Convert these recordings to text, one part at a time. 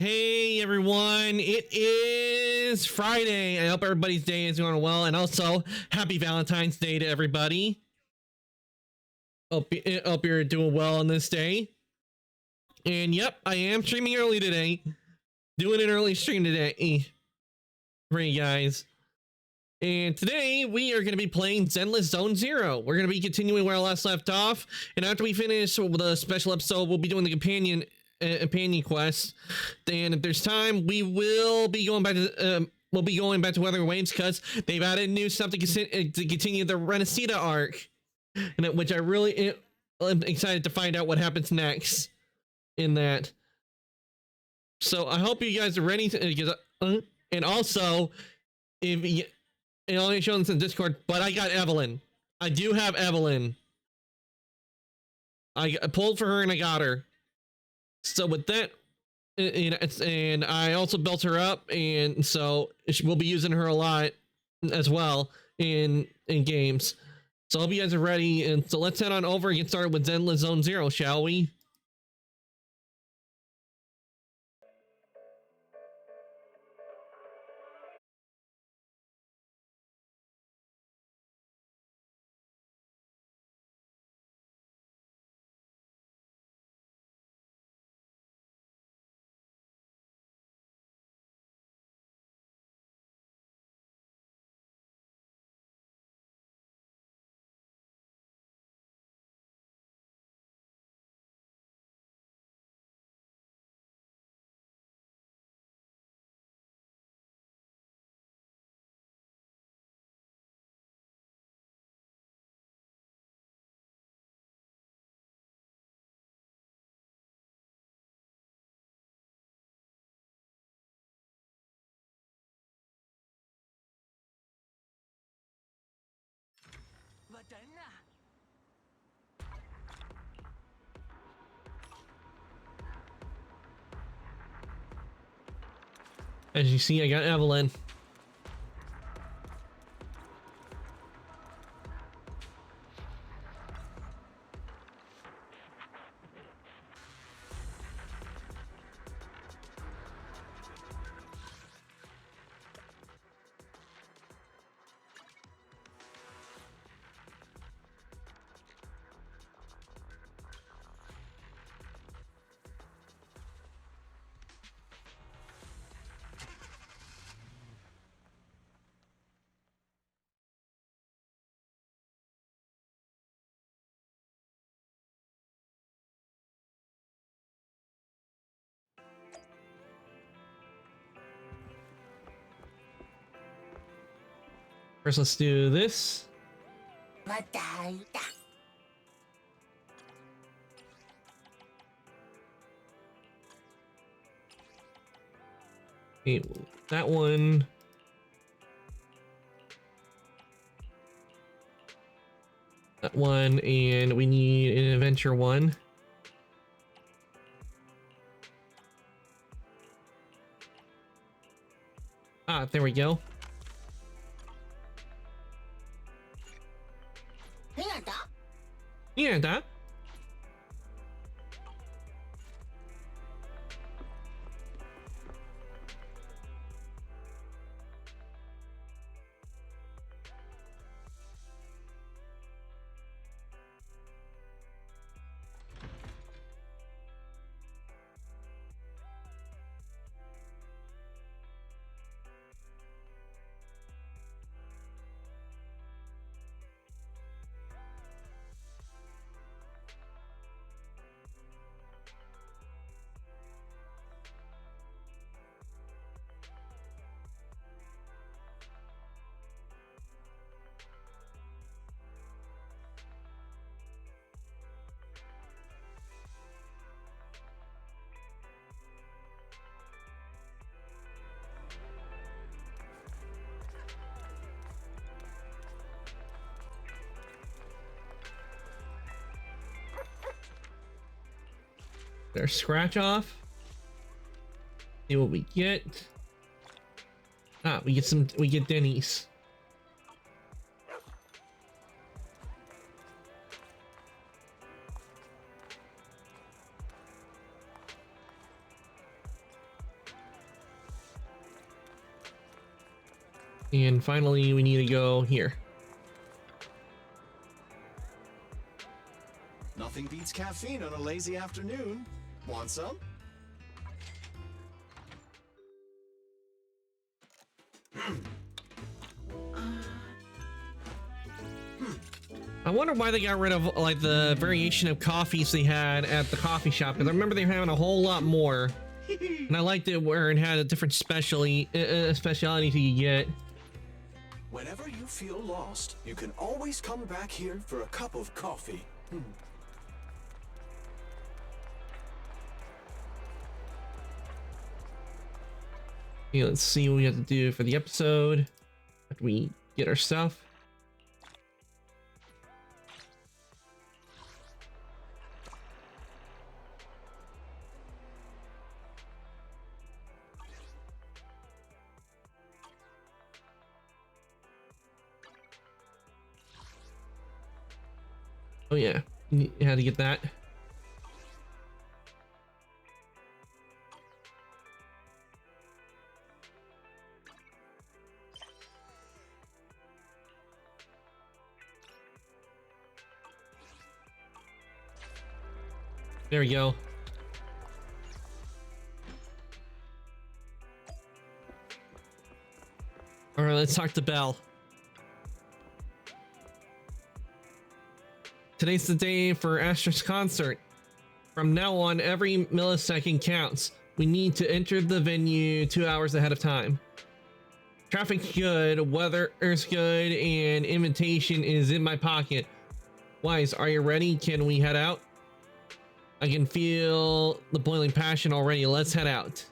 Hey everyone, it is Friday. I hope everybody's day is going well, and also happy Valentine's Day to everybody. Hope you're doing well on this day. And yep, I am streaming early today. Doing an early stream today for you guys. And today we are going to be playing Zenless Zone Zero. We're going to be continuing where I last left off, and after we finish the special episode, we'll be doing the companion quest. And if there's time, we will be going back to Wuthering Waves because they've added new stuff to continue the Renacida arc, and which I really am excited to find out what happens next in that. So I hope you guys are ready to and also if you, it only shows in Discord, but I got Evelyn. I do have Evelyn. I pulled for her and I got her. So with that, and I also built her up, and so we'll be using her a lot as well in games. So I hope you guys are ready, and so let's head on over and get started with Zenless Zone Zero, shall we? As you see, I got Evelyn. First, let's do this. Okay, that one. That one, and we need an adventure one. Ah, there we go. Yeah, that. There's scratch off. See what we get. Ah, we get Denny's. And finally, we need to go here. Nothing beats caffeine on a lazy afternoon. Want some? I wonder why they got rid of like the variation of coffees they had at the coffee shop, because I remember they were having a whole lot more, and I liked it where it had a different specialty to get. Whenever you feel lost, you can always come back here for a cup of coffee. Okay, let's see what we have to do for the episode after we get our stuff. Oh yeah, you had to get that. There we go. All right, let's talk to Belle. Today's the day for Astra's concert. From now on, every millisecond counts. We need to enter the venue 2 hours ahead of time. Traffic's good, weather's good, and invitation is in my pocket. Wise, are you ready? Can we head out? I can feel the boiling passion already. Let's head out.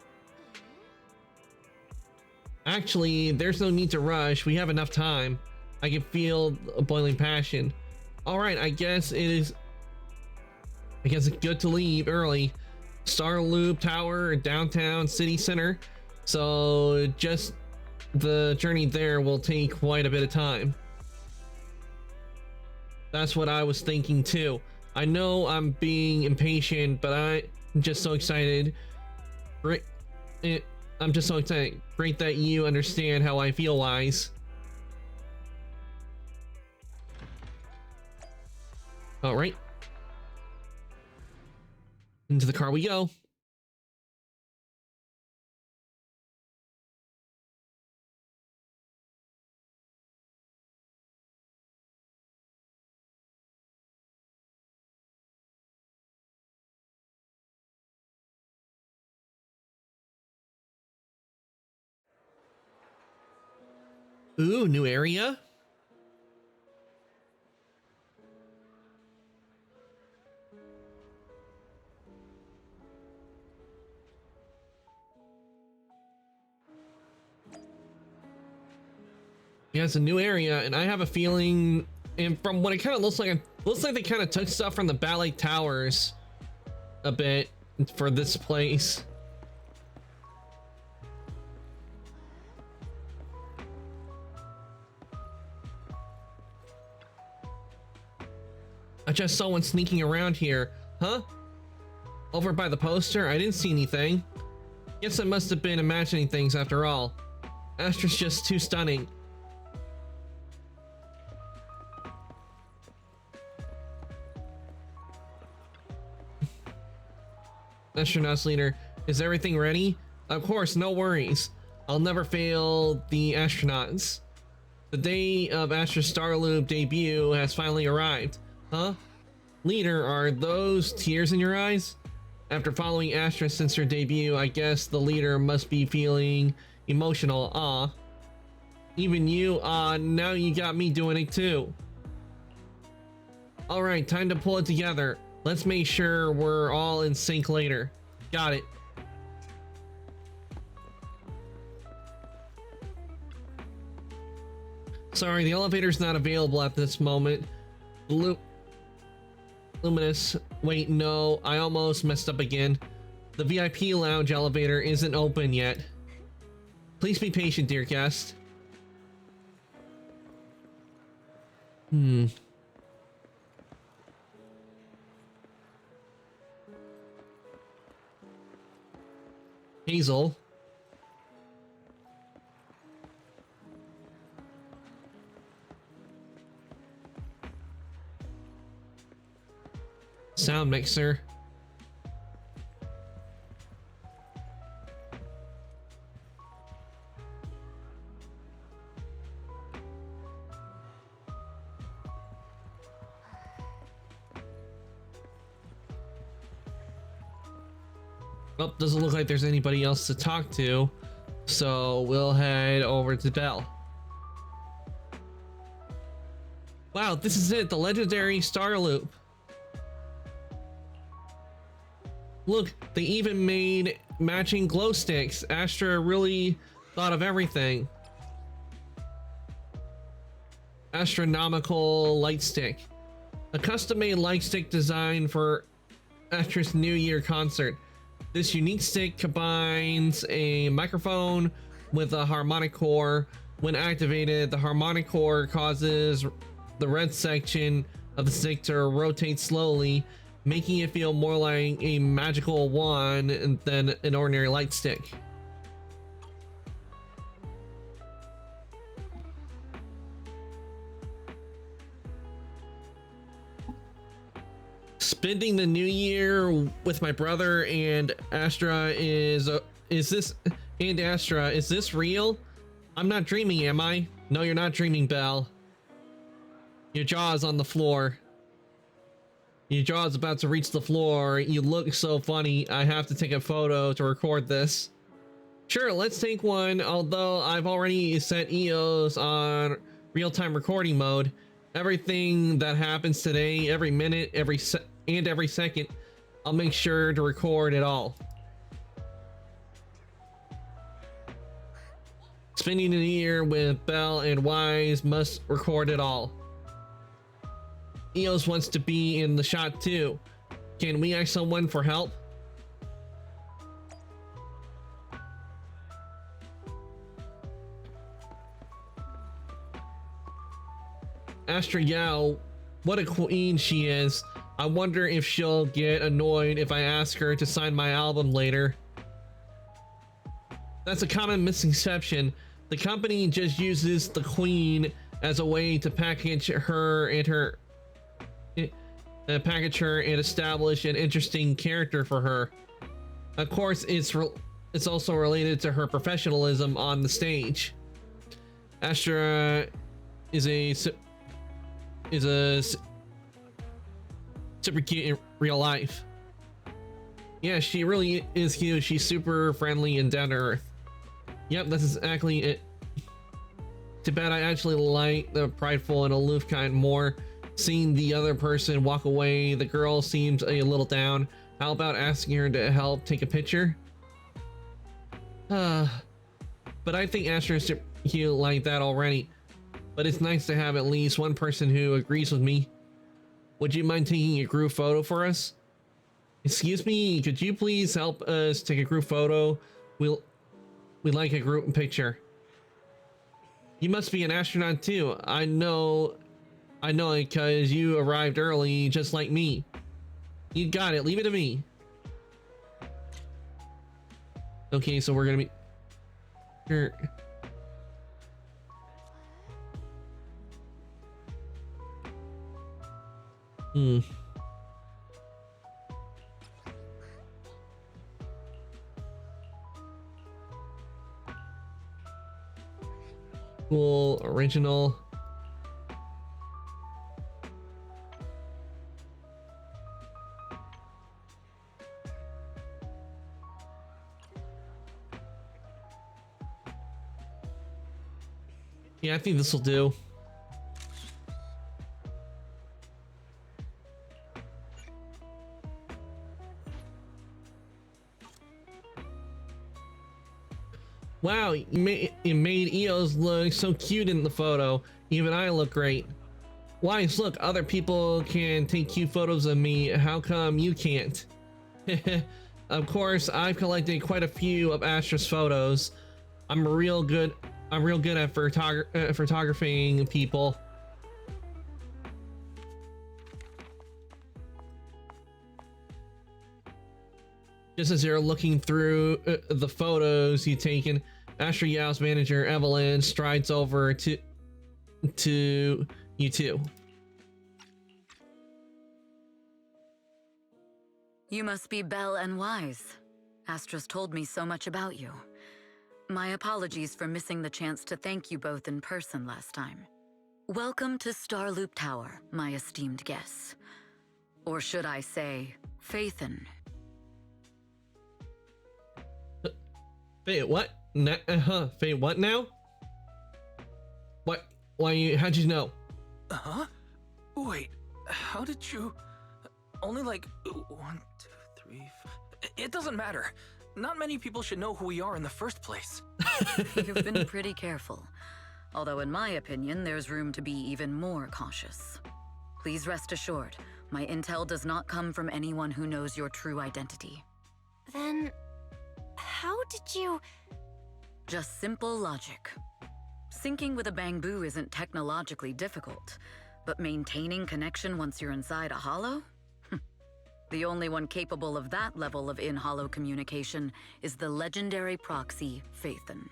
Actually, there's no need to rush. We have enough time. I can feel a boiling passion. All right, I guess it's good to leave early. Star Loop Tower, downtown city center. So just the journey there will take quite a bit of time. That's what I was thinking too. I know I'm being impatient, but I'm just so excited. I'm just so excited. Great that you understand how I feel, Wise. All right. Into the car we go. Ooh, new area. Yeah, it's a new area, and I have a feeling, and from what it kind of looks like they kind of took stuff from the Ballet Towers a bit for this place. I just saw one sneaking around here. Huh? Over by the poster? I didn't see anything. Guess I must have been imagining things after all. Astra's just too stunning. Astronauts leader, is everything ready? Of course, no worries. I'll never fail the astronauts. The day of Astra's Starloop debut has finally arrived. Huh? Leader, are those tears in your eyes? After following Astra since her debut, I guess the leader must be feeling emotional. Ah. Even you, now you got me doing it too. Alright, time to pull it together. Let's make sure we're all in sync later. Got it. Sorry, the elevator's not available at this moment. Luminous. Wait, no, I almost messed up again. The VIP lounge elevator isn't open yet. Please be patient, dear guest. Hazel. sound mixer. Well, doesn't look like there's anybody else to talk to, so we'll head over to Belle. Wow, this is it, the legendary Star Loop. Look, they even made matching glow sticks. Astra really thought of everything. Astronomical light stick. A custom-made light stick designed for Astra's New Year concert. This unique stick combines a microphone with a harmonic core. When activated, the harmonic core causes the red section of the stick to rotate slowly, making it feel more like a magical wand than an ordinary light stick. Spending the new year with my brother and Astra is this real? I'm not dreaming, am I? No, you're not dreaming, Belle. Your jaw is on the floor. Your jaw is about to reach the floor. You look so funny. I have to take a photo to record this. Sure, let's take one, although I've already set EOS on real-time recording mode. Everything that happens today, every minute, every second, I'll make sure to record it all. Spending a year with Belle and Wise must record it all. EOS wants to be in the shot too. Can we ask someone for help? Astra Yao, what a queen she is. I wonder if she'll get annoyed if I ask her to sign my album later. That's a common misconception. The company just uses the queen as a way to package her and establish an interesting character for her. Of course, it's also related to her professionalism on the stage. Astra is super cute in real life. Yeah, she really is cute. She's super friendly and down to earth. Yep, that's exactly it. Too bad I actually like the prideful and aloof kind more. Seeing the other person walk away, the girl seems a little down. How about asking her to help take a picture? But I think Astra's cute like that already. But it's nice to have at least one person who agrees with me. Would you mind taking a group photo for us? Excuse me, could you please help us take a group photo? We'd like a group picture. You must be an astronaut too. I know it because you arrived early just like me. You got it, leave it to me. Okay, so we're gonna be here. Cool, original. Yeah, I think this will do. Wow, you made EOS look so cute in the photo. Even I look great. Wise, look, other people can take cute photos of me. How come you can't? Of course, I've collected quite a few of Astra's photos. I'm real good at photographing people. Just as you're looking through the photos you've taken, Astra Yao's manager Evelyn strides over to you two. You must be Belle and Wise. Astra's told me so much about you. My apologies for missing the chance to thank you both in person last time. Welcome to Starloop Tower, my esteemed guests. Or should I say, Phaethon. Wait, what? Wait, what now? What? Why you? How'd you know? Huh? Wait, how did you... Only like 1, 2, 3, 4... It doesn't matter. Not many people should know who we are in the first place. You've been pretty careful. Although in my opinion, there's room to be even more cautious. Please rest assured, my intel does not come from anyone who knows your true identity. Then... how did you... Just simple logic. Syncing with a Bangbu isn't technologically difficult, but maintaining connection once you're inside a holo? The only one capable of that level of in-holo communication is the legendary proxy, Phaethon.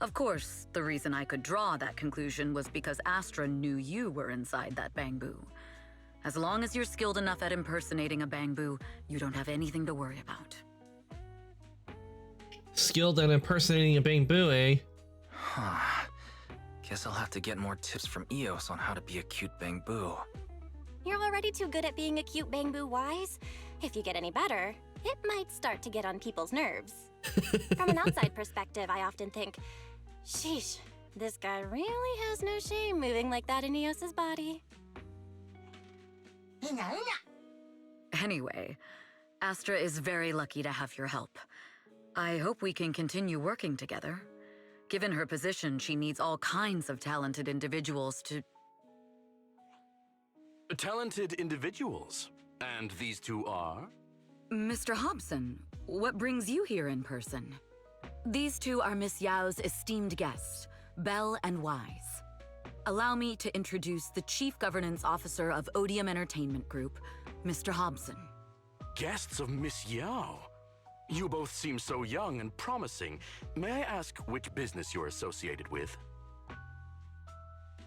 Of course, the reason I could draw that conclusion was because Astra knew you were inside that Bangbu. As long as you're skilled enough at impersonating a Bangbu, you don't have anything to worry about. Skilled at impersonating a Bangbu, eh? Huh. Guess I'll have to get more tips from Eos on how to be a cute Bangbu. You're already too good at being a cute Bangbu, Wise. If you get any better, it might start to get on people's nerves. From an outside perspective, I often think, sheesh, this guy really has no shame moving like that in Eos's body. Anyway, Astra is very lucky to have your help. I hope we can continue working together. Given her position, she needs all kinds of talented individuals to... Talented individuals? And these two are? Mr. Hobson, what brings you here in person? These two are Miss Yao's esteemed guests, Belle and Wise. Allow me to introduce the Chief Governance Officer of Odium Entertainment Group, Mr. Hobson. Guests of Miss Yao? You both seem so young and promising. May I ask which business you're associated with?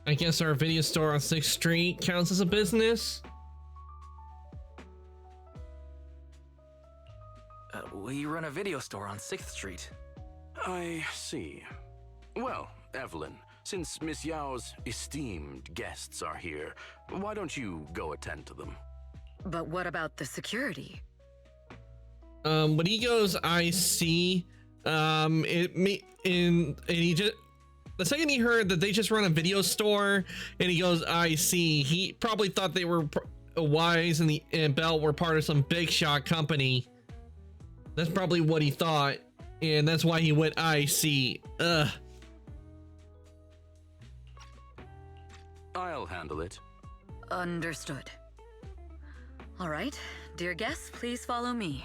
I guess our video store on 6th Street counts as a business? We run a video store on 6th Street. I see. Well, Evelyn, since Miss Yao's esteemed guests are here, why don't you go attend to them? But what about the security? When he goes, I see, and he just, the second he heard that they just run a video store and he goes, I see, he probably thought they were Wise and Belle were part of some big shot company. That's probably what he thought. And that's why he went, I see. Ugh. I'll handle it. Understood. All right, dear guests, please follow me.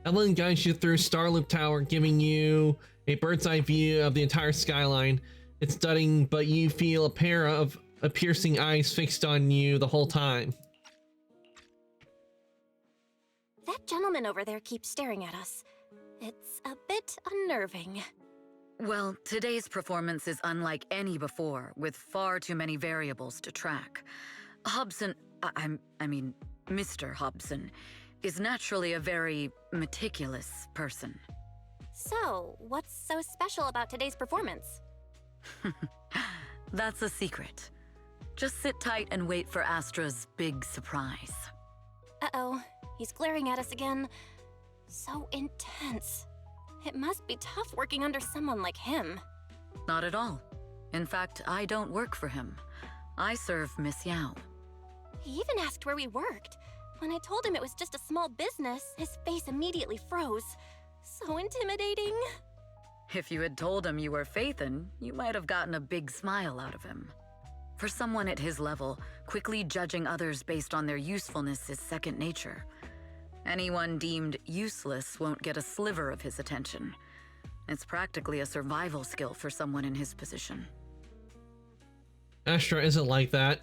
Evelyn guides you through Starloop Tower, giving you a bird's eye view of the entire skyline. It's stunning, but you feel a pair of piercing eyes fixed on you the whole time. That gentleman over there keeps staring at us. It's a bit unnerving. Well, today's performance is unlike any before, with far too many variables to track. Hobson, I mean, Mr. Hobson, is naturally a very meticulous person. So, what's so special about today's performance? That's a secret. Just sit tight and wait for Astra's big surprise. Uh-oh, he's glaring at us again. So intense. It must be tough working under someone like him. Not at all. In fact, I don't work for him. I serve Miss Yao. He even asked where we worked. When I told him it was just a small business, his face immediately froze. So intimidating. If you had told him you were Phaethon, you might have gotten a big smile out of him. For someone at his level, quickly judging others based on their usefulness is second nature. Anyone deemed useless won't get a sliver of his attention. It's practically a survival skill for someone in his position. Astra isn't like that.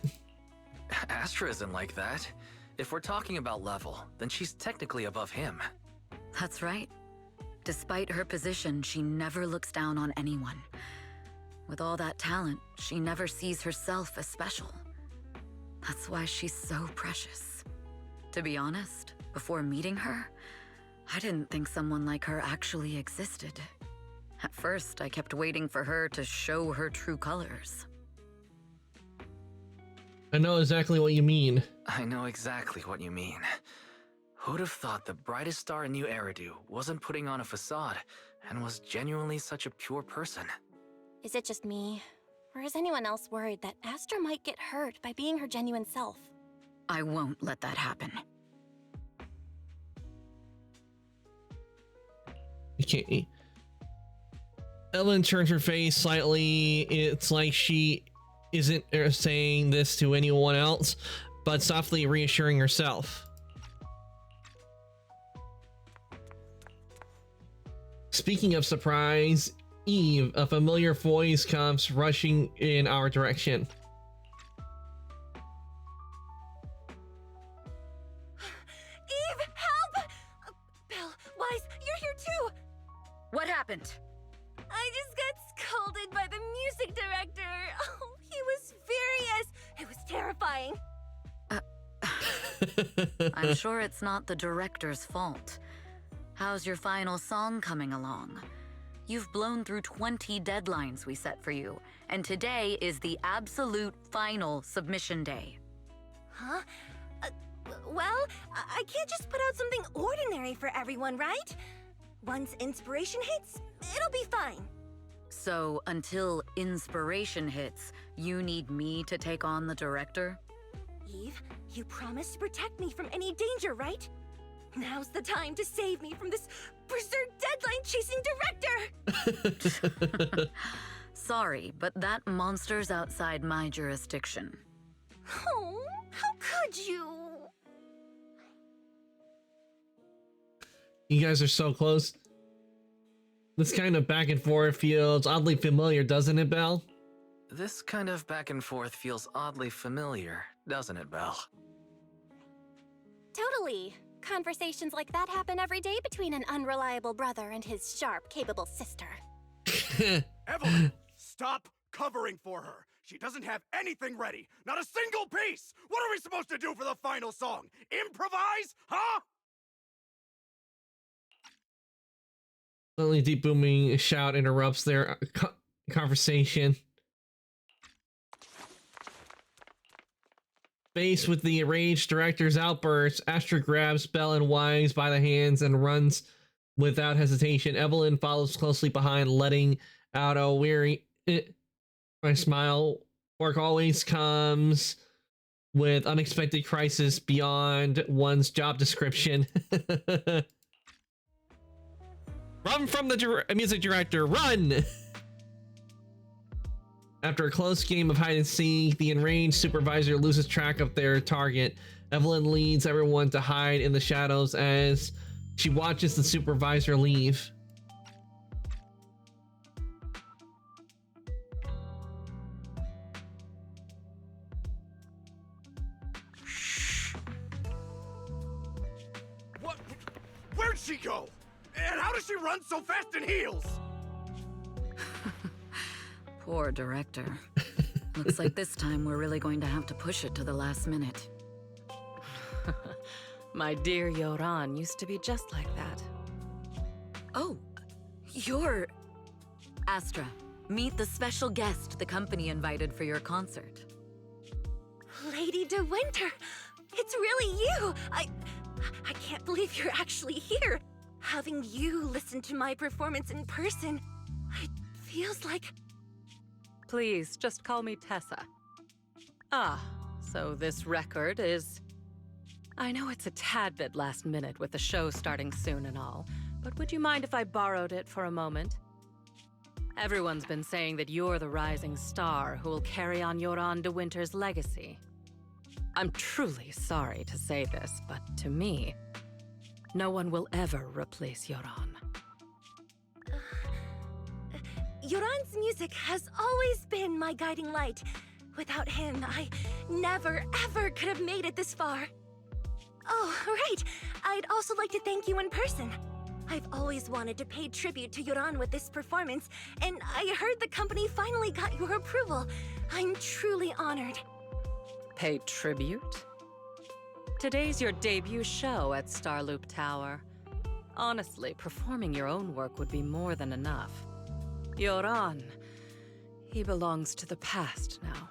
Astra isn't like that. If we're talking about level, then she's technically above him. That's right. Despite her position, she never looks down on anyone. With all that talent, she never sees herself as special. That's why she's so precious. To be honest, before meeting her, I didn't think someone like her actually existed. At first, I kept waiting for her to show her true colors. I know exactly what you mean. I know exactly what you mean. Who'd have thought the brightest star in New Eridu wasn't putting on a facade and was genuinely such a pure person? Is it just me? Or is anyone else worried that Astra might get hurt by being her genuine self? I won't let that happen. Okay. Evelyn turns her face slightly. It's like she isn't saying this to anyone else, but softly reassuring herself. Speaking of surprise, Eve, a familiar voice comes rushing in our direction. Eve, help! Belle, Wise, you're here too! What happened? I just got scolded by the music director. Oh, he was furious. It was terrifying. I'm sure it's not the director's fault. How's your final song coming along? You've blown through 20 deadlines we set for you, and today is the absolute final submission day. Huh? Well, I can't just put out something ordinary for everyone, right? Once inspiration hits, it'll be fine. So, until inspiration hits, you need me to take on the director? Eve, you promised to protect me from any danger, right? Now's the time to save me from this berserk deadline-chasing director! Sorry, but that monster's outside my jurisdiction. Oh, how could you? You guys are so close. This kind of back and forth feels oddly familiar, doesn't it, Belle? This kind of back and forth feels oddly familiar, doesn't it, Belle? Totally. Conversations like that happen every day between an unreliable brother and his sharp, capable sister. Evelyn, stop covering for her. She doesn't have anything ready. Not a single piece. What are we supposed to do for the final song? Improvise? Huh? Suddenly, deep booming shout interrupts their conversation. Faced with the enraged director's outburst, Astra grabs Belle and Wise by the hands and runs without hesitation. Evelyn follows closely behind, letting out a weary my smile. Work always comes with unexpected crisis beyond one's job description. Run from the music director, run! After a close game of hide and seek, the enraged supervisor loses track of their target. Evelyn leads everyone to hide in the shadows as she watches the supervisor leave. What? Where'd she go? And how does she run so fast in heels? Poor director. Looks like this time we're really going to have to push it to the last minute. My dear Yoran used to be just like that. Oh, you're... Astra, meet the special guest the company invited for your concert. Lady De Winter, it's really you! I can't believe you're actually here. Having you listen to my performance in person, it feels like... Please, just call me Tessa. Ah, so this record is... I know it's a tad bit last minute with the show starting soon and all, but would you mind if I borrowed it for a moment? Everyone's been saying that you're the rising star who will carry on Yoran De Winter's legacy. I'm truly sorry to say this, but to me, no one will ever replace Yoran. Yoran's music has always been my guiding light. Without him, I never, ever could have made it this far. Oh, right. I'd also like to thank you in person. I've always wanted to pay tribute to Yoran with this performance, and I heard the company finally got your approval. I'm truly honored. pay tribute? Today's your debut show at Starloop Tower. Honestly, performing your own work would be more than enough. Yoran, he belongs to the past now.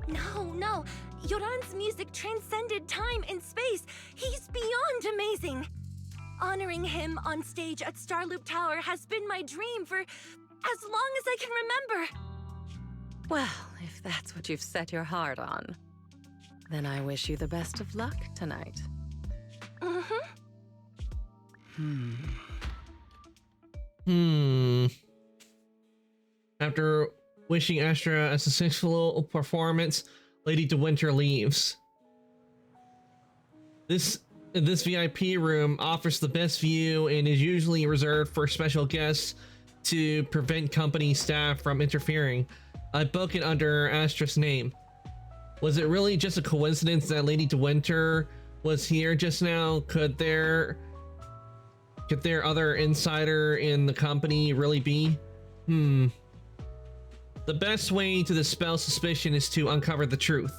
No. Yoran's music transcended time and space. He's beyond amazing. Honoring him on stage at Starloop Tower has been my dream for as long as I can remember. Well, if that's what you've set your heart on, then I wish you the best of luck tonight. After wishing Astra a successful performance, Lady De Winter leaves. This VIP room offers the best view and is usually reserved for special guests to prevent company staff from interfering. I book it under Astra's name. Was it really just a coincidence that Lady De Winter was here just now? Could there other insider in the company really be? The best way to dispel suspicion is to uncover the truth.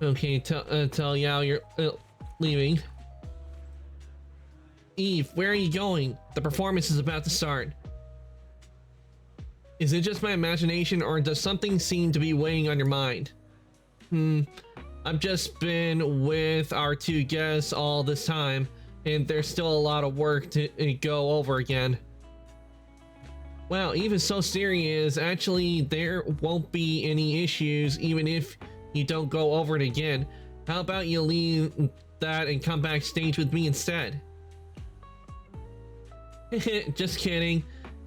Okay, tell Yao you're leaving. Eve, where are you going? The performance is about to start. Is it just my imagination, or does something seem to be weighing on your mind? I've just been with our two guests all this time, and there's still a lot of work to go over again. Wow, Eve is so serious. Actually, there won't be any issues even if you don't go over it again. How about you leave that and come backstage with me instead? Just kidding.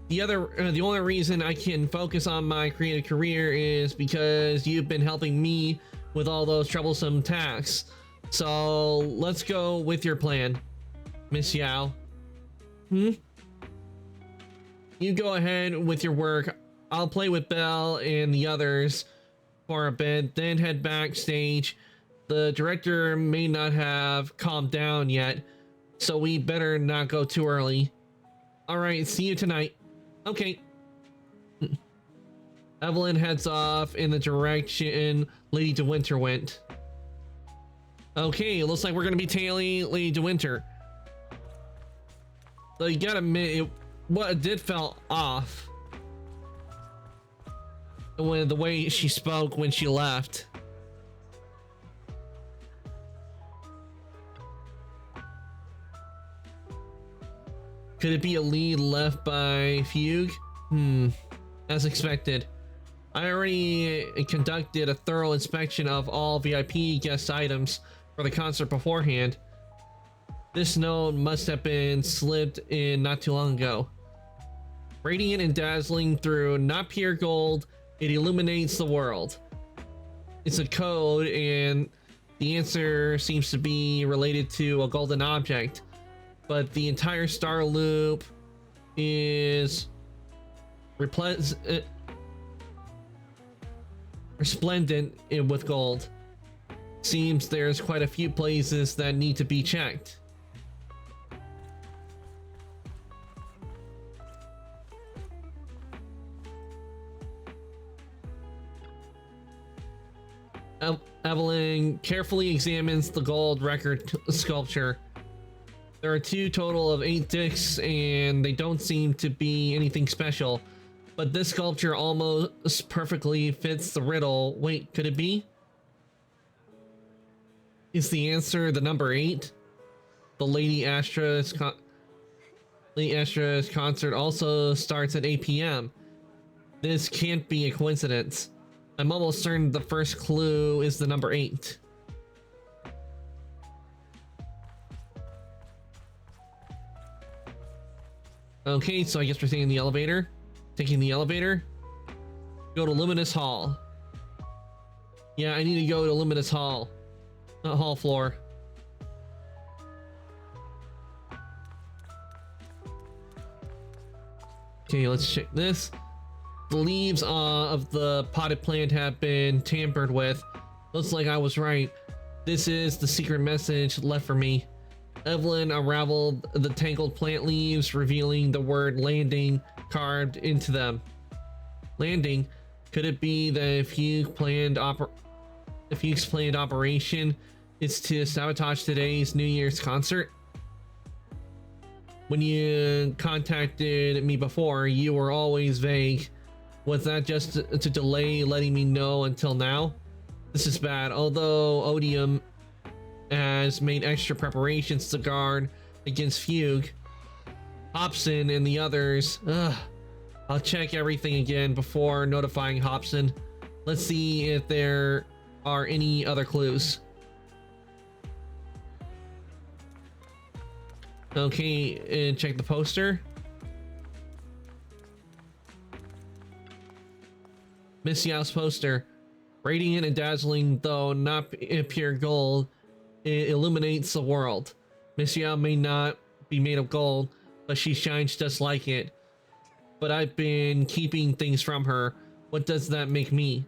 The only reason I can focus on my creative career is because you've been helping me with all those troublesome tasks. So let's go with your plan, Miss Yao. You go ahead with your work. I'll play with Belle and the others for a bit, then head backstage. The director may not have calmed down yet, so we better not go too early. Alright, see you tonight. Okay. Evelyn heads off in the direction Lady De Winter went. Okay, looks like we're gonna be tailing Lady De Winter. So you gotta admit, it did felt off when the way she spoke when she left. Could it be a lead left by Fugue? As expected. I already conducted a thorough inspection of all VIP guest items for the concert beforehand. This note must have been slipped in not too long ago. Radiant and dazzling through not pure gold, it illuminates the world. It's a code, and the answer seems to be related to a golden object, but the entire star loop is resplendent with gold. Seems there's quite a few places that need to be checked. Evelyn carefully examines the gold record sculpture. There are two total of 8 discs, and they don't seem to be anything special. But this sculpture almost perfectly fits the riddle. Wait, could it be? Is the answer the number 8? The Lady Astra's concert also starts at 8 p.m. This can't be a coincidence. I'm almost certain the first clue is the number 8. Okay, so I guess we're taking the elevator. Go to Luminous Hall. Yeah, I need to go to Luminous Hall. Not hall floor. Okay, let's check this. The leaves of the potted plant have been tampered with. Looks like I was right. This is the secret message left for me. Evelyn unraveled the tangled plant leaves, revealing the word landing carved into them. Landing? Could it be that Fuchs' planned operation is to sabotage today's New Year's concert? When you contacted me before, you were always vague. Was that just to delay letting me know until now? This is bad. Although Odium has made extra preparations to guard against Fugue, Hobson and the others. I'll check everything again before notifying Hobson. Let's see if there are any other clues. Okay, and check the poster. Miss Yao's poster. Radiant and dazzling, though not pure gold, it illuminates the world. Miss Yao may not be made of gold, but she shines just like it. But I've been keeping things from her. What does that make me?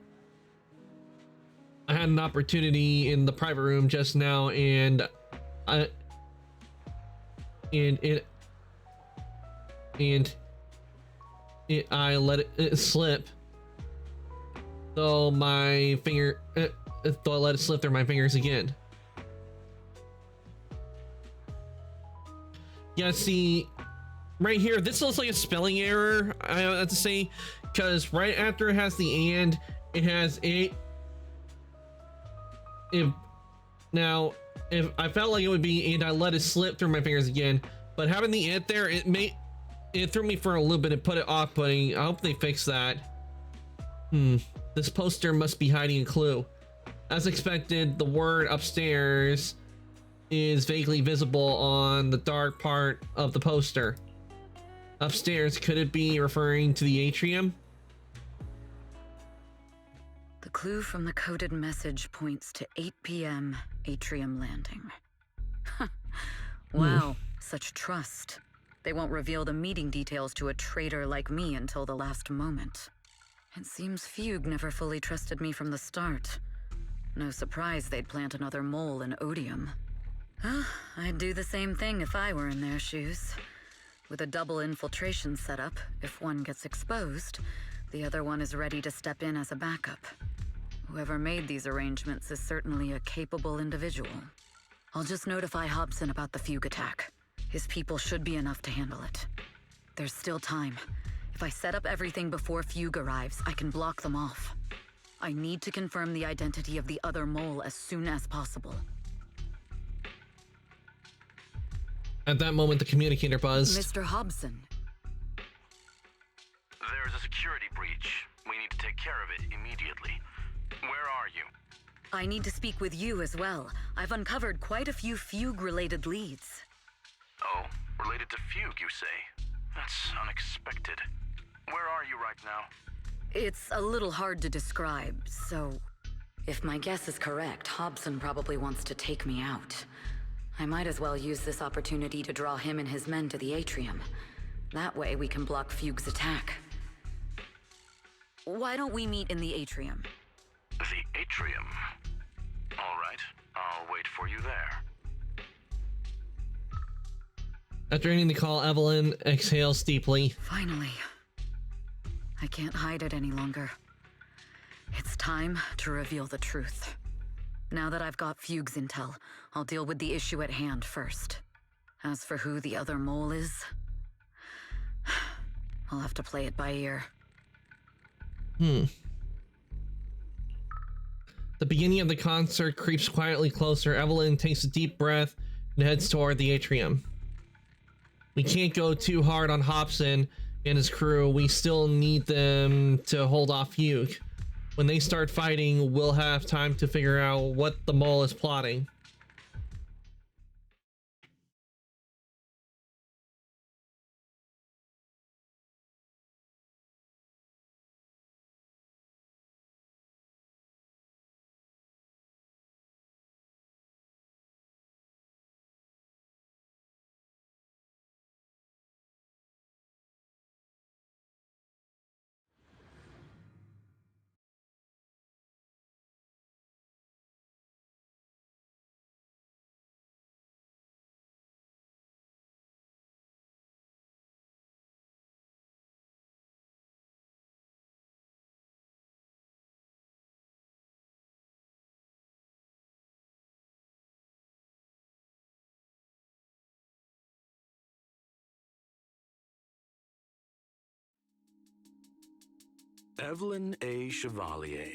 I had an opportunity in the private room just now, and I let it slip. Though my finger, though I let it slip through my fingers again. Yeah, see, right here, this looks like a spelling error, I have to say, because right after it has the and, it has it. If I felt like it would be and I let it slip through my fingers again, but having the it there, it threw me for a loop and it put it off-putting. I hope they fix that. This poster must be hiding a clue. As expected, the word upstairs is vaguely visible on the dark part of the poster. Upstairs, could it be referring to the atrium? The clue from the coded message points to 8 p.m. Atrium Landing. Wow, such trust. They won't reveal the meeting details to a traitor like me until the last moment. It seems Fugue never fully trusted me from the start. No surprise they'd plant another mole in Odium. I'd do the same thing if I were in their shoes. With a double infiltration setup, if one gets exposed, the other one is ready to step in as a backup. Whoever made these arrangements is certainly a capable individual. I'll just notify Hobson about the Fugue attack. His people should be enough to handle it. There's still time. If I set up everything before Fugue arrives, I can block them off. I need to confirm the identity of the other mole as soon as possible. At that moment, the communicator buzzed. Mr. Hobson. There's a security breach. We need to take care of it immediately. Where are you? I need to speak with you as well. I've uncovered quite a few Fugue-related leads. Oh, related to Fugue, you say? That's unexpected. Where are you right now? It's a little hard to describe, so... If my guess is correct, Hobson probably wants to take me out. I might as well use this opportunity to draw him and his men to the atrium. That way we can block Fugue's attack. Why don't we meet in the atrium? The atrium? All right, I'll wait for you there. After ending the call, Evelyn exhales deeply. Finally. I can't hide it any longer. It's time to reveal the truth. Now that I've got Fugue's intel, I'll deal with the issue at hand first. As for who the other mole is, I'll have to play it by ear. The beginning of the concert creeps quietly closer. Evelyn takes a deep breath and heads toward the atrium. We can't go too hard on Hobson and his crew. We still need them to hold off Fugue. When they start fighting, we'll have time to figure out what the mole is plotting. Evelyn A. Chevalier,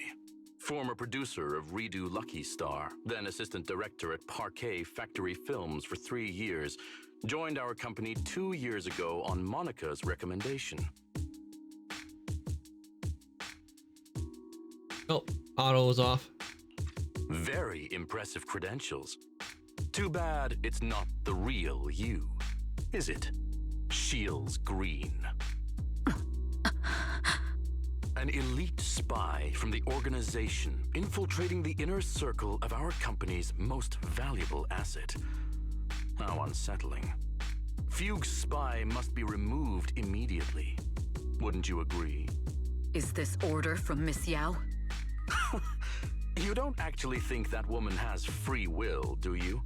former producer of Redo Lucky Star, then assistant director at Parquet Factory Films for 3 years, joined our company 2 years ago on Monica's recommendation. Oh, auto was off. Very impressive credentials. Too bad it's not the real you, is it? Shields Green. An elite spy from the organization infiltrating the inner circle of our company's most valuable asset. How unsettling. Fugue's spy must be removed immediately. Wouldn't you agree? Is this order from Miss Yao? You don't actually think that woman has free will, do you?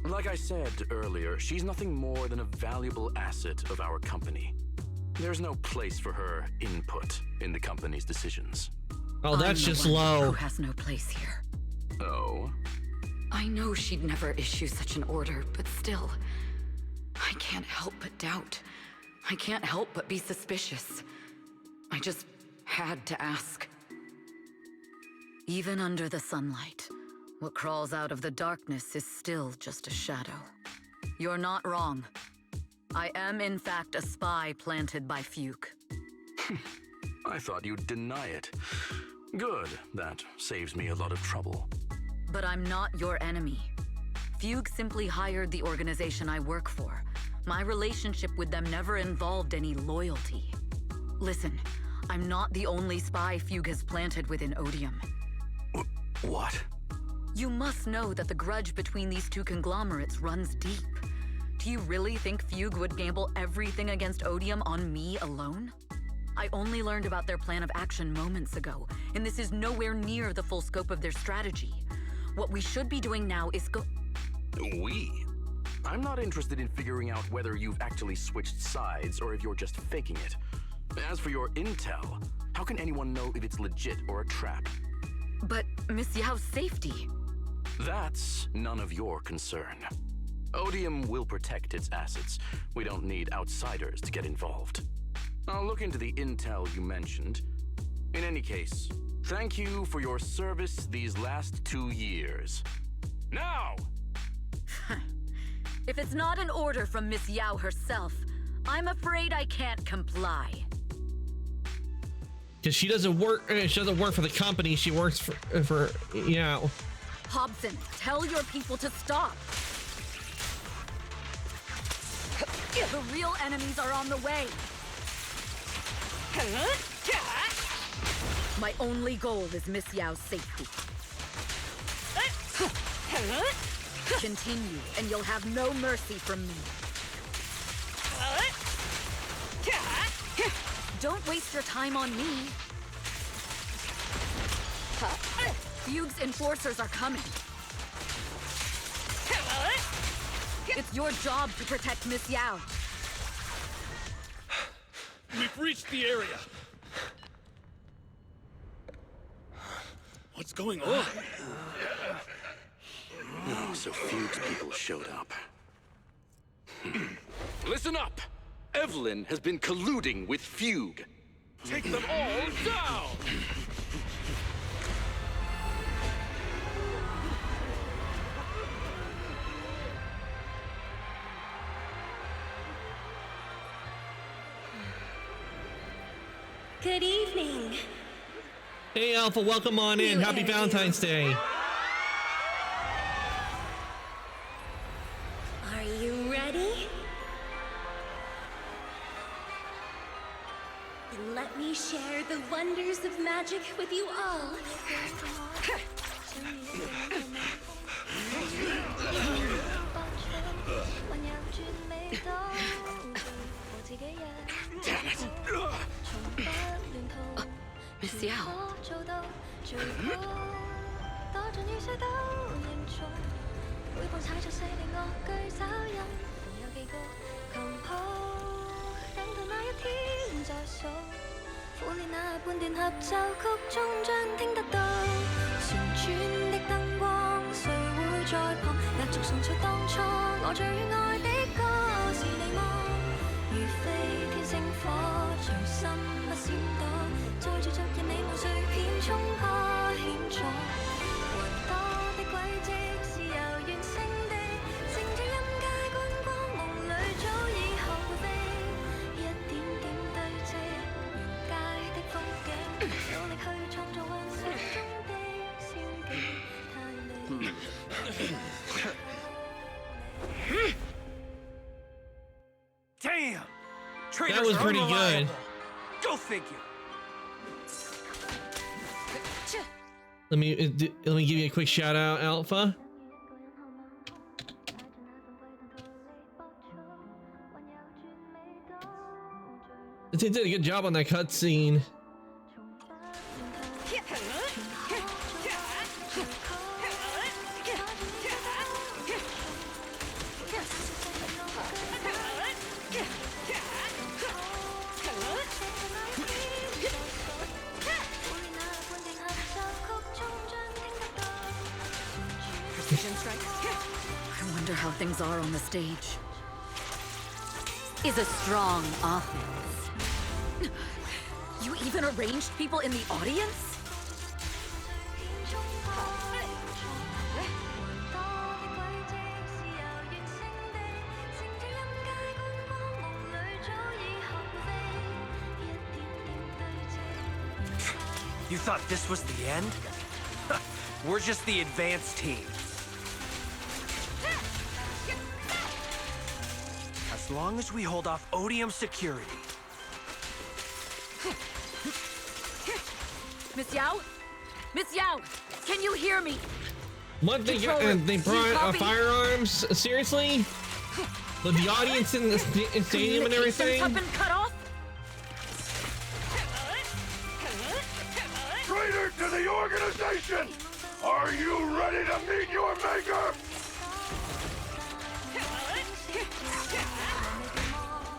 Like I said earlier, she's nothing more than a valuable asset of our company. There's no place for her input in the company's decisions. Oh, that's I'm the just one low. Who has no place here. Oh? I know she'd never issue such an order, but still, I can't help but doubt. I can't help but be suspicious. I just had to ask. Even under the sunlight, what crawls out of the darkness is still just a shadow. You're not wrong. I am, in fact, a spy planted by Fugue. I thought you'd deny it. Good, that saves me a lot of trouble. But I'm not your enemy. Fugue simply hired the organization I work for. My relationship with them never involved any loyalty. Listen, I'm not the only spy Fugue has planted within Odium. What? You must know that the grudge between these two conglomerates runs deep. Do you really think Fugue would gamble everything against Odium on me alone? I only learned about their plan of action moments ago, and this is nowhere near the full scope of their strategy. What we should be doing now is We? I'm not interested in figuring out whether you've actually switched sides or if you're just faking it. As for your intel, how can anyone know if it's legit or a trap? But Miss Yao's safety. That's none of your concern. Odium will protect its assets. We don't need outsiders to get involved. I'll look into the intel you mentioned. In any case, thank you for your service these last 2 years. Now! If it's not an order from Miss Yao herself, I'm afraid I can't comply. Because she doesn't work. She doesn't work for the company. She works for Yao. Hobson, tell your people to stop. The real enemies are on the way. My only goal is Miss Yao's safety. Continue, and you'll have no mercy from me. Don't waste your time on me. Fugue's enforcers are coming. It's your job to protect Miss Yao. We've reached the area. What's going on? Oh, so Fugue's people showed up. Listen up! Evelyn has been colluding with Fugue. Take them all down! Good evening. Hey, Alpha, welcome on in. Happy Valentine's Day. Are you ready? Then let me share the wonders of magic with you all. Damn it! Miss Yao. 住昨日美夢碎片衝破險阻，還多的軌跡是遙遠勝地，乘着音階觀光夢裏早已後飛，一點點堆積原界的風景，努力去創造幻想中的仙境，太美。Damn! That was pretty good. Go figure. Let me give you a quick shout out, Alpha. They did a good job on that cutscene. I wonder how things are on the stage. Is a strong offense. You even arranged people in the audience? You thought this was the end? We're just the advanced team. As long as we hold off Odium security. Miss Yao? Miss Yao, can you hear me? What, they brought firearms? Seriously? With the audience in the stadium and everything? Have been cut off? Traitor to the organization! Are you ready to meet your maker?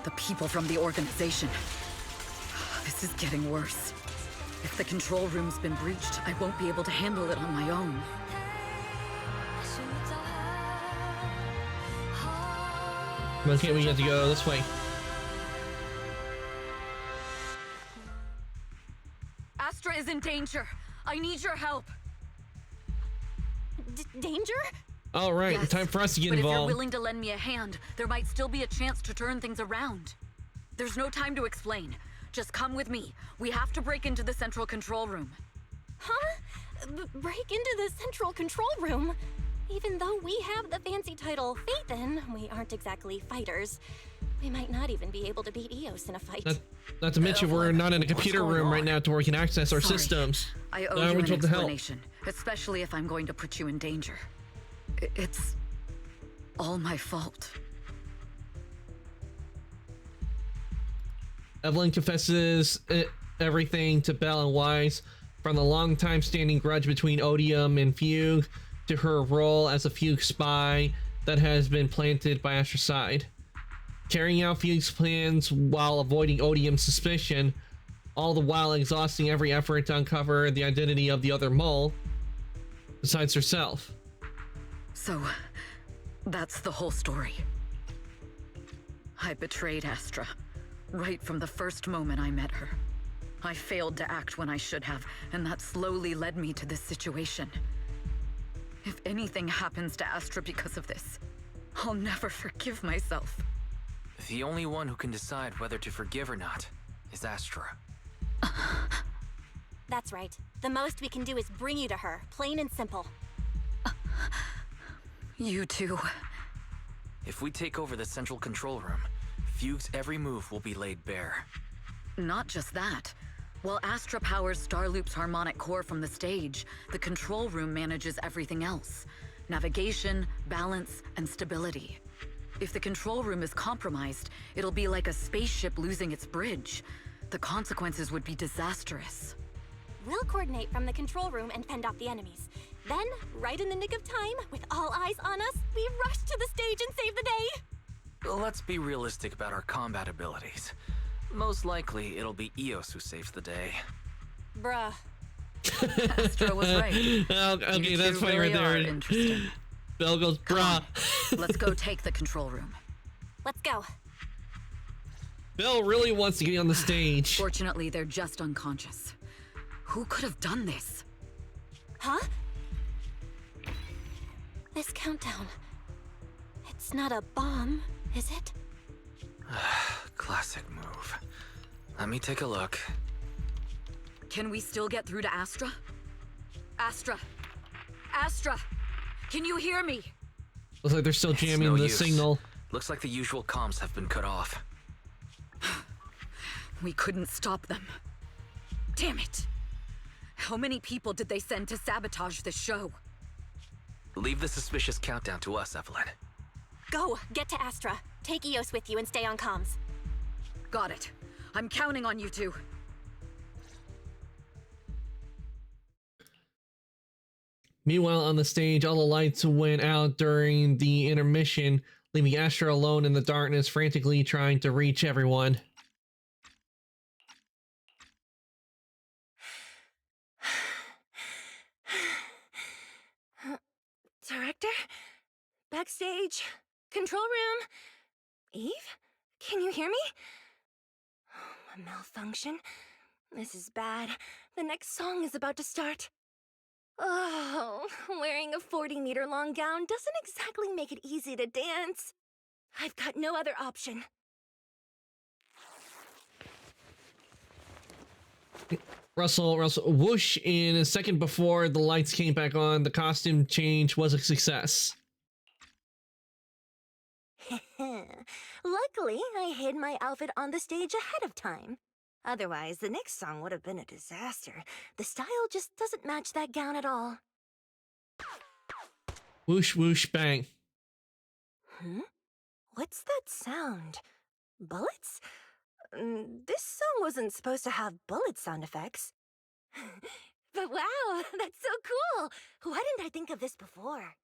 The people from the organization. This is getting worse. If the control room's been breached, I won't be able to handle it on my own. Okay, we have to go this way. Astra is in danger. I need your help. Danger? All right, Yes, time for us to get but involved. if you're willing to lend me a hand, there might still be a chance to turn things around. There's no time to explain. Just come with me. We have to break into the central control room. Huh? Break into the central control room? Even though we have the fancy title Phaethon, we aren't exactly fighters. We might not even be able to beat Eos in a fight. Not to mention, we're not in a computer room right now to where we can access our Sorry. systems. I owe you an explanation, especially if I'm going to put you in danger. It's all my fault. Evelyn confesses everything to Belle and Weiss, from the long-time standing grudge between Odium and Fugue to her role as a Fugue spy that has been planted by Astra's side. Carrying out Fugue's plans while avoiding Odium's suspicion, all the while exhausting every effort to uncover the identity of the other mole, besides herself. So, that's the whole story. I betrayed Astra, right from the first moment I met her. I failed to act when I should have, and that slowly led me to this situation. If anything happens to Astra because of this, I'll never forgive myself. The only one who can decide whether to forgive or not is Astra. That's right. The most we can do is bring you to her, plain and simple. You too. If we take over the central control room, Fugue's every move will be laid bare. Not just that. While Astra powers Starloop's harmonic core from the stage, the control room manages everything else. Navigation, balance, and stability. If the control room is compromised, it'll be like a spaceship losing its bridge. The consequences would be disastrous. We'll coordinate from the control room and fend off the enemies. Then, right in the nick of time, with all eyes on us, we rush to the stage and save the day! Let's be realistic about our combat abilities. Most likely, it'll be Eos who saves the day. Bruh. Astra was right. Okay, You that's two funny really right are there. interesting. Belle goes, Come bruh. on. Let's go take the control room. Let's go. Belle really wants to get on the stage. Fortunately, they're just unconscious. Who could have done this? Huh? This countdown. It's not a bomb, is it? Classic move. Let me take a look. Can we still get through to Astra? Astra! Astra! Can you hear me? Looks like they're still jamming no the use. signal. Looks like the usual comms have been cut off. We couldn't stop them. Damn it! How many people did they send to sabotage the show? Leave the suspicious countdown to us, Evelyn. Go! Get to Astra. Take Eos with you and stay on comms. Got it. I'm counting on you two. Meanwhile, on the stage, all the lights went out during the intermission, leaving Astra alone in the darkness, frantically trying to reach everyone. Director? Backstage? Control room? Eve? Can you hear me? A malfunction? This is bad. The next song is about to start. Oh, wearing a 40-meter-long gown doesn't exactly make it easy to dance. I've got no other option. Russell, whoosh, in a second before the lights came back on, the costume change was a success. Luckily, I hid my outfit on the stage ahead of time. Otherwise, the next song would have been a disaster. The style just doesn't match that gown at all. Whoosh, whoosh, bang. What's that sound? Bullets? This song wasn't supposed to have bullet sound effects. But wow, that's so cool! Why didn't I think of this before?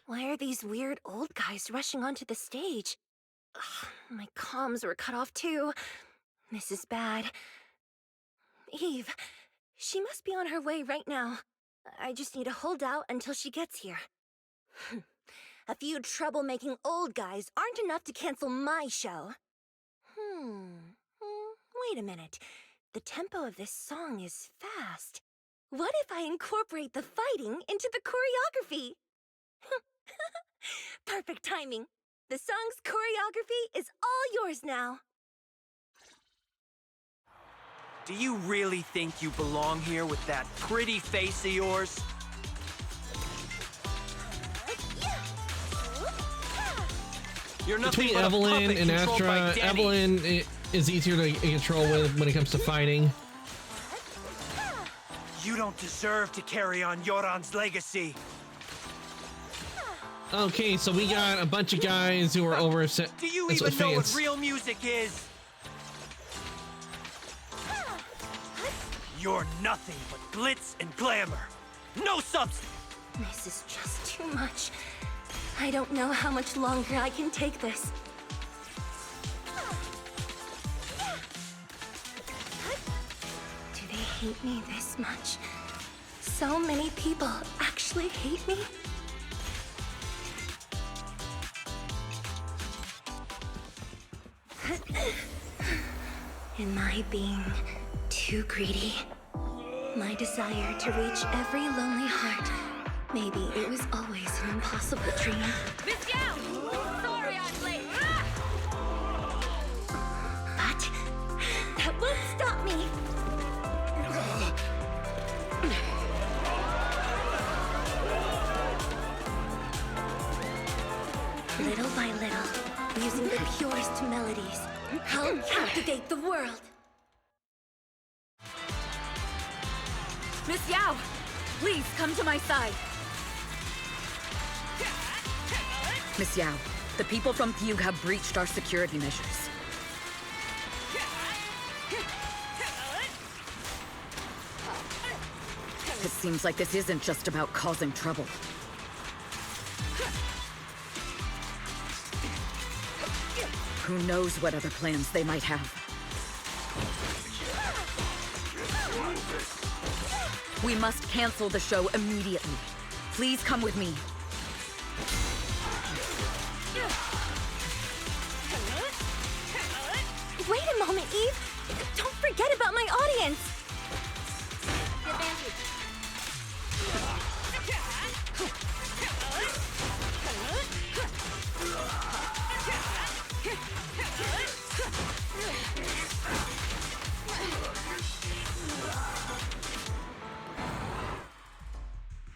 Why are these weird old guys rushing onto the stage? Ugh, my comms were cut off too. This is bad. Eve, she must be on her way right now. I just need to hold out until she gets here. A few troublemaking old guys aren't enough to cancel my show. Wait a minute. The tempo of this song is fast. What if I incorporate the fighting into the choreography? Perfect timing. The song's choreography is all yours now. Do you really think you belong here with that pretty face of yours? You're nothing Between but a Evelyn puppet and controlled by Astra, Denny. Evelyn is easier to control with when it comes to fighting. You don't deserve to carry on Yoran's legacy. Okay, so we got a bunch of guys who are over. Do you even know what real music is? You're nothing but glitz and glamour. No substance. This is just too much. I don't know how much longer I can take this. Do they hate me this much? So many people actually hate me? Am I being too greedy? My desire to reach every lonely heart. Maybe it was always an impossible dream. Miss Yao! Sorry I'm late! But that won't stop me! Little by little, using the purest melodies, I'll captivate the world! Miss Yao! Please, come to my side! Miss Yao, the people from Fugue have breached our security measures. It seems like this isn't just about causing trouble. Who knows what other plans they might have? We must cancel the show immediately. Please come with me. Wait a moment, Eve! Don't forget about my audience!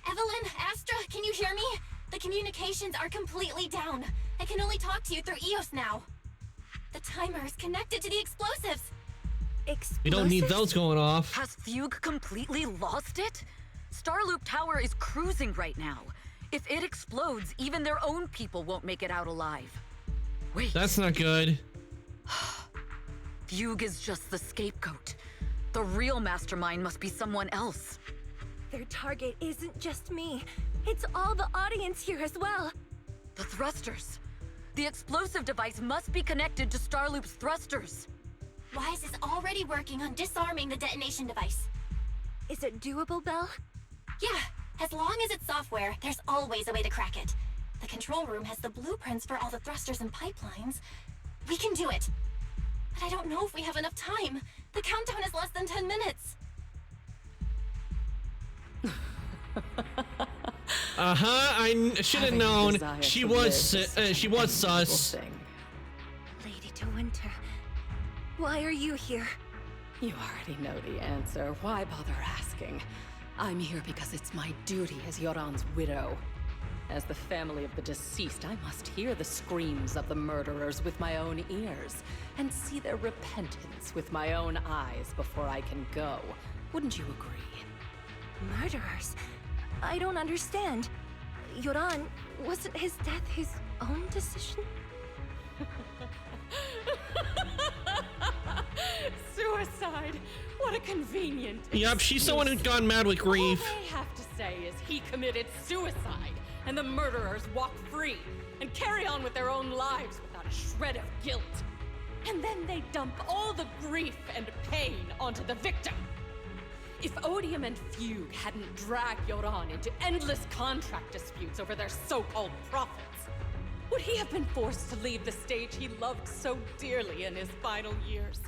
Evelyn, Astra, can you hear me? The communications are completely down. I can only talk to you through EOS now. The timer is connected to the explosives. We don't need those going off. Has Fugue completely lost it? Starloop Tower is cruising right now. If it explodes, even their own people won't make it out alive. Wait. That's not good. Fugue is just the scapegoat. The real mastermind must be someone else. Their target isn't just me. It's all the audience here as well. The thrusters. The explosive device must be connected to Starloop's thrusters. Wise is already working on disarming the detonation device. Is it doable, Belle? Yeah, as long as it's software, there's always a way to crack it. The control room has the blueprints for all the thrusters and pipelines. We can do it. But I don't know if we have enough time. The countdown is less than 10 minutes. I should have known. She was sus. Lady De Winter, why are you here? You already know the answer. Why bother asking? I'm here because it's my duty as Yoran's widow. As the family of the deceased, I must hear the screams of the murderers with my own ears, and see their repentance with my own eyes before I can go. Wouldn't you agree? Murderers? I don't understand. Yoran, wasn't his death his own decision? Suicide! What a convenient Yep, she's the one who's gone mad with grief. All they have to say is he committed suicide, and the murderers walk free and carry on with their own lives without a shred of guilt. And then they dump all the grief and pain onto the victim. If Odium and Fugue hadn't dragged Yoran into endless contract disputes over their so-called profits, would he have been forced to leave the stage he loved so dearly in his final years?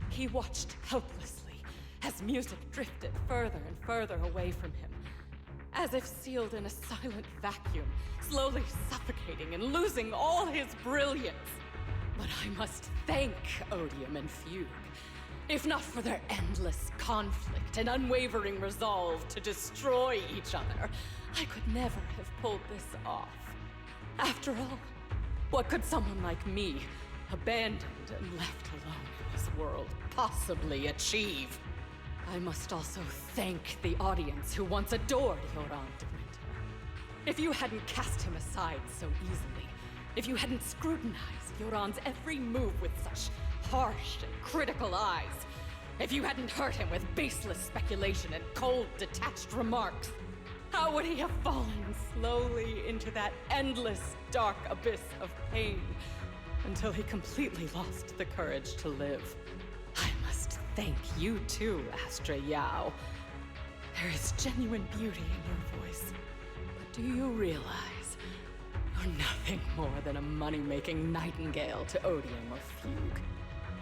He watched helplessly as music drifted further and further away from him, as if sealed in a silent vacuum, slowly suffocating and losing all his brilliance. But I must thank Odium and Fugue. If not for their endless conflict and unwavering resolve to destroy each other, I could never have pulled this off. After all, what could someone like me, abandoned and left alone in this world, possibly achieve? I must also thank the audience who once adored Yoran De Winter. If you hadn't cast him aside so easily, if you hadn't scrutinized Yoran's every move with such harsh and critical eyes, if you hadn't hurt him with baseless speculation and cold, detached remarks, how would he have fallen slowly into that endless, dark abyss of pain until he completely lost the courage to live? I must thank you too, Astra Yao. There is genuine beauty in your voice. But do you realize you're nothing more than a money-making nightingale to Odium or Fugue?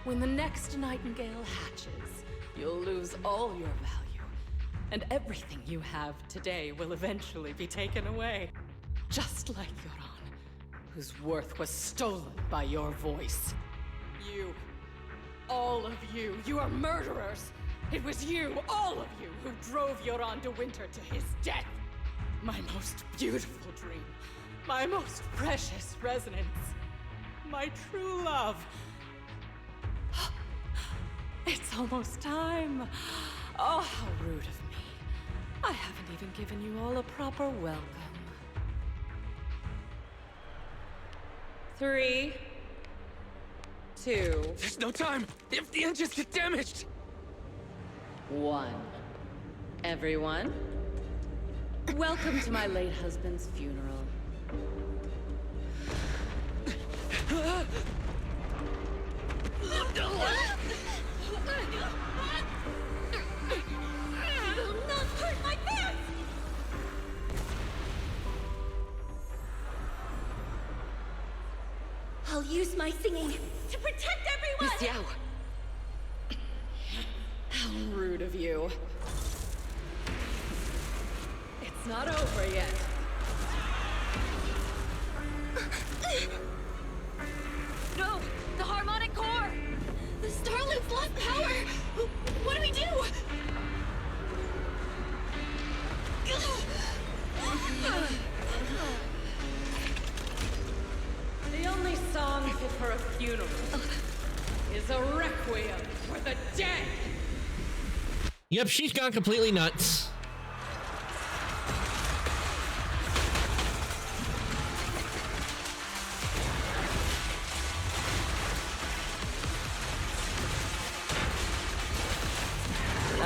When the next nightingale hatches, you'll lose all your value, and everything you have today will eventually be taken away. Just like Yoran, whose worth was stolen by your voice. You, all of you, you are murderers! It was you, all of you, who drove Yoran De Winter to his death! My most beautiful dream, my most precious resonance, my true love. It's almost time. Oh, how rude of me. I haven't even given you all a proper welcome. 3, 2... There's no time! If the engines get damaged! 1. Everyone, welcome to my late husband's funeral. Not hurt my fans! I'll use my singing to protect everyone! Miss Yao! How rude of you. It's not over yet. No! The harmonic core! The Starloop's lost power! What do we do? The only song fit for a funeral is a requiem for the dead. Yep, she's gone completely nuts.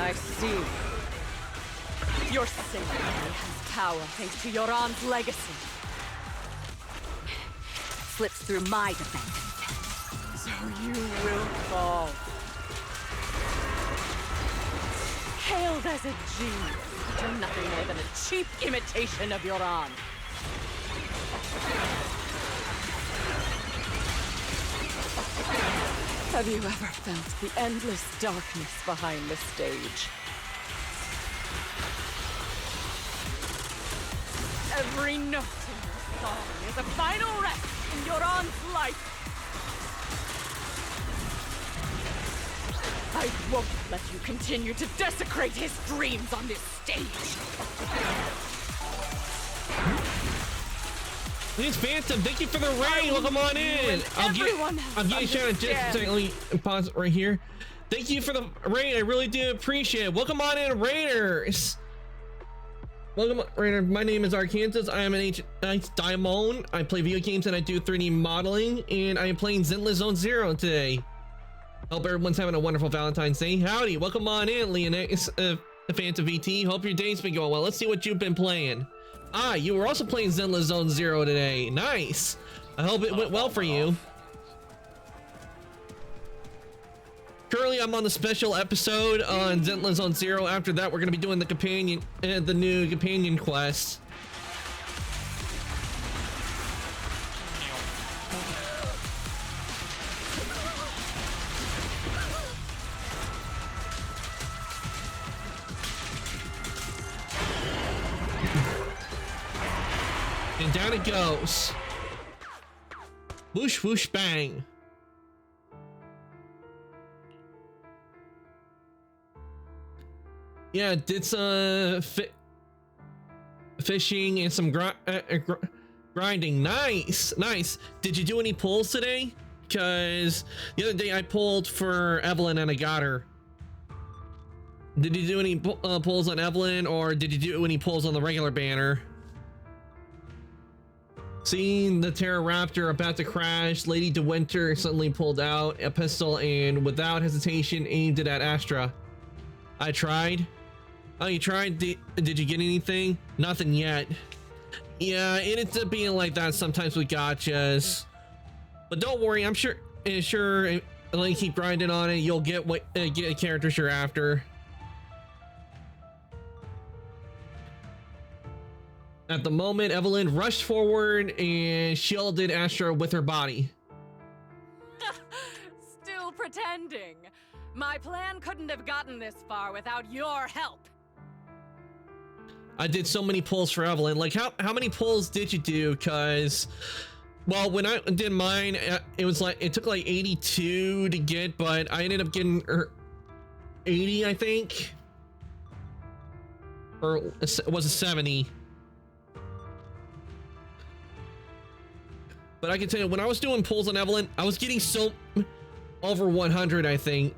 I see. Your savior has power thanks to Yoran's legacy. Slips through my defense. So you will fall. Hailed as a genius, but you're nothing more than a cheap imitation of Yoran. Have you ever felt the endless darkness behind the stage? Every note in your song is a final rest in Yoran's life. I won't let you continue to desecrate his dreams on this stage. It's Phantom, thank you for the raid. Welcome on in. I'll get a shout out just a second. Let me pause it right here. Thank you for the raid. I really do appreciate it. Welcome on in, Raiders. Welcome, Raider. My name is Arkansas. I am an H Diamond. I play video games and I do 3D modeling. And I am playing Zenless Zone Zero today. Hope everyone's having a wonderful Valentine's Day. Howdy, welcome on in, Leonidas, Phantom VT. Hope your day's been going well. Let's see what you've been playing. Ah, you were also playing Zenless Zone Zero today. Nice. I hope it went well for you. Currently, I'm on the special episode on Zenless Zone Zero. After that, we're gonna be doing the companion, the new companion quest. And down it goes. Whoosh, whoosh, bang. Yeah, did some fishing and some grinding. Nice, nice. Did you do any pulls today? Because the other day I pulled for Evelyn and I got her. Did you do any pulls on Evelyn, or did you do any pulls on the regular banner? Seeing the Terroraptor about to crash, Lady De Winter suddenly pulled out a pistol and without hesitation aimed it at Astra. I tried. Oh, you tried? Did you get anything? Nothing yet. Yeah, it ends up being like that sometimes with gotchas. But don't worry, I'm sure let you keep grinding on it, you'll get what get characters you're after. At the moment, Evelyn rushed forward and shielded Astra with her body. Still pretending. My plan couldn't have gotten this far without your help. I did so many pulls for Evelyn. Like, how many pulls did you do? Because, well, when I did mine, it was like, it took like 82 to get, but I ended up getting 80, I think. Or was it 70? But I can tell you, when I was doing pulls on Evelyn, I was getting so over 100, I think.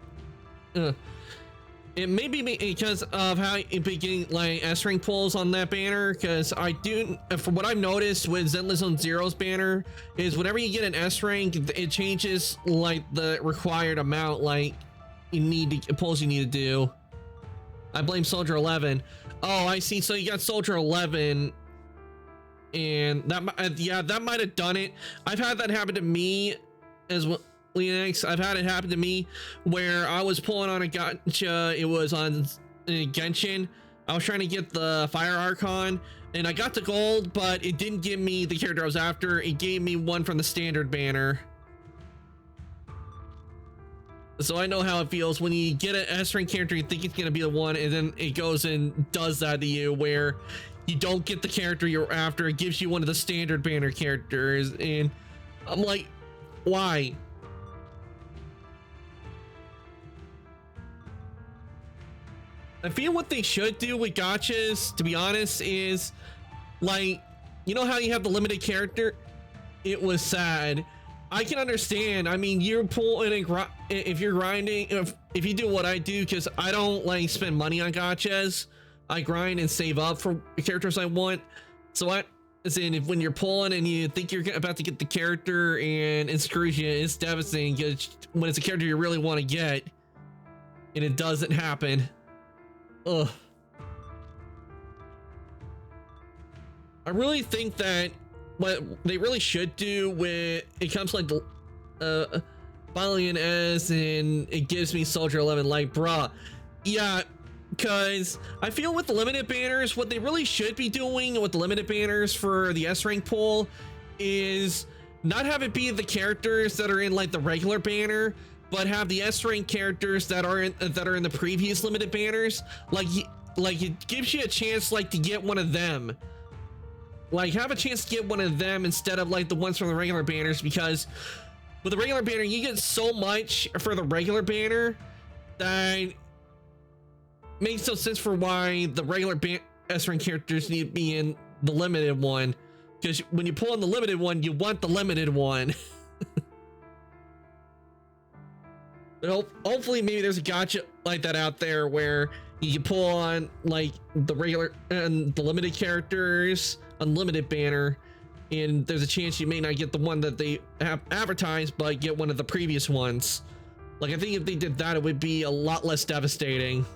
It may be because of how it be getting like S-rank pulls on that banner, because I do, from what I've noticed with Zenless Zone Zero's banner, is whenever you get an S-rank, it changes like the required amount, like you need to pulls you need to do. I blame Soldier 11. Oh, I see. So you got Soldier 11. And that, yeah, that might have done it. I've had that happen to me as well. Linux, I've had it happen to me where I was pulling on a gotcha. It was on Genshin. I was trying to get the Fire Archon and I got the gold, but it didn't give me the character I was after. It gave me one from the standard banner. So I know how it feels when you get an S-rank character, you think it's gonna be the one, and then it goes and does that to you, where you don't get the character you're after. It gives you one of the standard banner characters, and I'm like, why? I feel what they should do with gachas, to be honest, is like, you know how you have the limited character? It was sad. I can understand. I mean, you're pulling and if you're grinding, if you do what I do, because I don't like spend money on gachas. I grind and save up for characters I want. So as in, if when you're pulling and you think you're about to get the character and it screws you, it's devastating, because when it's a character you really want to get and it doesn't happen. Ugh. I really think that what they really should do when it comes like Valiant S and it gives me Soldier 11, like, bruh, yeah, because I feel with the limited banners, what they really should be doing with the limited banners for the S rank pool is not have it be the characters that are in like the regular banner, but have the S rank characters that are in the previous limited banners. Like it gives you a chance like to get one of them. Like have a chance to get one of them instead of like the ones from the regular banners, because with the regular banner you get so much for the regular banner that makes no sense for why the regular S rank characters need to be in the limited one, because when you pull in the limited one you want the limited one. But hopefully maybe there's a gacha like that out there where you can pull on like the regular and the limited characters, unlimited banner, and there's a chance you may not get the one that they have advertised, but get one of the previous ones. Like I think if they did that, it would be a lot less devastating.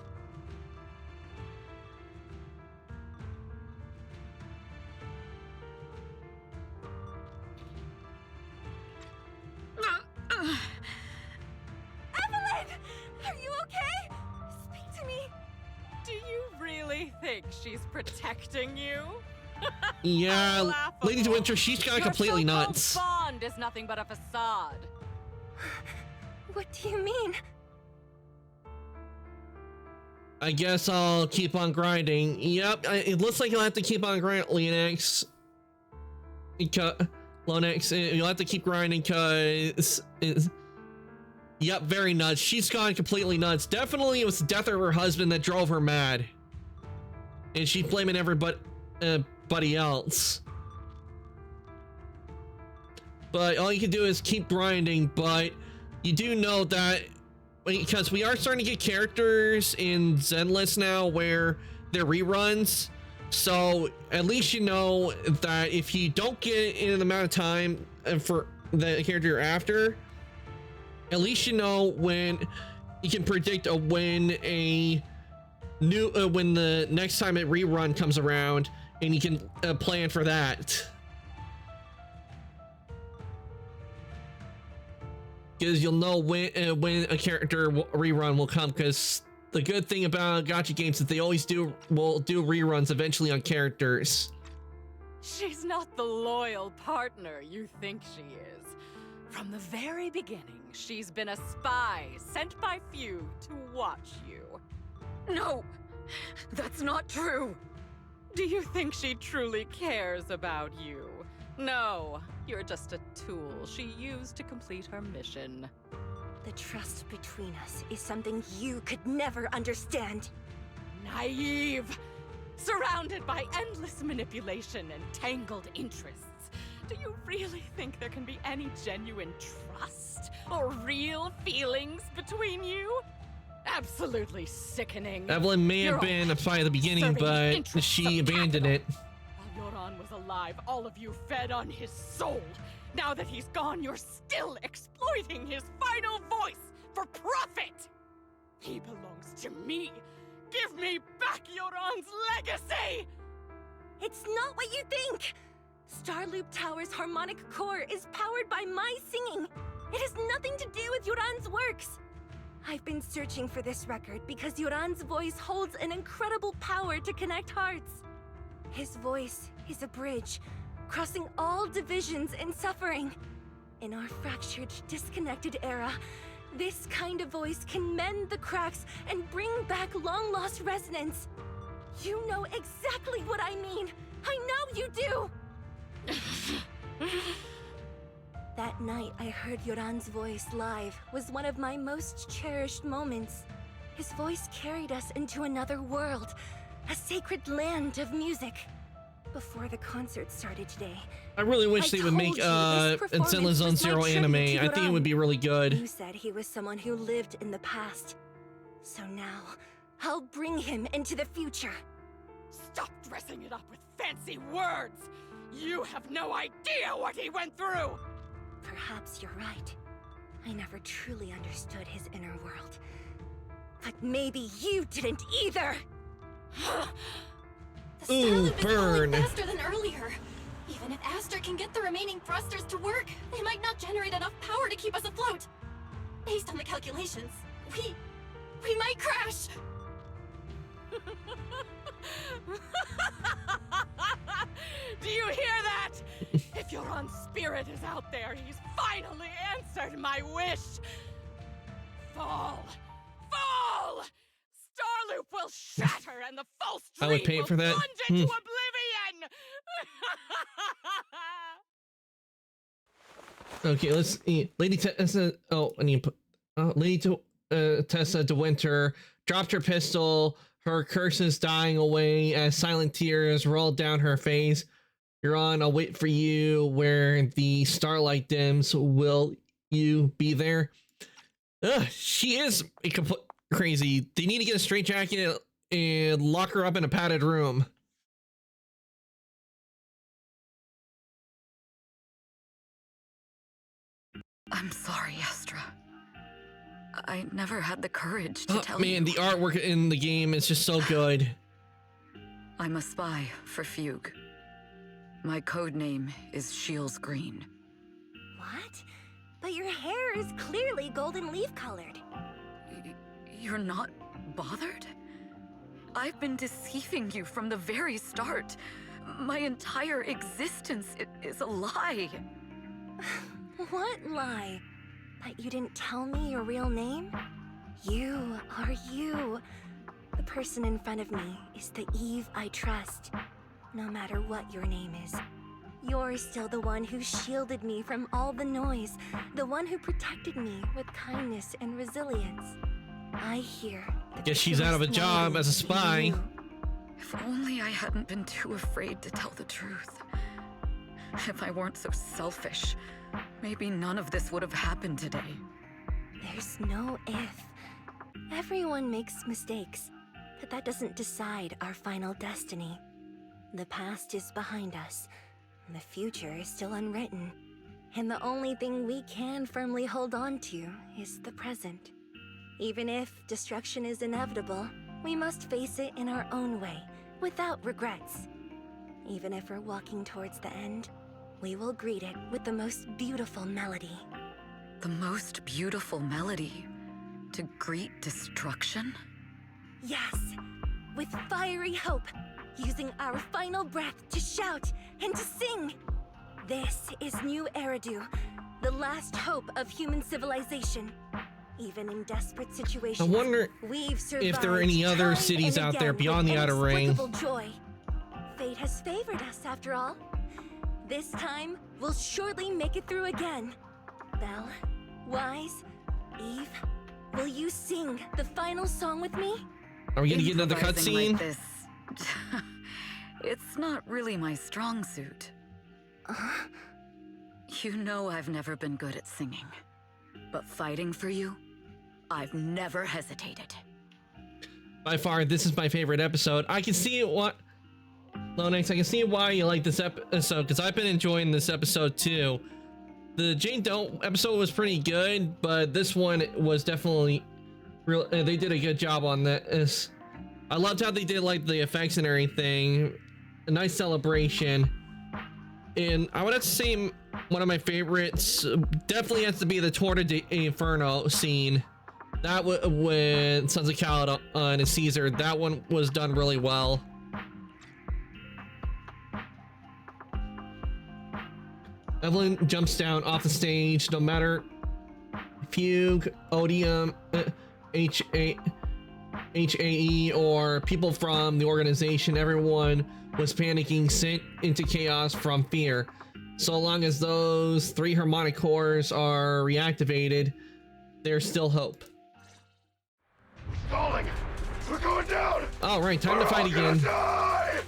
Think she's protecting you? Yeah, Lady de Winter, she's got completely nuts. Bond is nothing but a facade. What do you mean? I guess I'll keep on grinding. Yep, it looks like you'll have to keep on grinding, Lonex. You'll have to keep grinding because yep, very nuts. She's gone completely nuts. Definitely it was the death of her husband that drove her mad. And she's blaming everybody else. But all you can do is keep grinding, but you do know that because we are starting to get characters in Zenless now where they're reruns. So at least you know that if you don't get it in an amount of time for the character you're after, at least you know when you can predict when the next time it rerun comes around, and you can plan for that, because you'll know when a character rerun will come. Because the good thing about gacha games is they always will do reruns eventually on characters. She's not the loyal partner you think she is. From the very beginning, she's been a spy sent by few to watch you. No, that's not true. Do you think she truly cares about you? No, you're just a tool she used to complete her mission. The trust between us is something you could never understand. Naive! Surrounded by endless manipulation and tangled interests. Do you really think there can be any genuine trust or real feelings between you? Absolutely sickening. Evelyn may have been a spy at the beginning, but she abandoned it. While Yoran was alive, all of you fed on his soul. Now that he's gone, you're still exploiting his final voice for profit. He belongs to me. Give me back Yoran's legacy! It's not what you think! Starloop Tower's harmonic core is powered by my singing. It has nothing to do with Yoran's works. I've been searching for this record because Yoran's voice holds an incredible power to connect hearts. His voice is a bridge, crossing all divisions and suffering. In our fractured, disconnected era, this kind of voice can mend the cracks and bring back long-lost resonance. You know exactly what I mean. I know you do. That night I heard Yoran's voice live was one of my most cherished moments. His voice carried us into another world, a sacred land of music. Before the concert started today, I really wish they would make Zenless Zone Zero anime. I think it would be really good. You said he was someone who lived in the past. So now, I'll bring him into the future. Stop dressing it up with fancy words! You have no idea what he went through! Perhaps you're right. I never truly understood his inner world. But maybe you didn't either! The Starloop is falling faster than earlier. Even if Aster can get the remaining thrusters to work, they might not generate enough power to keep us afloat. Based on the calculations, we might crash. Do you hear that? If Yoran's spirit is out there, he's finally answered my wish. Fall! Fall! Starloop will shatter and the false I dream would pay will for that. plunge into oblivion! Okay, let's see. Lady Tessa. Oh, I need to put. Lady Tessa De Winter dropped her pistol. Her curses dying away as silent tears rolled down her face. Yoran, I'll wait for you where the starlight dims. Will you be there? Ugh, she is crazy. They need to get a straitjacket and lock her up in a padded room. I'm sorry, Astra. I never had the courage to tell you. Man, the artwork in the game is just so good. I'm a spy for Fugue. My code name is Shields Green. What? But your hair is clearly golden leaf colored. You're not bothered? I've been deceiving you from the very start. My entire existence is a lie. What lie? That you didn't tell me your real name? You are you. The person in front of me is the Eve I trust. No matter what your name is. You're still the one who shielded me from all the noise. The one who protected me with kindness and resilience. I hear that Guess she's out of a job as a spy. If only I hadn't been too afraid to tell the truth. If I weren't so selfish, maybe none of this would have happened today. There's no if. Everyone makes mistakes, but that doesn't decide our final destiny. The past is behind us. The future is still unwritten. And the only thing we can firmly hold on to is the present. Even if destruction is inevitable, we must face it in our own way, without regrets. Even if we're walking towards the end, we will greet it with the most beautiful melody. The most beautiful melody? To greet destruction? Yes, with fiery hope, using our final breath to shout and to sing. This is New Eridu, the last hope of human civilization. Even in desperate situations, I wonder we've survived if there are any other time cities and out there again beyond with the Outer Ring. inexplicable joy. Fate has favored us after all. This time, we'll surely make it through again. Belle, Wise, Eve, will you sing the final song with me? Are we gonna get another Improvising cutscene? like this, it's not really my strong suit. You know I've never been good at singing. But fighting for you, I've never hesitated. By far, this is my favorite episode. I can see what Lonex, I can see why you like this episode, because I've been enjoying this episode too. The Jane Doe episode was pretty good, but this one was definitely real. They did a good job on this. I loved how they did like the effects and everything. A nice celebration. And I would have to say one of my favorites definitely has to be the Torta de Inferno scene. That when Sons of Caledon and Caesar, that one was done really well. Evelyn jumps down off the stage, no matter Fugue, Odium, H8. HAE or people from the organization, everyone was panicking, sent into chaos from fear. So long as those 3 harmonic cores are reactivated, there's still hope. Stalling! We're going down! All right, time to fight again. Die!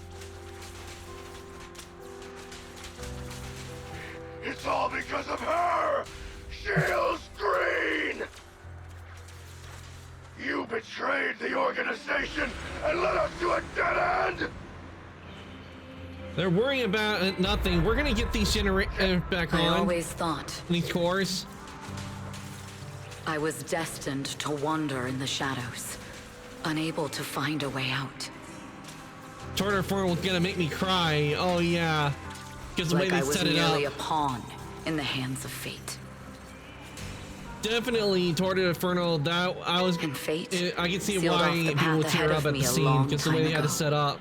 It's all because of her! Shields Green! You betrayed the organization and led us to a dead end! They're worrying about nothing. We're gonna get these back on. I always thought these cores. I was destined to wander in the shadows, unable to find a way out. Torter Inferno was gonna make me cry. Oh yeah, because the way they set it up. I was merely a pawn in the hands of fate. Definitely Torter Inferno. That I was. And fate. I can see why people would tear up at the scene because the way they had to set up.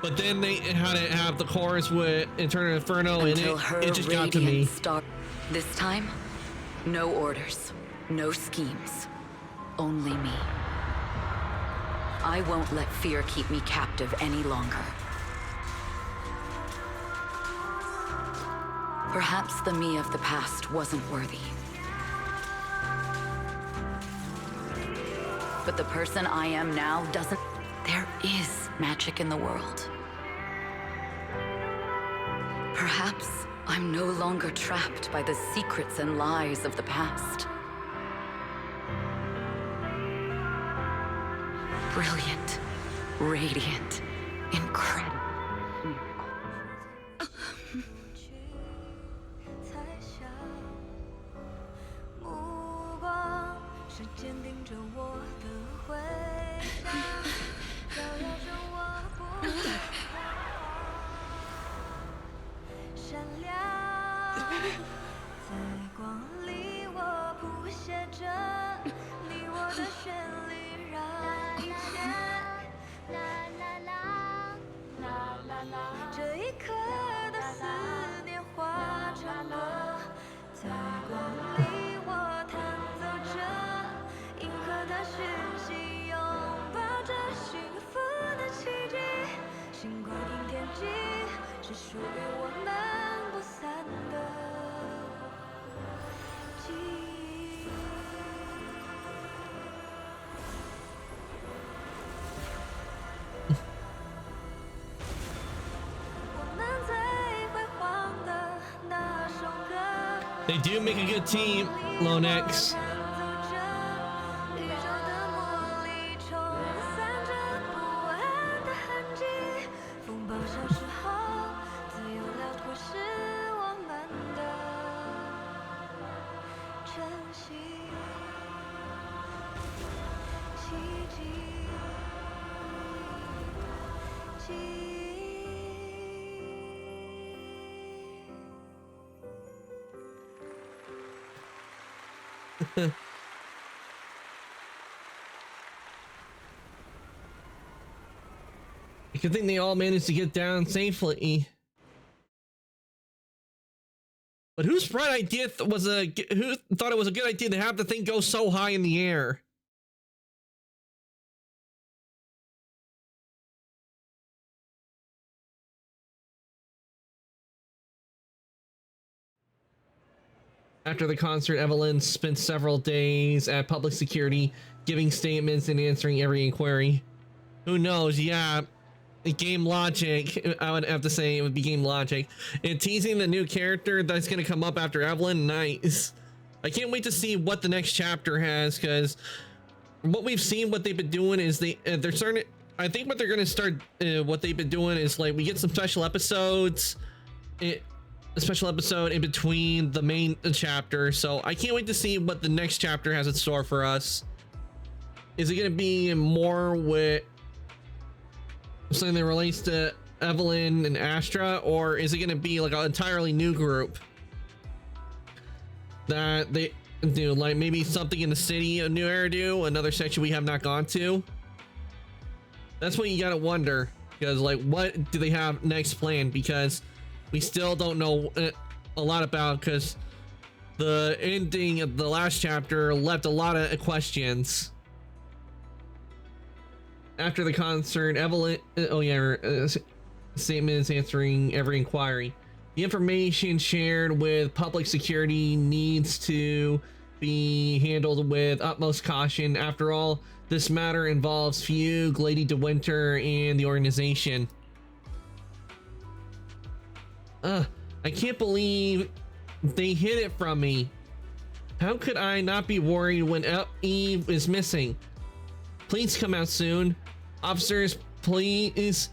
But then they had to have the chorus with Eternal Inferno, and it just got to me. This time, no orders, no schemes, only me. I won't let fear keep me captive any longer. Perhaps the me of the past wasn't worthy. But the person I am now doesn't. There is magic in the world. Perhaps I'm no longer trapped by the secrets and lies of the past. Brilliant, radiant, incredible. 'They do make a good team, Lonex. Good thing they all managed to get down safely. But whose bright idea was who thought it was a good idea to have the thing go so high in the air? After the concert, Evelyn spent several days at public security, giving statements and answering every inquiry. Who knows? Yeah, game logic. I would have to say it would be game logic. And teasing the new character that's going to come up after Evelyn. Nice. I can't wait to see what the next chapter has, because what we've seen, what they've been doing is they're starting. I think what they're going to start. What they've been doing is like we get some special episodes. A special episode in between the main chapter, so I can't wait to see what the next chapter has in store for us. Is it going to be more with something that relates to Evelyn and Astra, or is it going to be like an entirely new group that they do, like maybe something in the city of New Eridu, another section we have not gone to? That's what you gotta wonder, because like what do they have next planned, because we still don't know a lot about, because the ending of the last chapter left a lot of questions. after the concert, Evelyn, her statement is answering every inquiry. The information shared with public security needs to be handled with utmost caution. After all, this matter involves Fugue, Lady De Winter, and the organization. I can't believe they hid it from me. How could I not be worried when Eve is missing? Please come out soon. Officers, please.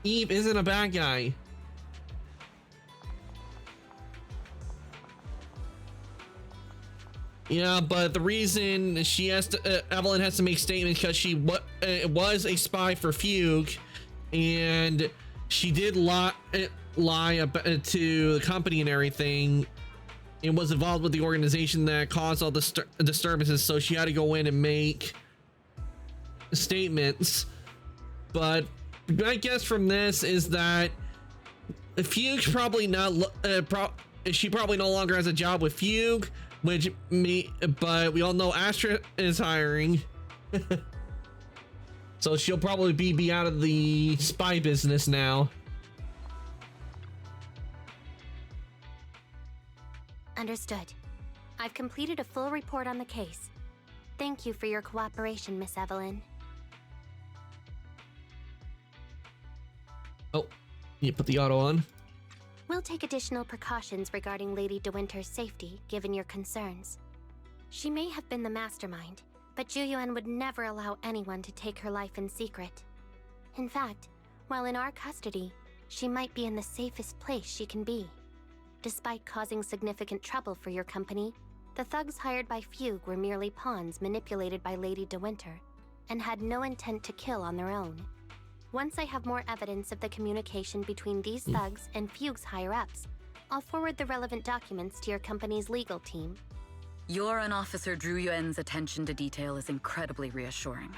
Eve isn't a bad guy. Yeah, but the reason she has to, Evelyn has to make statements because she was a spy for Fugue, and she did lie to the company and everything. It was involved with the organization that caused all the disturbances, so she had to go in and make statements. But my guess from this is that Fugue's probably not. She probably no longer has a job with Fugue. But we all know Astra is hiring. So she'll probably be out of the spy business now. Understood. I've completed a full report on the case. Thank you for your cooperation, Miss Evelyn. Oh, you put the auto on. We'll take additional precautions regarding Lady De Winter's safety, given your concerns. She may have been the mastermind, but Juyuan would never allow anyone to take her life in secret. In fact, while in our custody, she might be in the safest place she can be. Despite causing significant trouble for your company, the thugs hired by Fugue were merely pawns manipulated by Lady De Winter, and had no intent to kill on their own. Once I have more evidence of the communication between these thugs and Fugue's higher-ups, I'll forward the relevant documents to your company's legal team. Your and Officer Zhu Yuan's attention to detail is incredibly reassuring.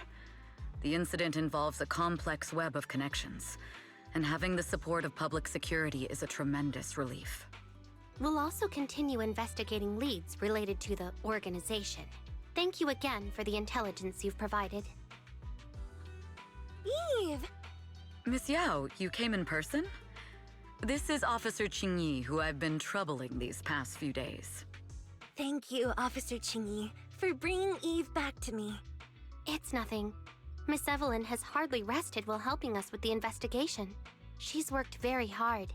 The incident involves a complex web of connections, and having the support of public security is a tremendous relief. We'll also continue investigating leads related to the organization. Thank you again for the intelligence you've provided. Eve! Miss Yao, you came in person? This is Officer Qingyi, who I've been troubling these past few days. Thank you, Officer Qingyi, for bringing Eve back to me. It's nothing. Miss Evelyn has hardly rested while helping us with the investigation. She's worked very hard.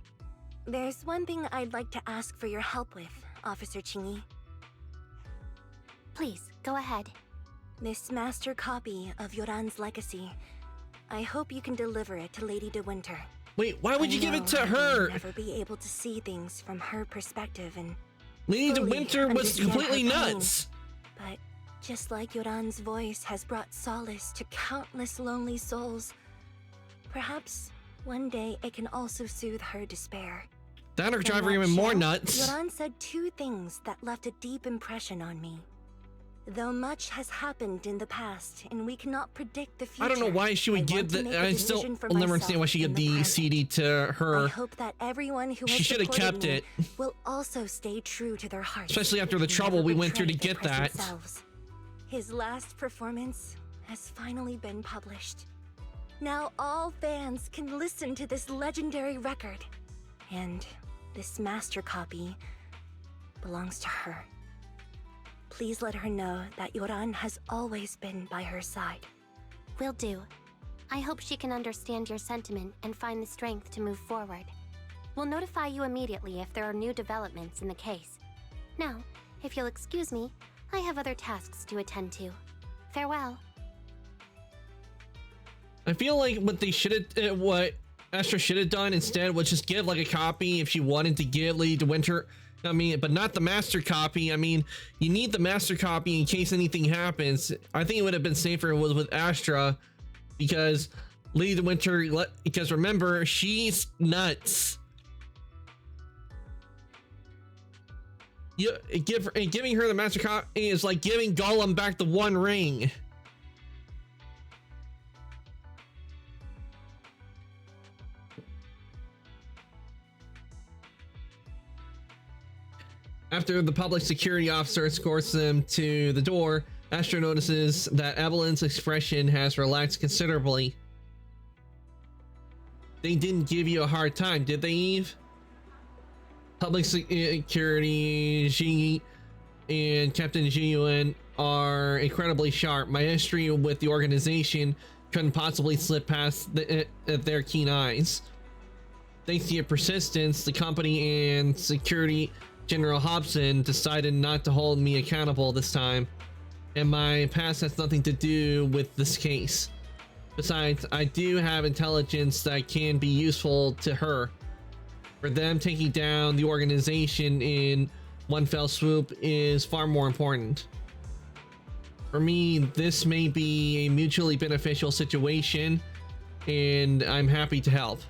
There's one thing I'd like to ask for your help with, Officer Qingyi. Please, go ahead. This master copy of Yoran's legacy. I hope you can deliver it to Lady De Winter. Wait, why would you give it to her? I'll never be able to see things from her perspective and Lady De Winter was completely nuts. But just like Yoran's voice has brought solace to countless lonely souls, perhaps one day it can also soothe her despair. That'll drive her even more nuts. Yoran said two things that left a deep impression on me. Though much has happened in the past, and we cannot predict the future. I don't know why she would give the. I still will never understand why she gave the CD to her. I hope that everyone who she should have kept it. Will also stay true to their hearts. Especially after the trouble we went through to get that. His last performance has finally been published. Now all fans can listen to this legendary record, and this master copy belongs to her. Please let her know that Yoran has always been by her side. Will do. I hope she can understand your sentiment and find the strength to move forward. We'll notify you immediately if there are new developments in the case. Now, if you'll excuse me, I have other tasks to attend to. Farewell. I feel like what they should have, what Astra should have done instead was just give like a copy if she wanted to give Lady De Winter. I mean, but not the master copy. I mean, you need the master copy in case anything happens. I think it would have been safer if it was with Astra, because Lady De Winter, because remember, she's nuts. Giving her the master copy is like giving Gollum back the One Ring. After the public security officer escorts them to the door, Astro notices that Evelyn's expression has relaxed considerably. They didn't give you a hard time, did they, Eve? Public security, Xi and Captain Jiuan are incredibly sharp. My history with the organization couldn't possibly slip past their keen eyes. Thanks to your persistence, the company and Security General Hobson decided not to hold me accountable this time. And my past has nothing to do with this case. Besides, I do have intelligence that can be useful to her. For them, taking down the organization in one fell swoop is far more important. For me, this may be a mutually beneficial situation, and I'm happy to help.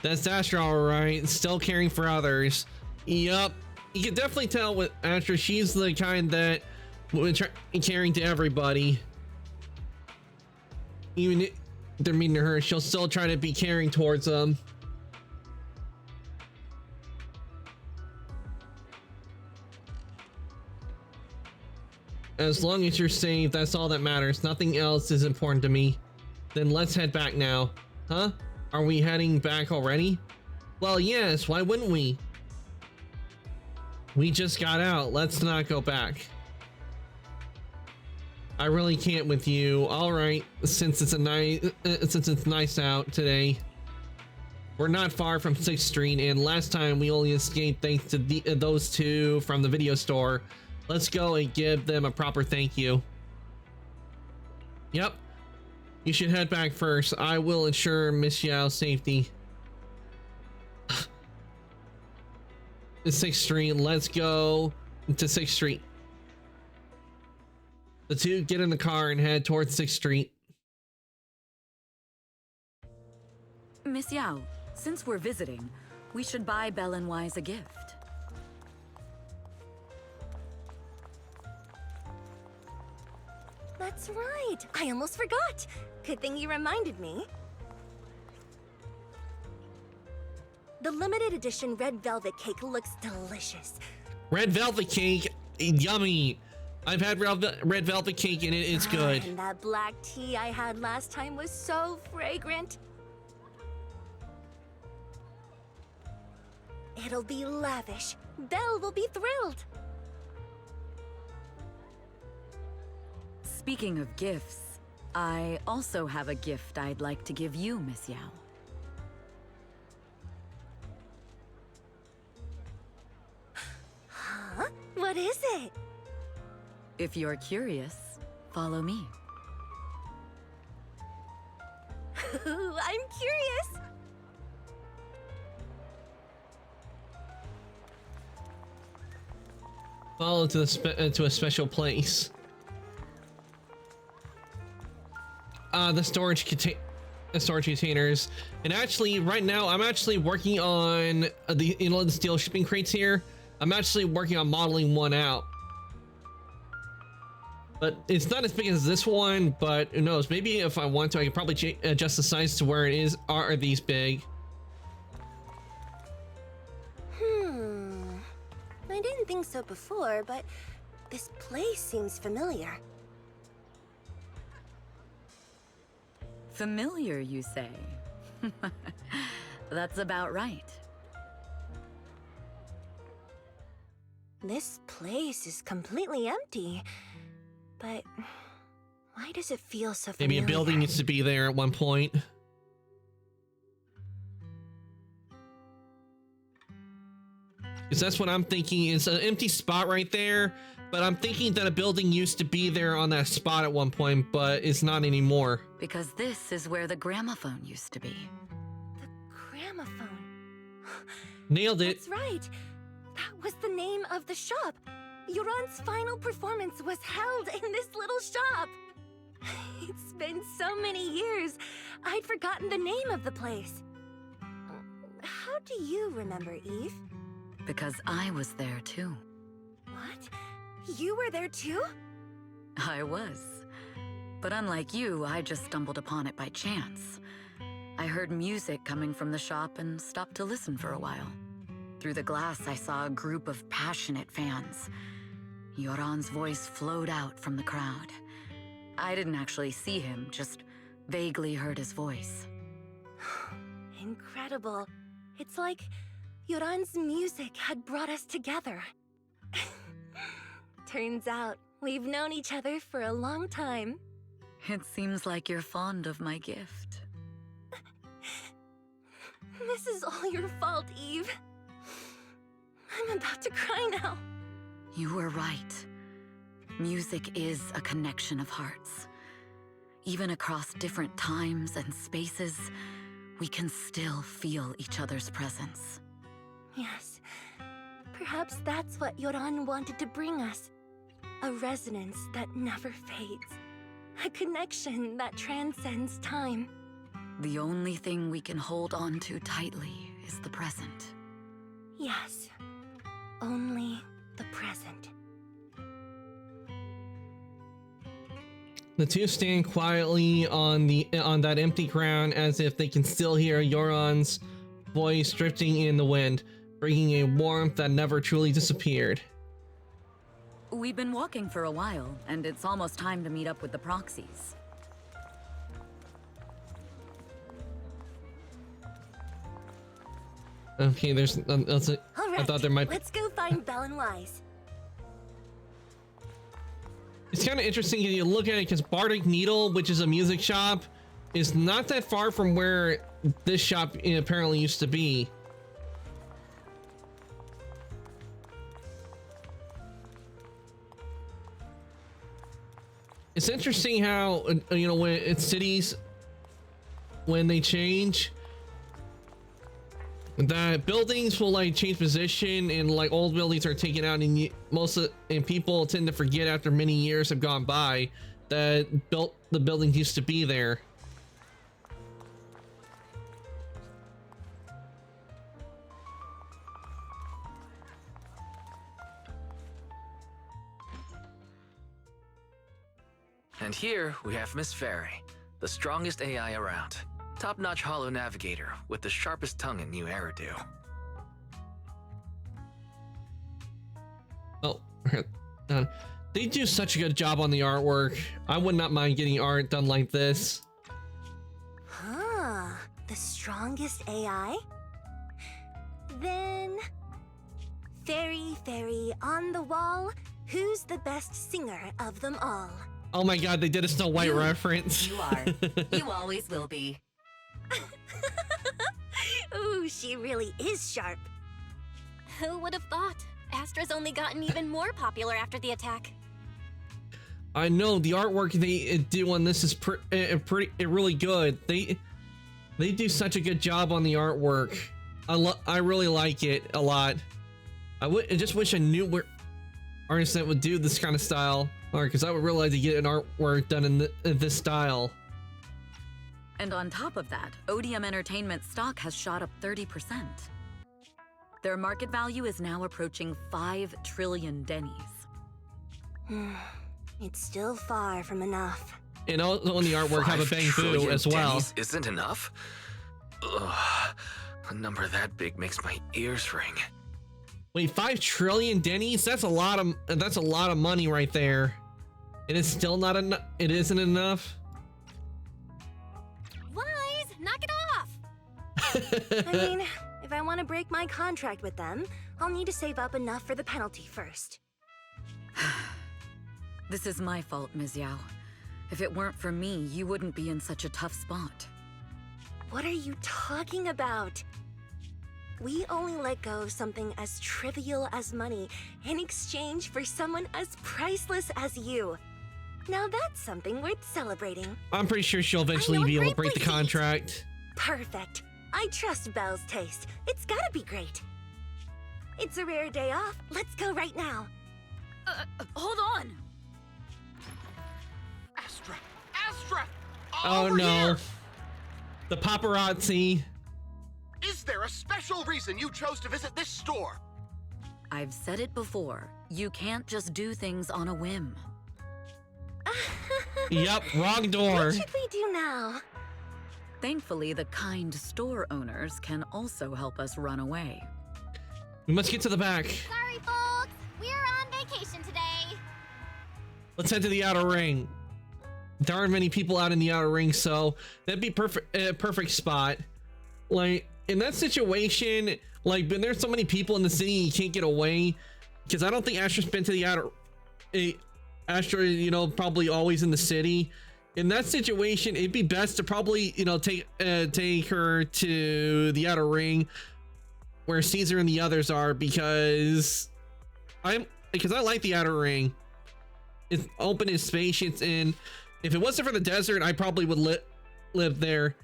That's Astra, alright. Still caring for others. Yup. You can definitely tell with Astra, she's the kind that would try caring to everybody. Even if they're mean to her, she'll still try to be caring towards them. As long as you're safe, that's all that matters. Nothing else is important to me. Then let's head back now. Huh? Are we heading back already? Well, yes, why wouldn't we? We just got out. Let's not go back. I really can't with you. All right, since it's nice out today. We're not far from 6th Street, and last time we only escaped thanks to those two from the video store. Let's go and give them a proper thank you. Yep. You should head back first. I will ensure Miss Yao's safety. 6th Street. Let's go to 6th Street. The two get in the car and head towards 6th Street. Miss Yao, since we're visiting, we should buy Belle and Wise a gift. That's right. I almost forgot. Good thing you reminded me. The limited edition red velvet cake looks delicious. Red velvet cake, yummy. I've had red velvet cake and it's good. And that black tea I had last time was so fragrant. It'll be lavish. Belle will be thrilled. Speaking of gifts, I also have a gift I'd like to give you, Miss Yao. Huh? What is it? If you're curious, follow me. I'm curious. Follow to a special place. The storage containers. And actually, right now, I'm actually working on the steel shipping crates here. I'm actually working on modeling one out. But it's not as big as this one, but who knows? Maybe if I want to, I could probably adjust the size to where it is. Are these big? I didn't think so before, but this place seems familiar. Familiar, you say? That's about right. This place is completely empty. But why does it feel so familiar? Maybe a building used to be there at one point. Because that's what I'm thinking. It's an empty spot right there. But I'm thinking that a building used to be there on that spot at one point, but it's not anymore. Because this is where the gramophone used to be. The gramophone. Nailed it. That's right. That was the name of the shop. Yoran's final performance was held in this little shop. It's been so many years, I'd forgotten the name of the place. How do you remember, Eve? Because I was there too. What? You were there too? I was. But unlike you, I just stumbled upon it by chance. I heard music coming from the shop and stopped to listen for a while. Through the glass, I saw a group of passionate fans. Yoran's voice flowed out from the crowd. I didn't actually see him, just vaguely heard his voice. Incredible. It's like Yoran's music had brought us together. Turns out, we've known each other for a long time. It seems like you're fond of my gift. This is all your fault, Eve. I'm about to cry now. You were right. Music is a connection of hearts. Even across different times and spaces, we can still feel each other's presence. Yes. Perhaps that's what Yoran wanted to bring us. A resonance that never fades. A connection that transcends time. The only thing we can hold on to tightly is the present. Yes. Only the present. The two stand quietly on that empty ground as if they can still hear Yoran's voice drifting in the wind, bringing a warmth that never truly disappeared. We've been walking for a while, and it's almost time to meet up with the proxies. Okay, there's All right, I thought there might be. let's go find Belle and Wise. It's kind of interesting if you look at it because Bardic Needle, which is a music shop, is not that far from where this shop apparently used to be. It's interesting how, you know, when it's cities, when they change, that buildings will like change position and like old buildings are taken out, and and people tend to forget after many years have gone by that the buildings used to be there. And here we have Miss Fairy, the strongest AI around. Top-notch holo navigator with the sharpest tongue in New Eridu. Oh, they do such a good job on the artwork. I would not mind getting art done like this. Huh, the strongest AI? Then... Fairy, on the wall, who's the best singer of them all? Oh my god, they did a Snow White reference. You are. You always will be. Ooh, she really is sharp. Who would have thought? Astra's only gotten even more popular after the attack. I know the artwork they do on this is really good. They do such a good job on the artwork. I really like it a lot. I just wish I knew where artists that would do this kind of style are, because I would really like to get an artwork done in this style. And on top of that, Odium Entertainment stock has shot up 30%. Their market value is now approaching 5 trillion dennies. It's still far from enough. And also in the artwork have a Bang Boo as well. Isn't enough? Ugh, a number that big makes my ears ring. Wait, 5 trillion dennies? That's a lot of money right there. And it's still not enough. It isn't enough. Wise, knock it off! I mean, if I want to break my contract with them, I'll need to save up enough for the penalty first. This is my fault, Ms. Yao. If it weren't for me, you wouldn't be in such a tough spot. What are you talking about? We only let go of something as trivial as money in exchange for someone as priceless as you. Now that's something worth celebrating. I'm pretty sure she'll eventually be able to break the contract. Perfect. I trust Belle's taste. It's gotta be great. It's a rare day off. Let's go right now. Hold on! Astra! Astra! Oh Over no. Here! The paparazzi. Is there a special reason you chose to visit this store? I've said it before. You can't just do things on a whim. Yep, wrong door. What should we do now? Thankfully, the kind store owners can also help us run away. We must get to the back. Sorry, folks. We're on vacation today. Let's head to the outer ring. There aren't many people out in the outer ring, so that'd be perfect spot. Like in that situation, like when there's so many people in the city, you can't get away. Because I don't think Astra's been to the outer. Astra, you know, probably always in the city. In that situation, it'd be best to probably, you know, take her to the outer ring, where Caesar and the others are, because I like the outer ring. It's open, it's spacious, and if it wasn't for the desert, I probably would live there.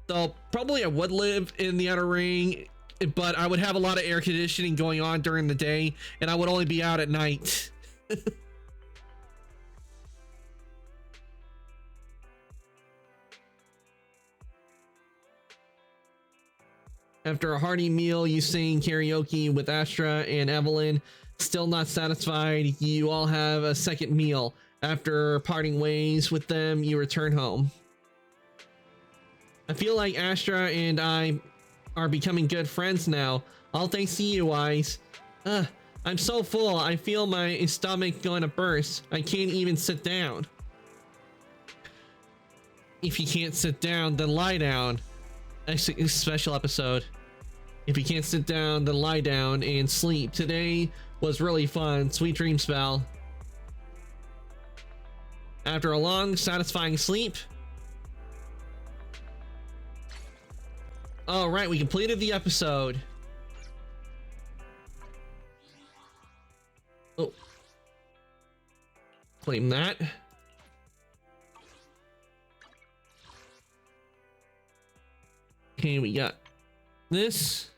So probably I would live in the outer ring, but I would have a lot of air conditioning going on during the day, and I would only be out at night. After a hearty meal, you sing karaoke with Astra and Evelyn. Still not satisfied, you all have a second meal. After parting ways with them, you return home. I feel like Astra and I are becoming good friends now. All thanks to you, Wise. I'm so full, I feel my stomach going to burst. I can't even sit down. If you can't sit down, then lie down. A special episode. If you can't sit down, then lie down and sleep. Today was really fun. Sweet dreams, Val. After a long, satisfying sleep. All right, we completed the episode. Oh. Claim that. Okay, we got this.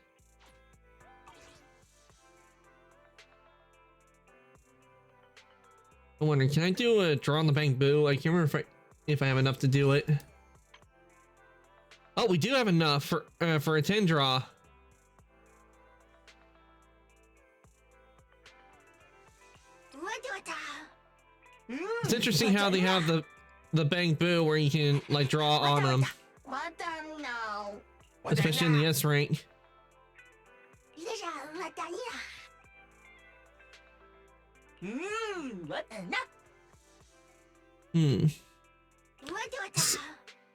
I wonder, can I do a draw on the bank boo? I can't remember if I have enough to do it. Oh, we do have enough for a 10 draw. It's interesting how they have the bang boo where you can like draw on them, especially in the S rank.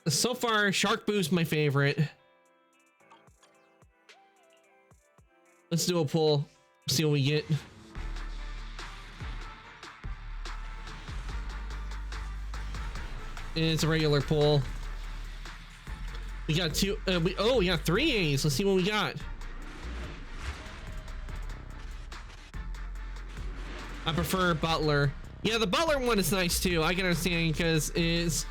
So far, Shark Boo's my favorite. Let's do a pull, see what we get. It's a regular pull. We got two. We got 3 A's. Let's see what we got. I prefer Butler. Yeah, the Butler one is nice too. I can understand because it's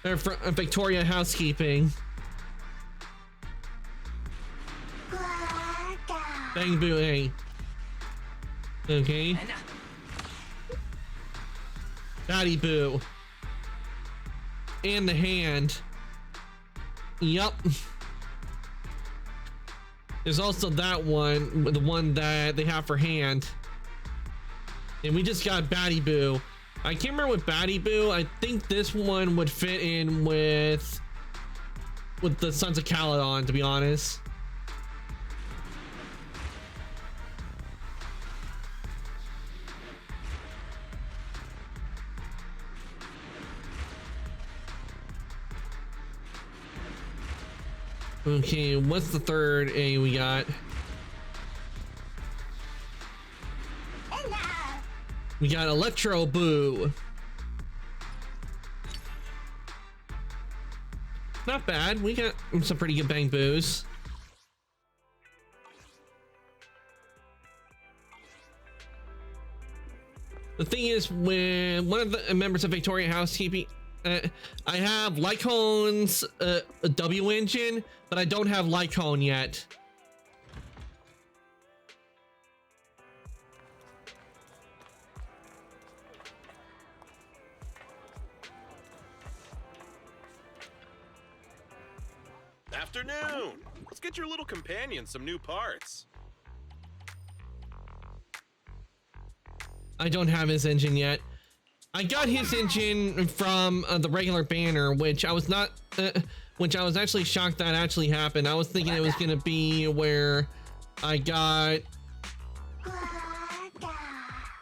Victoria housekeeping. Bang boo A. Okay. Batty boo. And the hand. Yup. There's also that one, the one that they have for hand. And we just got Batty Boo. I can't remember with Batty Boo. I think this one would fit in with the Sons of Caledon, to be honest. Okay, what's the third A we got? We got Electro Boo. Not bad. We got some pretty good bang boos. The thing is, when one of the members of Victoria Housekeeping, I have Lycone's W engine, but I don't have Lycone yet. Afternoon! Let's get your little companion some new parts. I don't have his engine yet. I got his engine from the regular banner, which I was not, which I was actually shocked that actually happened. I was thinking it was gonna be where I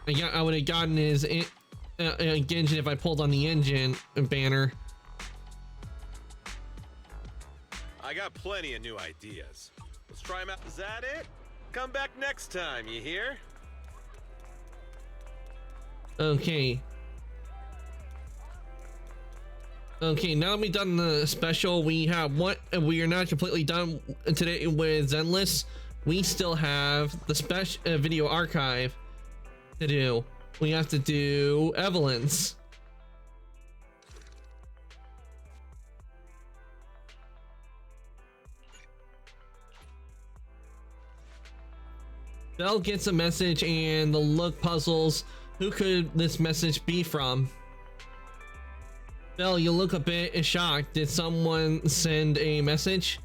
would have gotten his Genshin if I pulled on the engine banner. I got plenty of new ideas. Let's try them out. Is that it? Come back next time, you hear? Okay. Okay, now that we've done the special, we have we are not completely done today with Zenless. We still have the special video archive to do. We have to do Evelyn's. Belle gets a message and the look puzzles. Who could this message be from? Belle, you look a bit shocked. Did someone send a message?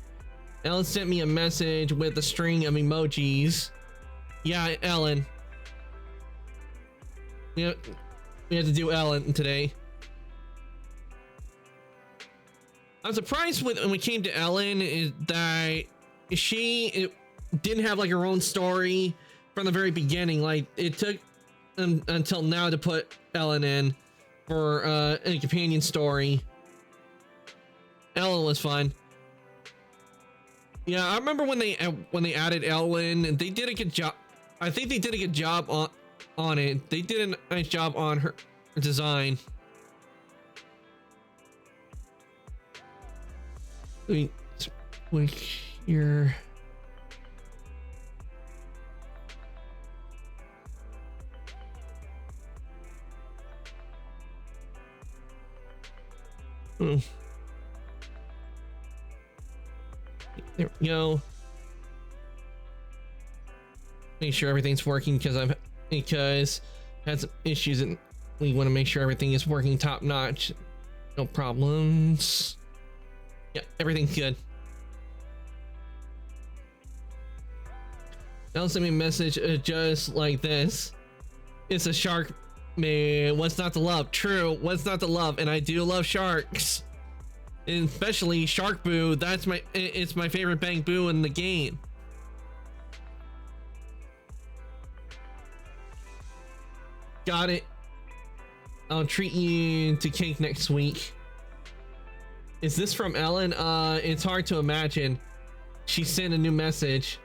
Ellen sent me a message with a string of emojis. Yeah, Ellen. We have to do Ellen today. I'm surprised when we came to Ellen is that she didn't have like her own story from the very beginning. Like it took until now to put Ellen in for a companion story. Ellen was fun. Yeah, I remember when they added Ellen, they did a good job. I think they did a good job on it. They did a nice job on her design. Wait, switch your. There we go. Make sure everything's working because I've had some issues and we want to make sure everything is working top notch. No problems. Yeah, everything's good. Now send me a message just like this. It's a shark. Man, what's not to love? True, what's not to love? And I do love sharks, and especially Shark Boo. It's my favorite Bang Boo in the game. Got it. I'll treat you to cake next week. Is this from Ellen? It's hard to imagine. She sent a new message.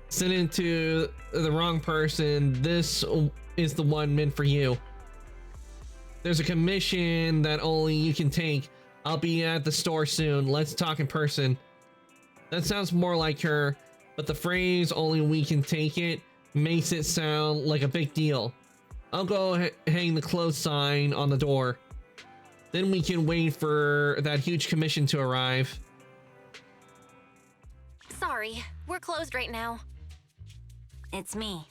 Sent it to the wrong person. This is the one meant for you. There's a commission that only you can take. I'll be at the store soon. Let's talk in person. That sounds more like her, but the phrase only we can take it makes it sound like a big deal. I'll go hang the close sign on the door. Then we can wait for that huge commission to arrive. Sorry, we're closed right now. It's me.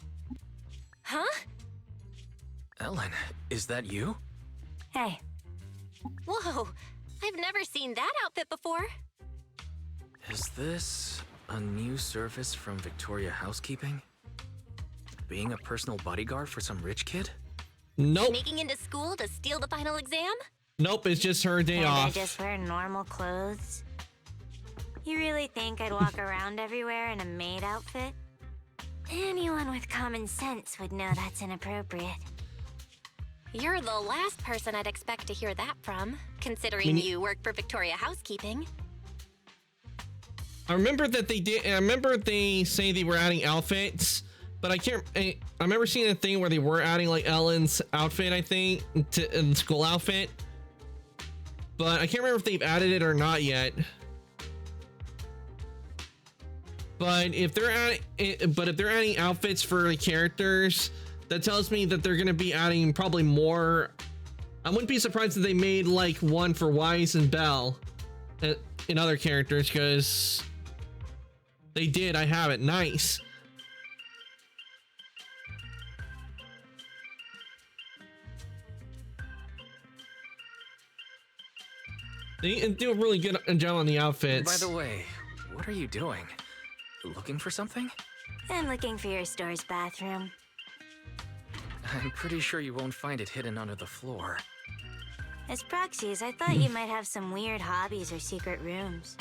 Huh? Ellen, is that you? Hey. Whoa, I've never seen that outfit before. Is this a new service from Victoria Housekeeping? Being a personal bodyguard for some rich kid? Nope. Sneaking into school to steal the final exam? Nope, it's just her day Can't off. I just wear normal clothes? You really think I'd walk around everywhere in a maid outfit? Anyone with common sense would know that's inappropriate. You're the last person I'd expect to hear that from, considering you work for Victoria Housekeeping. I remember that they did. I remember they say they were adding outfits, but I remember seeing a thing where they were adding like Ellen's outfit, I think, to in school outfit. But I can't remember if they've added it or not yet. But if they're adding outfits for the characters, that tells me that they're gonna be adding probably more. I wouldn't be surprised if they made like one for Weiss and Belle in other characters, because they did. I have it. Nice. They do a really good job on the outfits. By the way, what are you doing? Looking for something? I'm looking for your store's bathroom. I'm pretty sure you won't find it hidden under the floor. As proxies, I thought you might have some weird hobbies or secret rooms.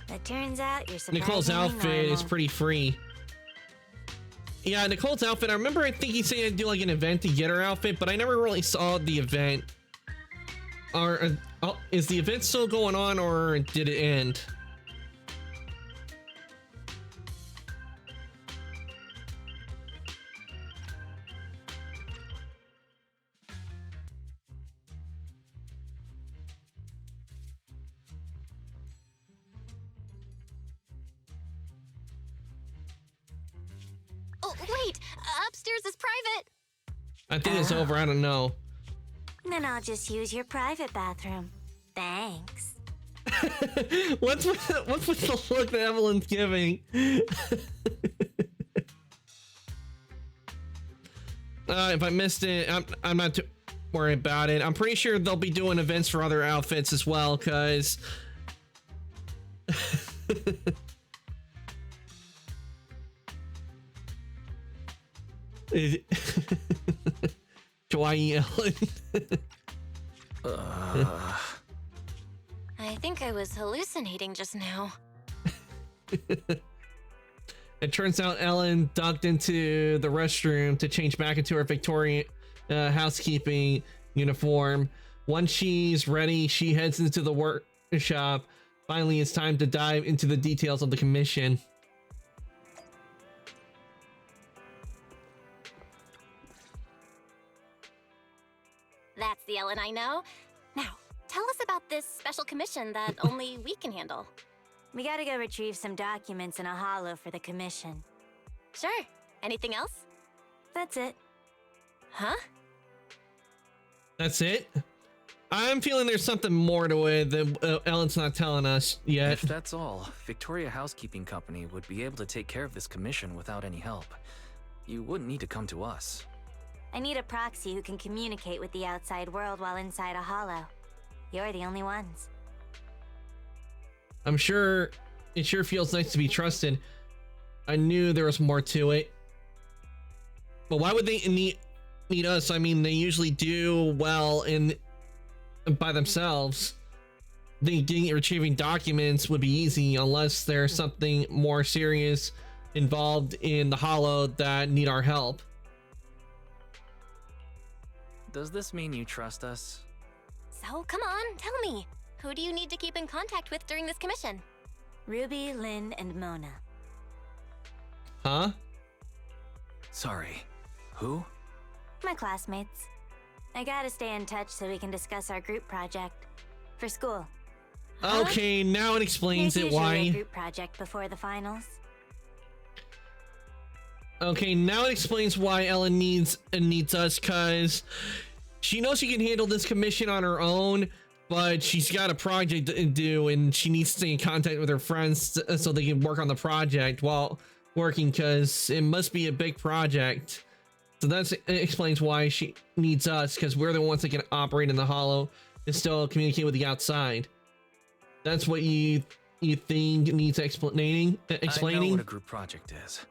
It turns out you're surprisingly Nicole's outfit normal. is pretty free. Yeah, Nicole's outfit. I remember I think he said he'd do like an event to get her outfit, but I never really saw the event. Or is the event still going on, or did it end? Oh, wait! Upstairs is private! I think it's over. I don't know. Then I'll just use your private bathroom. Thanks. What's with the look that Evelyn's giving? If I missed it, I'm not too worried about it. I'm pretty sure they'll be doing events for other outfits as well, because Kawaii Ellen. I think I was hallucinating just now. It turns out Ellen ducked into the restroom to change back into her Victorian housekeeping uniform. Once she's ready, she heads into the workshop. Finally, it's time to dive into the details of the commission. That's the Ellen I know. Now, tell us about this special commission that only we can handle. We gotta go retrieve some documents in a hollow for the commission. Sure. Anything else? That's it. Huh? That's it? I'm feeling there's something more to it that Ellen's not telling us yet. If that's all, Victoria Housekeeping Company would be able to take care of this commission without any help. You wouldn't need to come to us. I need a proxy who can communicate with the outside world while inside a hollow. You're the only ones. I'm sure it sure feels nice to be trusted. I knew there was more to it. But why would they need us? I mean, they usually do well by themselves. Thinking retrieving documents would be easy unless there's something more serious involved in the hollow that need our help. Does this mean you trust us? So, come on, tell me. Who do you need to keep in contact with during this commission? Ruby, Lynn, and Mona. Huh? Sorry. Who? My classmates. I gotta stay in touch so we can discuss our group project. For school. Okay, now it explains There's it usually why. a group project before the finals. Okay, now it explains why Ellen needs us, cause she knows she can handle this commission on her own, but she's got a project to do and she needs to stay in contact with her friends so they can work on the project while working, cause it must be a big project. So that explains why she needs us, because we're the ones that can operate in the hollow and still communicate with the outside. That's what you think needs explaining? I know what a group project is.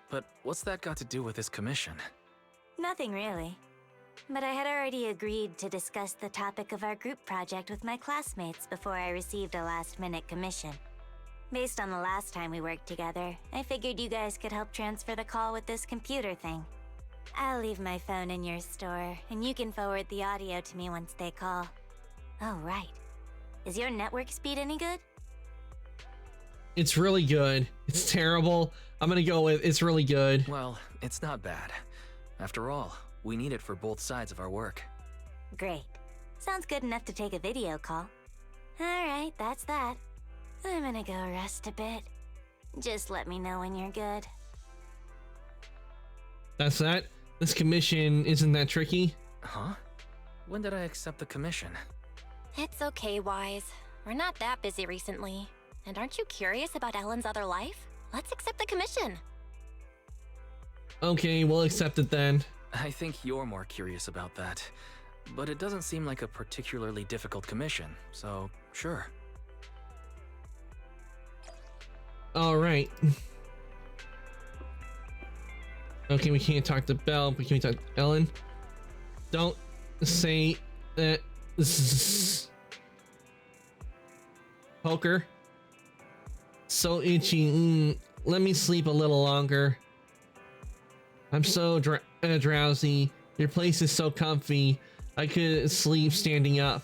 But what's that got to do with this commission? Nothing really. But I had already agreed to discuss the topic of our group project with my classmates before I received a last-minute commission. Based on the last time we worked together, I figured you guys could help transfer the call with this computer thing. I'll leave my phone in your store, and you can forward the audio to me once they call. Oh, right. Is your network speed any good? It's really good. It's terrible. I'm gonna go with it's really good. Well, it's not bad. After all, we need it for both sides of our work. Great. Sounds good enough to take a video call. Alright, that's that. I'm gonna go rest a bit. Just let me know when you're good. That's that? This commission isn't that tricky? Huh? When did I accept the commission? It's okay, Wise. We're not that busy recently. And aren't you curious about Ellen's other life? Let's accept the commission. Okay, we'll accept it then. I think you're more curious about that. But it doesn't seem like a particularly difficult commission, so sure. Alright. Okay, we can't talk to Belle, but can we talk to Ellen? Don't say that. Poker. So itchy. Let me sleep a little longer. I'm so drowsy. Your place is so comfy. I could sleep standing up.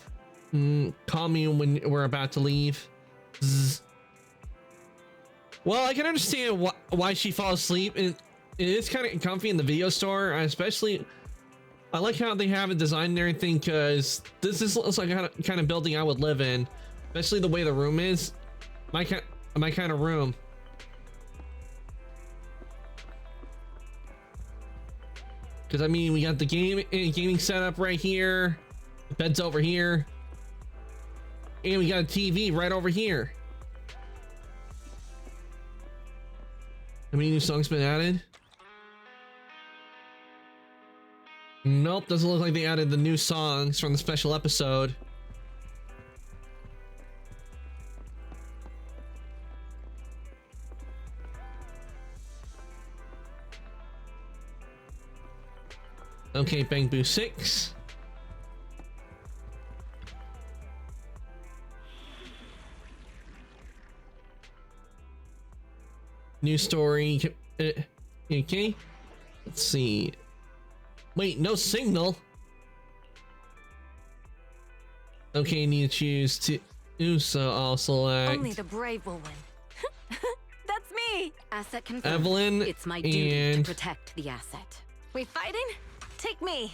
Call me when we're about to leave. Zzz. Well, I can understand why she falls asleep. It is kind of comfy in the video store, especially. I like how they have it designed and everything, because this looks like a kind of building I would live in, especially the way the room is. My kind of room. Because I mean, we got the gaming setup right here, the bed's over here, and we got a TV right over here. How many new songs been added? Nope, doesn't look like they added the new songs from the special episode. Okay, Bangboo 6. New story. Okay. Let's see. Wait, no signal. Okay, need to choose to. So I'll select Only the brave will win. That's me. Asset confirmed. Evelyn. It's my duty to and protect the asset. We fighting? Take me.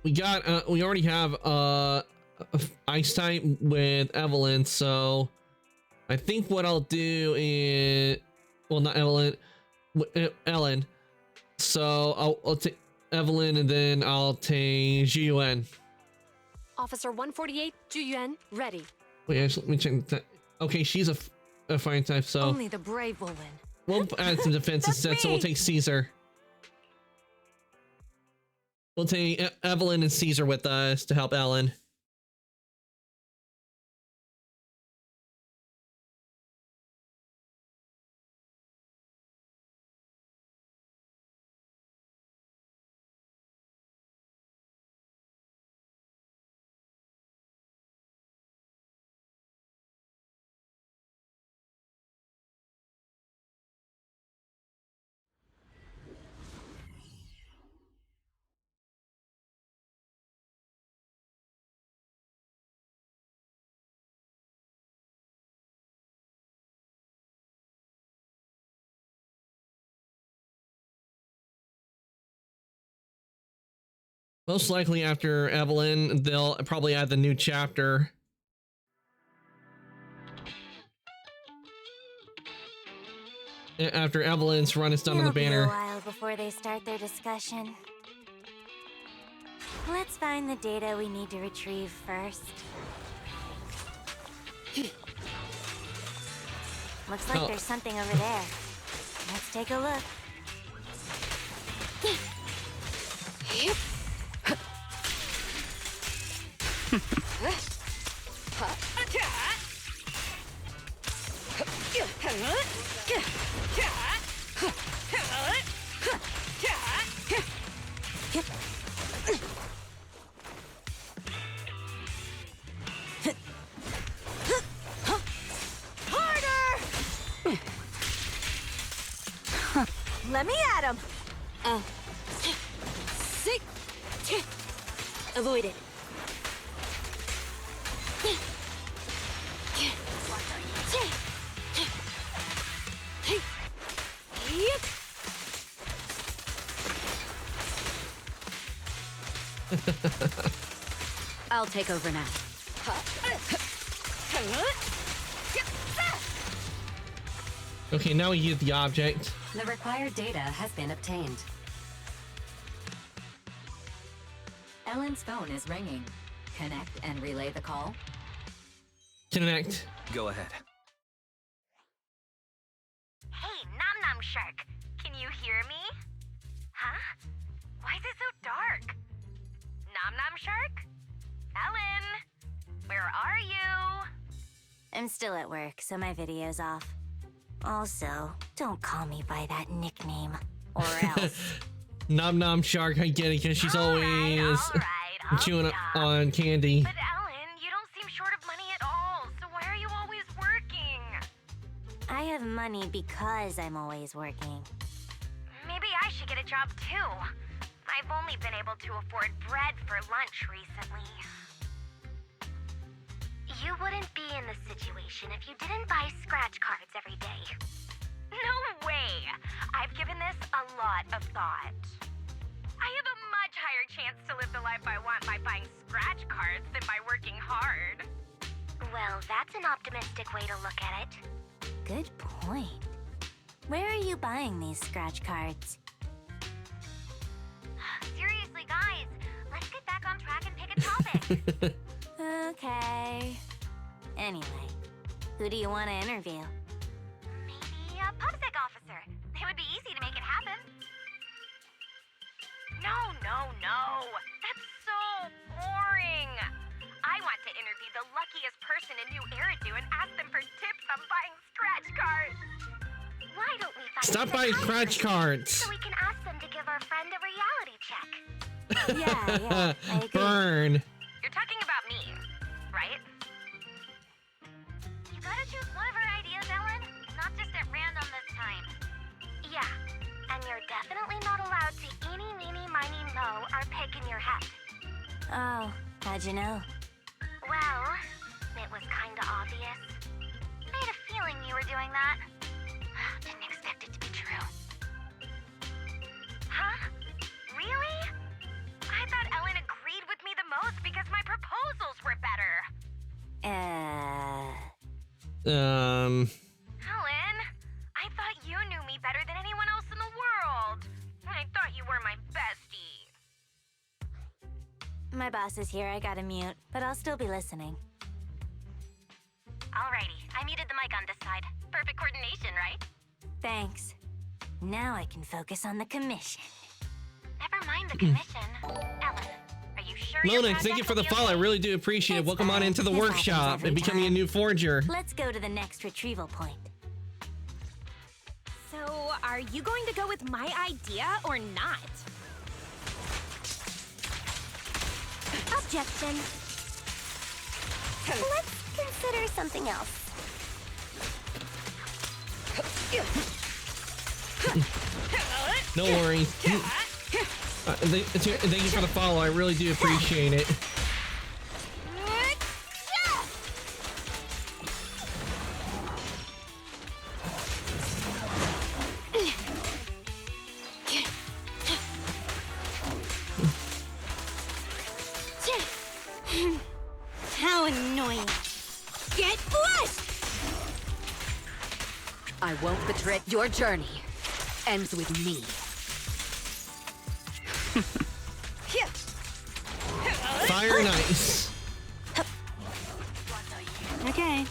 we got. We already have ice type with Evelyn, so I think what I'll do is, well, not Evelyn, Ellen. So I'll take Evelyn, and then I'll take Jiyuan. Officer 148, Jiyuan, ready. Wait, actually, let me check that. Okay, she's a fire type, so Only the brave will win. we'll add some defense instead. So we'll take Caesar. We'll take Evelyn and Caesar with us to help Ellen. Most likely after Evelyn, they'll probably add the new chapter. After Evelyn's run is done on the banner. It'll be a while before they start their discussion. Let's find the data we need to retrieve first. Looks like there's something over there. Let's take a look. Let me at him. Sick. Avoided. I'll take over now. Okay, now we get the object. The required data has been obtained. Ellen's phone is ringing. Connect and relay the call. Connect. Go ahead. Hey, Nom Nom Shark, can you hear me? Huh? Why is it so dark? Nom Nom Shark? Ellen? Where are you? I'm still at work, so my video's off. Also, don't call me by that nickname, or else. Nom Nom Shark, I get it, because she's always chewing on candy. But Ellen, you don't seem short of money at all, so why are you always working? I have money because I'm always working. Maybe I should get a job too. I've only been able to afford bread for lunch recently. You wouldn't be in this situation if you didn't buy scratch cards every day. No way! I've given this a lot of thought. I have a much higher chance to live the life I want by buying scratch cards than by working hard. Well, that's an optimistic way to look at it. Good point. Where are you buying these scratch cards? Seriously, guys, let's get back on track and pick a topic. Okay. Anyway, who do you want to interview? Maybe a PubSec officer. It would be easy to make it happen. No. That's so boring. I want to interview the luckiest person in New Eridu and ask them for tips on buying scratch cards. Why don't we find Stop buying scratch cards. so we can ask them to give our friend a reality check? Yeah, I agree. Burn. You're talking about me, right? You gotta choose one of our ideas, Ellen. Not just at random this time. Yeah, and you're definitely not allowed to eeny, meeny, miny, moe our pick in your hat. Oh, how'd you know? Well, it was kinda obvious. I had a feeling you were doing that. Didn't expect it to be true. Huh? Really? I thought Ellen agreed with me the most because my proposals were better. Ellen, I thought you knew me better than anyone else in the world. I thought you were my bestie. My boss is here, I gotta mute, but I'll still be listening. Alrighty, I muted the mic on this side. Perfect coordination, right? Thanks. Now I can focus on the commission. Never mind the commission. Ellen, are you sure Lona, thank you for the follow. I really do appreciate it. Welcome on into the workshop and becoming a new forger. Let's go to the next retrieval point. So, are you going to go with my idea or not? Objection. Let's consider something else. No worries. Thank you for the follow. I really do appreciate it. How annoying. Get flushed! I won't betray your journey. Ends with me. Fire and ice. Okay.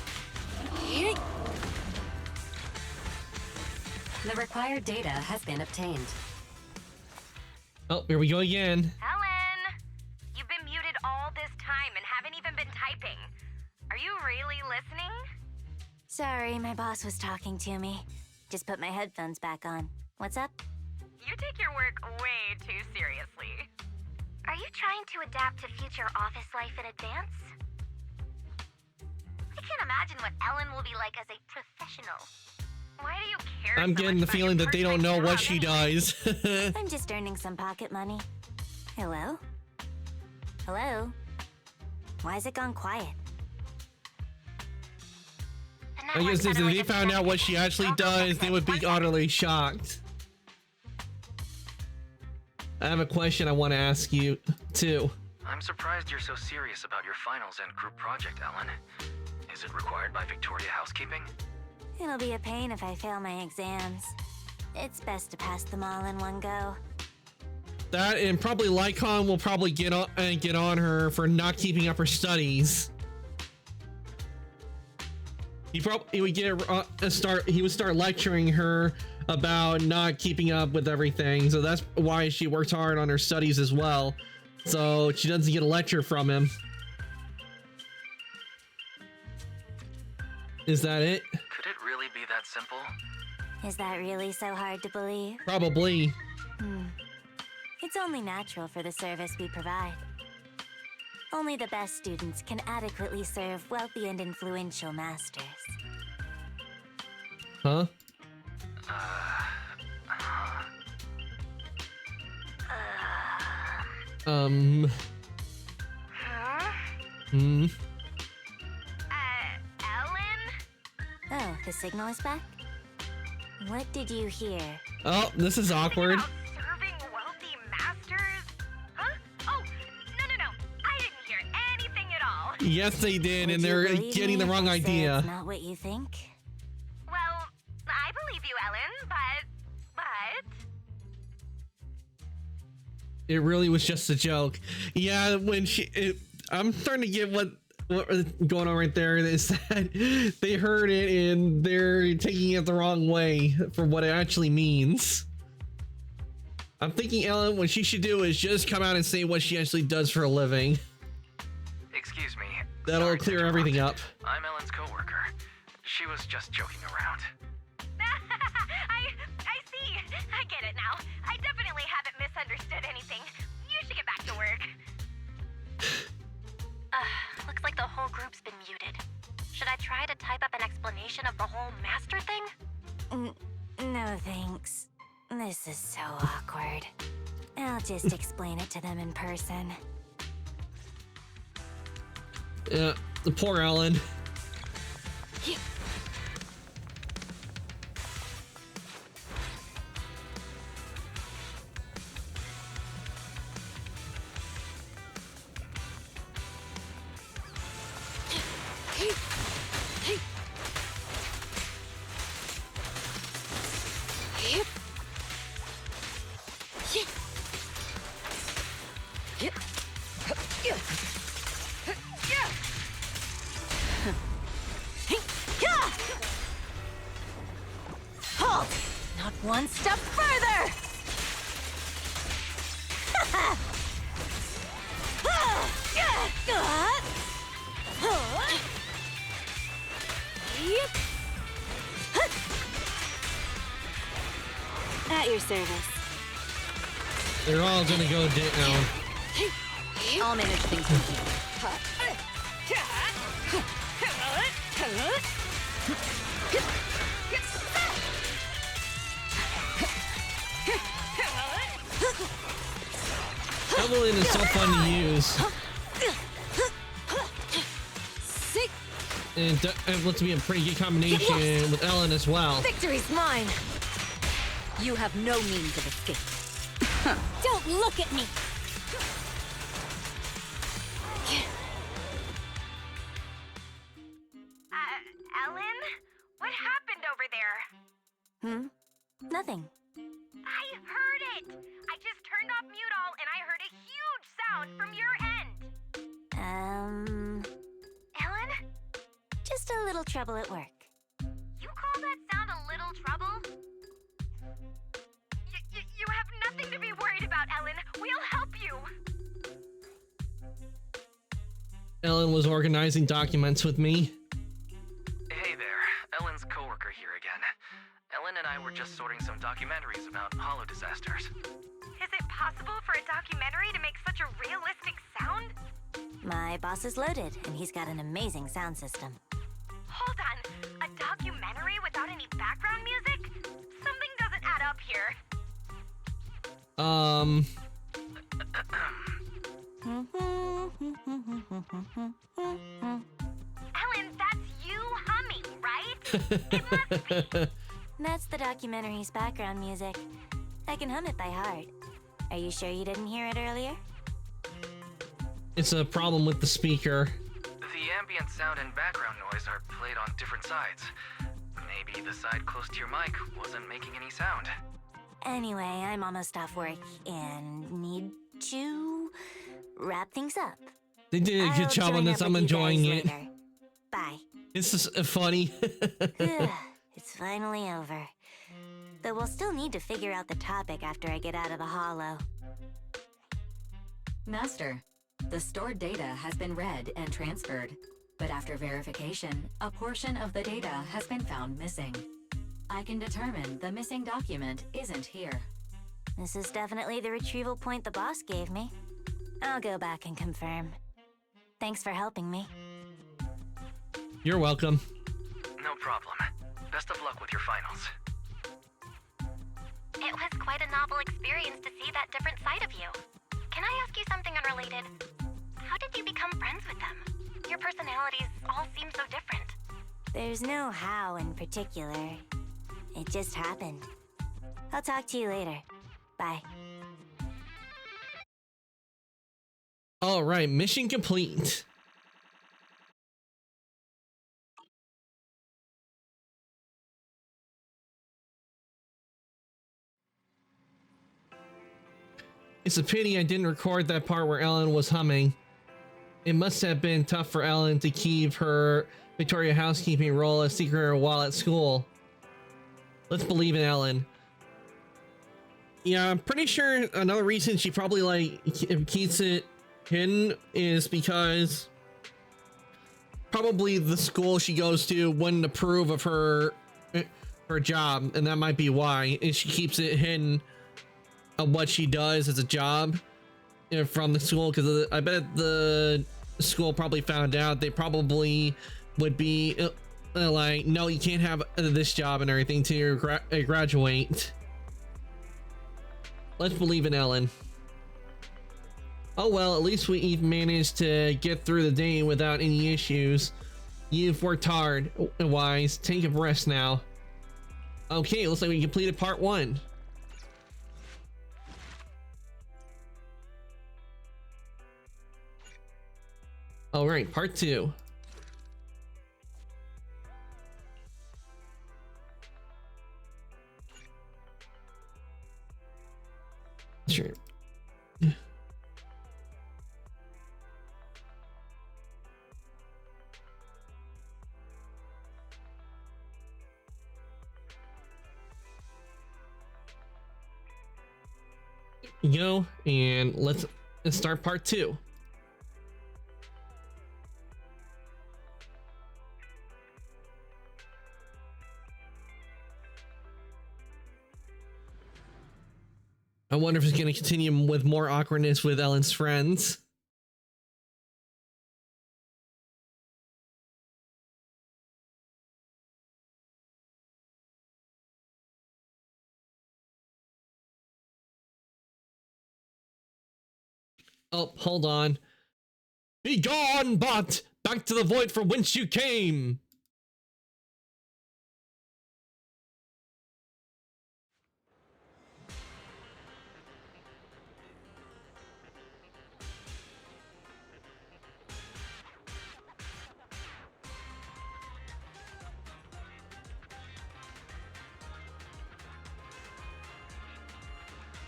The required data has been obtained. Oh, here we go again. Ellen, you've been muted all this time and haven't even been typing. Are you really listening? Sorry, my boss was talking to me. Just put my headphones back on. What's up? You take your work way too seriously. Are you trying to adapt to future office life in advance? I can't imagine what Ellen will be like as a professional. Why do you care I'm so getting much the about feeling your that they don't know part-time what job she anyway? does. I'm just earning some pocket money. Hello? Hello? Why is it gone quiet? I guess if they found out what she actually does, they would be utterly shocked. I have a question I want to ask you, too. I'm surprised you're so serious about your finals and group project, Ellen. Is it required by Victoria Housekeeping? It'll be a pain if I fail my exams. It's best to pass them all in one go. That and probably Lycon will probably get on her for not keeping up her studies. He would start lecturing her about not keeping up with everything. So that's why she works hard on her studies as well. So she doesn't get a lecture from him. Is that it? Could it really be that simple? Is that really so hard to believe? Probably. It's only natural for the service we provide. Only the best students can adequately serve wealthy and influential masters. Huh? Huh? Ellen? Oh, the signal is back? What did you hear? Oh, this is awkward. Serving wealthy masters? Huh? Oh, no. I didn't hear anything at all. Yes, they did, Would and you they're believe getting me the if wrong I say idea. It's not what you think. Well, I believe you, Ellen, but... It really was just a joke. Yeah, when I'm starting to get what is going on right there. Is that they heard it and they're taking it the wrong way for what it actually means. I'm thinking Ellen, what she should do is just come out and say what she actually does for a living. Excuse me. That'll clear everything up. I'm Ellen's coworker. She was just joking around. I see. I get it now. I definitely haven't misunderstood anything. You should get back to work. Looks like the whole group's been muted. Should I try to type up an explanation of the whole master thing? No thanks. This is so awkward. I'll just explain it to them in person. Yeah, the poor Ellen. Halt! Not one step further! At your service. They're all gonna go down. I'll manage things with you. Evelyn is so fun to use. And it looks to be a pretty good combination with Ellen as well. Victory's mine! You have no means of escape. Don't look at me! Ellen? What happened over there? Nothing. I heard it! I just turned off mute all and I heard a huge sound from your end! Ellen? Just a little trouble at work. You call that sound a little trouble? You have nothing to be worried about, Ellen. We'll help you. Ellen was organizing documents with me. Hey there, Ellen's coworker here again. Ellen and I were just sorting some documentaries about hollow disasters. Is it possible for a documentary to make such a realistic sound? My boss is loaded, and he's got an amazing sound system. Hold on. A documentary without any background music? Something doesn't add up here. Ellen, that's you humming, right? It must be. That's the documentary's background music. I can hum it by heart. Are you sure you didn't hear it earlier? It's a problem with the speaker. The ambient sound and background noise are played on different sides. Maybe the side close to your mic wasn't making any sound. Anyway, I'm almost off work and need to wrap things up. They did a good job on this. I'm enjoying it. Bye. It's just funny. It's finally over. Though we'll still need to figure out the topic after I get out of the hollow. Master, the stored data has been read and transferred, but after verification, a portion of the data has been found missing. I can determine the missing document isn't here. This is definitely the retrieval point the boss gave me. I'll go back and confirm. Thanks for helping me. You're welcome. No problem. Best of luck with your finals. It was quite a novel experience to see that different side of you. can I ask you something unrelated? How did you become friends with them? Your personalities all seem so different. There's no how in particular. It just happened. I'll talk to you later. Bye. All right, mission complete. It's a pity I didn't record that part where Ellen was humming. It must have been tough for Ellen to keep her Victoria housekeeping role a secret while at school. Let's believe in Ellen. Yeah, I'm pretty sure another reason she probably like keeps it hidden is because probably the school she goes to wouldn't approve of her job, and that might be why. And she keeps it hidden of what she does as a job from the school, because I bet the school probably found out. They probably would be like, no, you can't have this job and everything to graduate. Let's believe in Ellen. Oh well, at least we've managed to get through the day without any issues. You've worked hard, Wise. Take a rest now. Okay, looks like we completed part 1. All right, part 2. Sure. Go, and let's start part 2. I wonder if it's going to continue with more awkwardness with Ellen's friends. Oh, hold on. Be gone, bot! Back to the void from whence you came!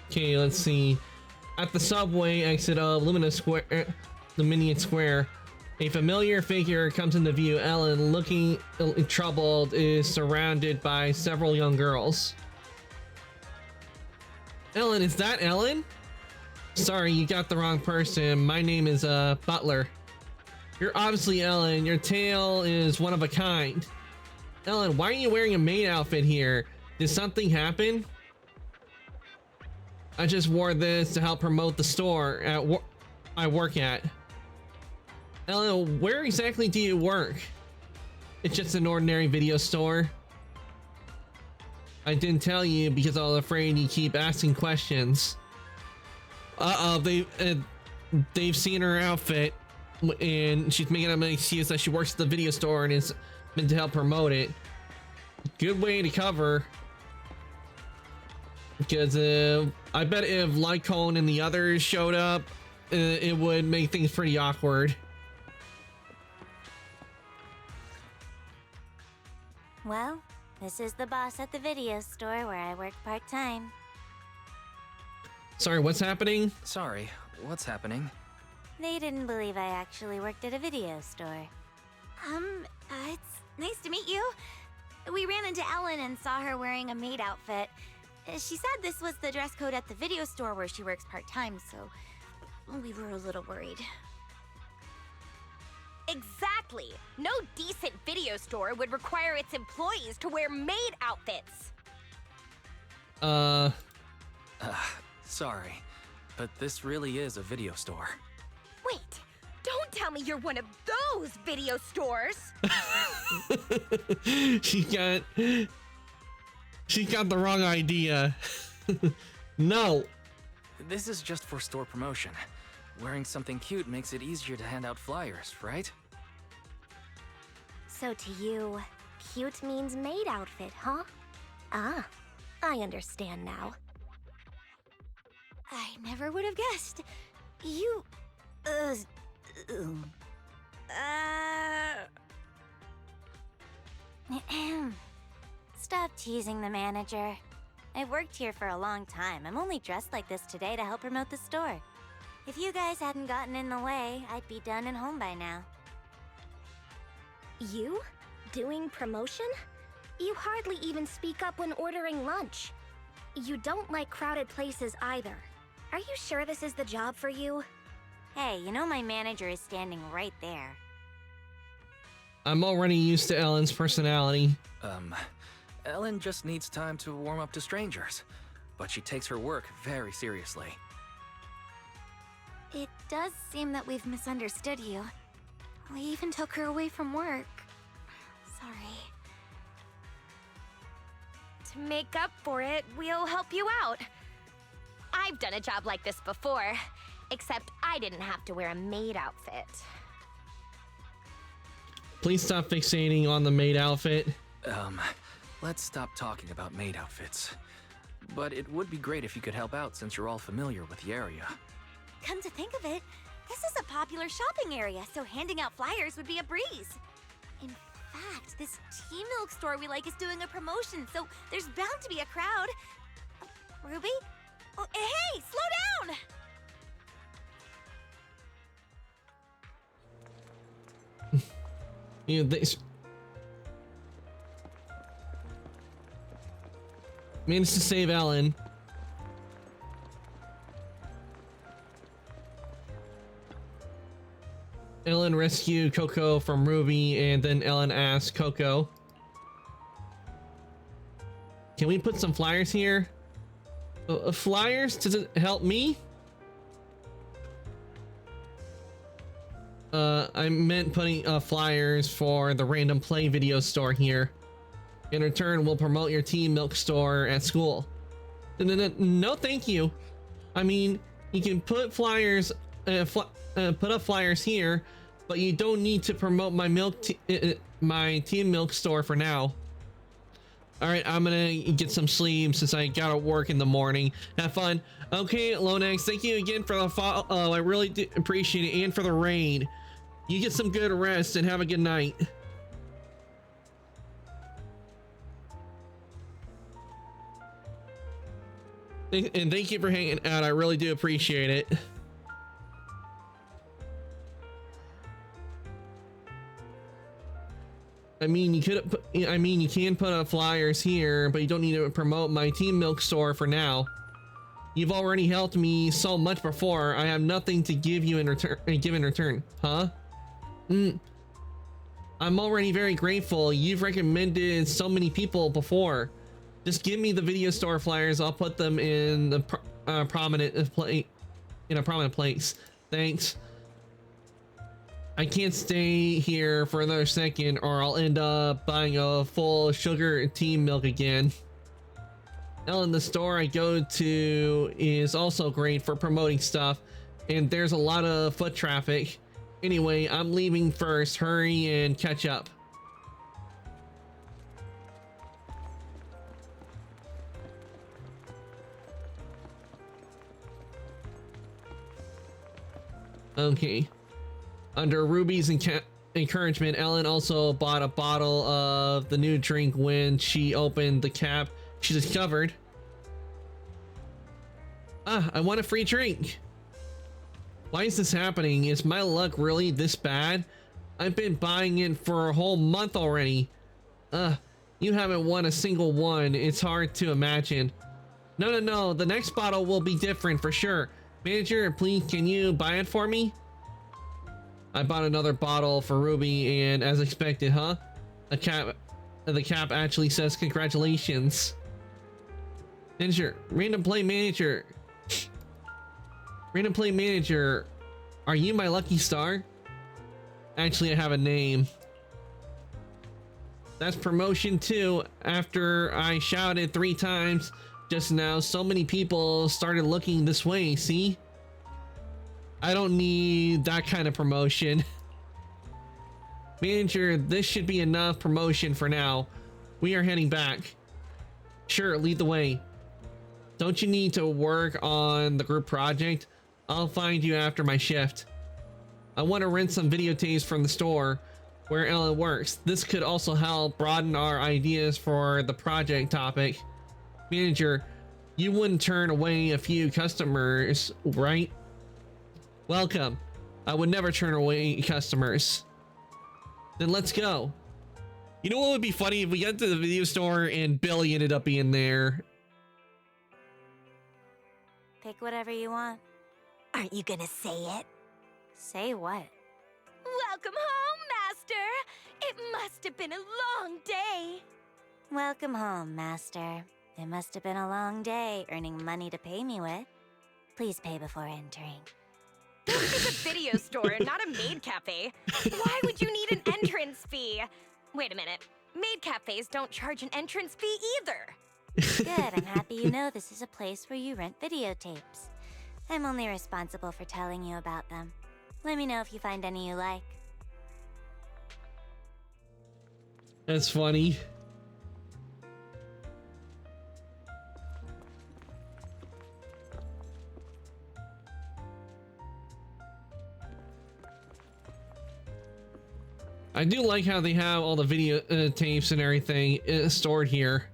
Okay, let's see. At the subway exit of Lumina Square, Luminian Square, a familiar figure comes into view. Ellen, looking troubled, is surrounded by several young girls. Ellen, is that Ellen? Sorry, you got the wrong person. My name is Butler. You're obviously Ellen. Your tail is one of a kind. Ellen, why are you wearing a maid outfit here? Did something happen? I just wore this to help promote the store I work at. Ellen, where exactly do you work? It's just an ordinary video store. I didn't tell you because I was afraid you keep asking questions. They've seen her outfit and she's making up an excuse that she works at the video store and is meant to help promote it. Good way to cover. Because I bet if Lycone and the others showed up, it would make things pretty awkward. Well, this is the boss at the video store where I work part-time. Sorry, what's happening? Sorry, what's happening? They didn't believe I actually worked at a video store. It's nice to meet you. We ran into Ellen and saw her wearing a maid outfit. She said this was the dress code at the video store where she works part-time, so we were a little worried. Exactly! No decent video store would require its employees to wear maid outfits. Sorry, but this really is a video store. Wait, don't tell me you're one of those video stores! She got the wrong idea. No. This is just for store promotion. Wearing something cute makes it easier to hand out flyers, right? So to you, cute means maid outfit, huh? Ah, I understand now. I never would have guessed. You... Stop teasing the manager. I've worked here for a long time. I'm only dressed like this today to help promote the store. If you guys hadn't gotten in the way, I'd be done and home by now. You? Doing promotion? You hardly even speak up when ordering lunch. You don't like crowded places either. Are you sure this is the job for you? Hey, you know my manager is standing right there. I'm already used to Ellen's personality. Ellen just needs time to warm up to strangers, but she takes her work very seriously. It does seem that we've misunderstood you. We even took her away from work. Sorry. To make up for it, we'll help you out. I've done a job like this before, except I didn't have to wear a maid outfit. Please stop fixating on the maid outfit. Let's stop talking about maid outfits. But it would be great if you could help out since you're all familiar with the area. Come to think of it, this is a popular shopping area, so handing out flyers would be a breeze. In fact, this tea milk store we like is doing a promotion, so there's bound to be a crowd. Ruby? Oh, hey, slow down! You know, this managed to save Ellen. Ellen rescued Coco from Ruby, and then Ellen asked Coco, "Can we put some flyers here?" Flyers? Does it help me? I meant putting flyers for the Random Play video store here. In return, we'll promote your Team Milk store at school. No, thank you. I mean, you can put flyers, put up flyers here, but you don't need to promote my my Team Milk store for now. All right, I'm gonna get some sleep since I gotta work in the morning. Have fun. Okay, Lonex, thank you again for the follow. I really do appreciate it, and for the raid. You get some good rest and have a good night. And thank you for hanging out. I really do appreciate it. I mean, you can put up flyers here, but you don't need to promote my Team Milk store for now. You've already helped me so much before. I have nothing to give you in return. Huh? I'm already very grateful. You've recommended so many people before. Just give me the video store flyers. I'll put them in the prominent place. Thanks. I can't stay here for another second, or I'll end up buying a full sugar Team Milk again. Ellen, the store I go to is also great for promoting stuff, and there's a lot of foot traffic. Anyway, I'm leaving first. Hurry and catch up. Okay. Under Ruby's encouragement, Ellen also bought a bottle of the new drink when she opened the cap she discovered. I want a free drink. Why is this happening? Is my luck really this bad? I've been buying it for a whole month already. You haven't won a single one. It's hard to imagine. No, the next bottle will be different for sure. Manager, please, can you buy it for me? I bought another bottle for Ruby, and as expected, huh? The cap actually says congratulations. Manager, Random Play Manager. Random Play Manager, are you my lucky star? Actually, I have a name. That's promotion 2 after I shouted 3 times just now, so many people started looking this way, see? I don't need that kind of promotion. Manager, this should be enough promotion for now. We are heading back. Sure, lead the way. Don't you need to work on the group project? I'll find you after my shift. I want to rent some videotapes from the store where Ellen works. This could also help broaden our ideas for the project topic. Manager, you wouldn't turn away a few customers, right? Welcome. I would never turn away customers. Then let's go. You know what would be funny if we got to the video store and Billy ended up being there? Pick whatever you want. Aren't you gonna say it? Say what? Welcome home, Master! It must have been a long day. Welcome home, Master. It must have been a long day earning money to pay me with. Please pay before entering. This is a video store, not a maid cafe. Why would you need an entrance fee? Wait a minute. Maid cafes don't charge an entrance fee either. Good, I'm happy you know this is a place where you rent videotapes. I'm only responsible for telling you about them. Let me know if you find any you like. That's funny. I do like how they have all the video tapes and everything stored here.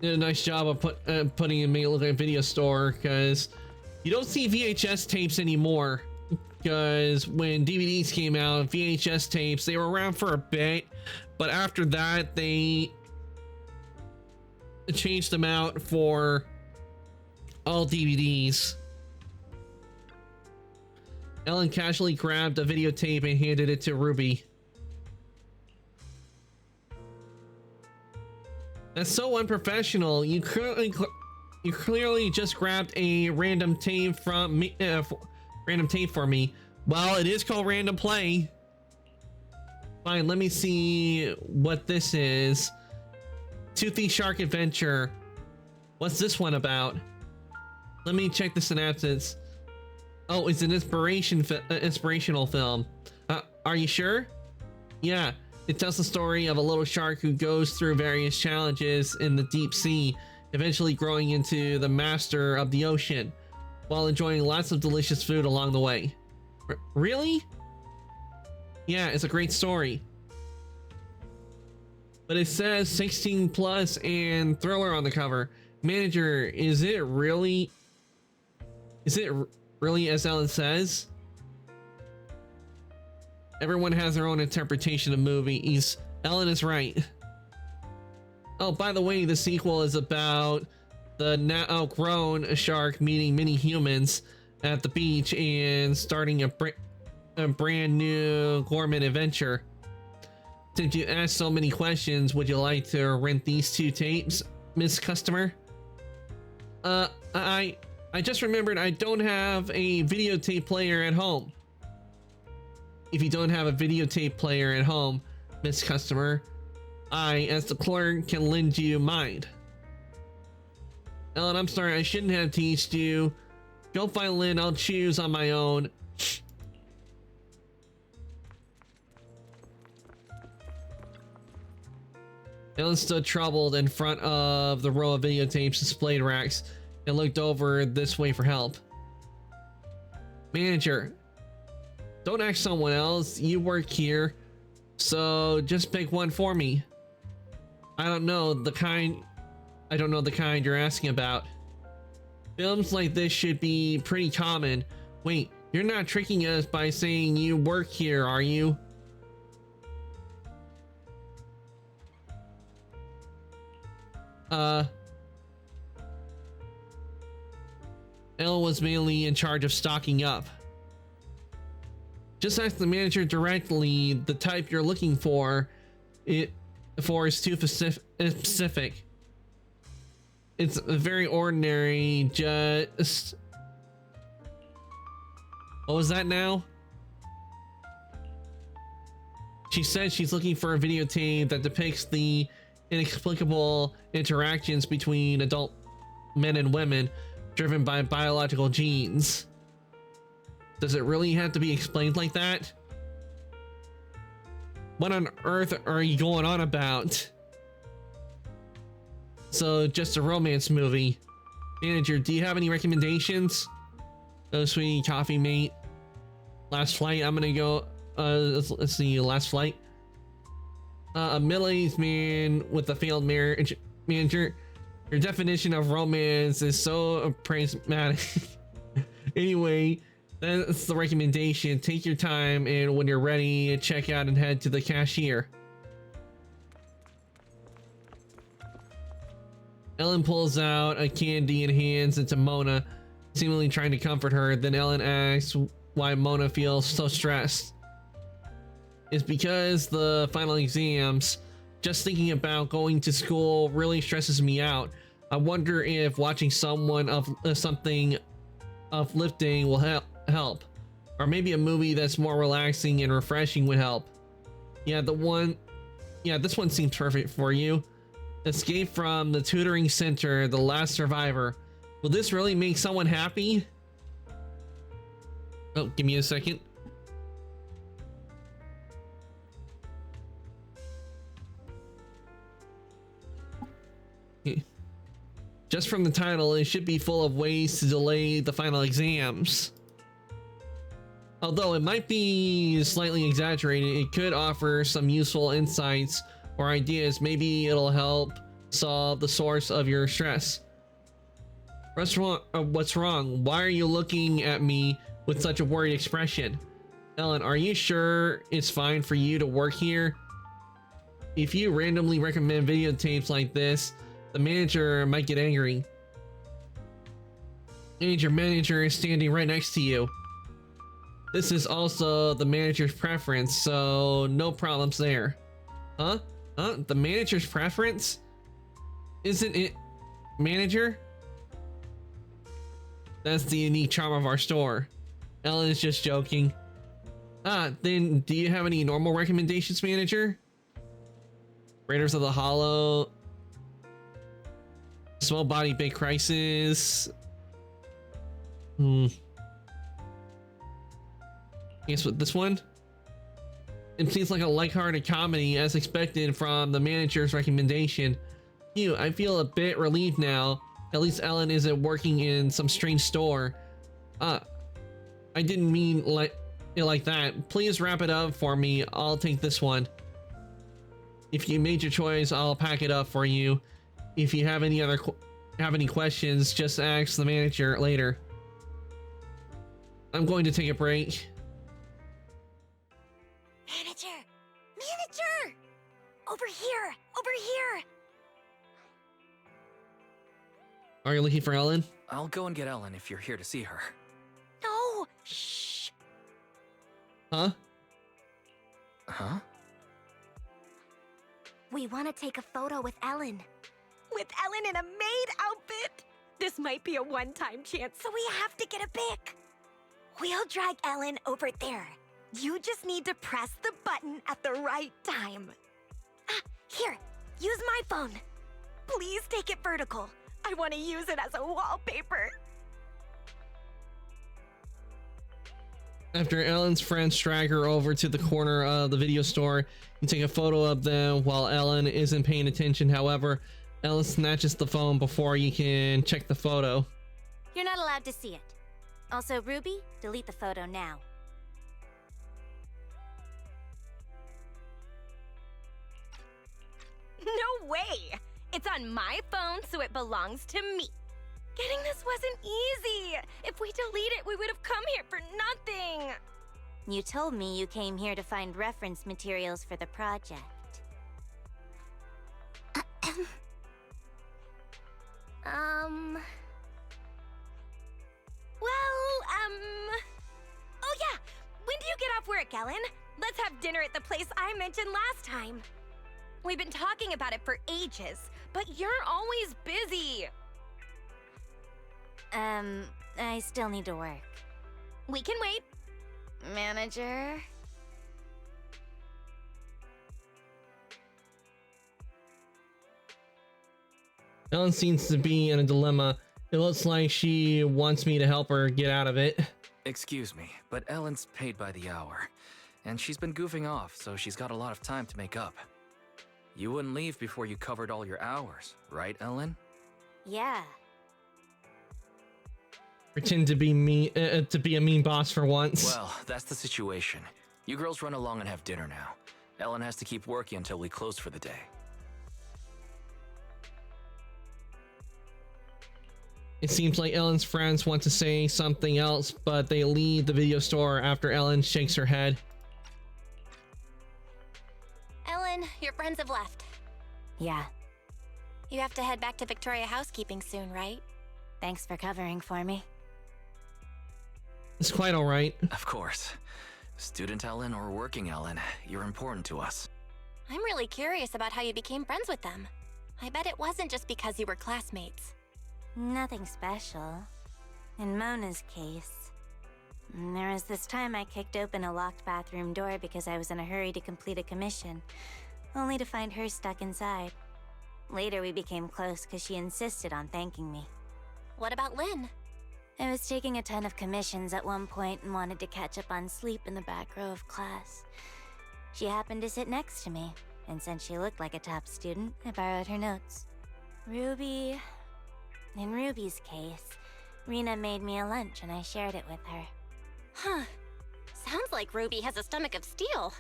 Did a nice job of putting it, make it look like a video store, because you don't see VHS tapes anymore. Because when DVDs came out, VHS tapes, they were around for a bit, but after that they changed them out for all DVDs. Ellen casually grabbed a videotape and handed it to Ruby. That's so unprofessional. You clearly just grabbed a random tape from me, random tape for me. Well, it is called random play. Fine, let me see what this is. Toothy Shark Adventure. What's this one about? Let me check the synopsis. Oh, it's an inspirational film. Are you sure? Yeah, it tells the story of a little shark who goes through various challenges in the deep sea, eventually growing into the master of the ocean, while enjoying lots of delicious food along the way. Really? Yeah, it's a great story. But it says 16 plus and thriller on the cover. Manager, is it really as Ellen says? Everyone has their own interpretation of movies. Ellen is right. Oh, by the way, the sequel is about the now outgrown shark meeting many humans at the beach and starting a brand new gourmet adventure. Since you asked so many questions, would you like to rent these 2 tapes, Miss Customer? I just remembered I don't have a videotape player at home. If you don't have a videotape player at home, Miss Customer, I, as the clerk, can lend you mine. Ellen, I'm sorry, I shouldn't have teased you. Go find Lynn, I'll choose on my own. Ellen stood troubled in front of the row of videotapes displayed racks and looked over this way for help. Manager, don't ask someone else. You work here, so just pick one for me. I don't know the kind you're asking about. Films like this should be pretty common. Wait, you're not tricking us by saying you work here, are you? Elle was mainly in charge of stocking up. Just ask the manager directly. The type you're looking for is too specific. It's very ordinary, just... What was that now? She said she's looking for a videotape that depicts the inexplicable interactions between adult men and women driven by biological genes. Does it really have to be explained like that? What on earth are you going on about? So, just a romance movie. Manager, do you have any recommendations? Oh, sweetie coffee mate. Last Flight, I'm gonna go, let's see, Last Flight. A middle-aged man with a failed marriage. Manager, your definition of romance is so prismatic. Anyway, that's the recommendation. Take your time, and when you're ready, check out and head to the cashier. Ellen pulls out a candy and hands it to Mona, seemingly trying to comfort her. Then Ellen asks why Mona feels so stressed. It's because the final exams. Just thinking about going to school really stresses me out. I wonder if watching something uplifting will help. Or maybe a movie that's more relaxing and refreshing would help. Yeah, this one seems perfect for you. Escape from the tutoring center, The Last Survivor. Will this really make someone happy? Oh, give me a second. Just from the title, it should be full of ways to delay the final exams. Although it might be slightly exaggerated, it could offer some useful insights or ideas. Maybe it'll help solve the source of your stress. What's wrong? Why are you looking at me with such a worried expression? Ellen, are you sure it's fine for you to work here? If you randomly recommend videotapes like this, the manager might get angry. And your manager is standing right next to you. This is also the manager's preference, so no problems there. Huh? The manager's preference? Isn't it, manager? That's the unique charm of our store. Ellen is just joking. Then do you have any normal recommendations, manager? Raiders of the Hollow. Small Body Big Crisis. Guess what, this one? It seems like a lighthearted comedy as expected from the manager's recommendation. I feel a bit relieved now. At least Ellen isn't working in some strange store. I didn't mean like that. Please wrap it up for me. I'll take this one. If you made your choice, I'll pack it up for you. If you have any questions, just ask the manager later. I'm going to take a break. Manager! Manager! Over here! Over here! Are you looking for Ellen? I'll go and get Ellen if you're here to see her. No! Shh! Huh? Huh? We want to take a photo with Ellen. With Ellen in a maid outfit! This might be a one-time chance, so we have to get a pic. We'll drag Ellen over there. You just need to press the button at the right time. Here, use my phone. Please take it vertical. I want to use it as a wallpaper. After Ellen's friends drag her over to the corner of the video store, you take a photo of them while Ellen isn't paying attention. However, Ellen snatches the phone before you can check the photo. You're not allowed to see it. Also, Ruby, delete the photo now. No way! It's on my phone, so it belongs to me. Getting this wasn't easy. If we delete it, we would have come here for nothing. You told me you came here to find reference materials for the project. Oh yeah! When do you get off work, Ellen? Let's have dinner at the place I mentioned last time. We've been talking about it for ages, but you're always busy. I still need to work. We can wait. Manager? Ellen seems to be in a dilemma. It looks like she wants me to help her get out of it. Excuse me, but Ellen's paid by the hour. And she's been goofing off, so she's got a lot of time to make up. You wouldn't leave before you covered all your hours, right, Ellen? Yeah. Pretend to be mean, to be a mean boss for once. Well, that's the situation. You girls run along and have dinner now. Ellen has to keep working until we close for the day. It seems like Ellen's friends want to say something else, but they leave the video store after Ellen shakes her head. Ellen, your friends have left. Yeah. You have to head back to Victoria Housekeeping soon, right? Thanks for covering for me. It's quite alright. Of course. Student Ellen or working Ellen, you're important to us. I'm really curious about how you became friends with them. I bet it wasn't just because you were classmates. Nothing special. In Mona's case, there was this time I kicked open a locked bathroom door because I was in a hurry to complete a commission, only to find her stuck inside. Later we became close because she insisted on thanking me. What about Lynn? I was taking a ton of commissions at one point and wanted to catch up on sleep in the back row of class. She happened to sit next to me, and since she looked like a top student, I borrowed her notes. Ruby... In Ruby's case, Rena made me a lunch and I shared it with her. Huh. Sounds like Ruby has a stomach of steel.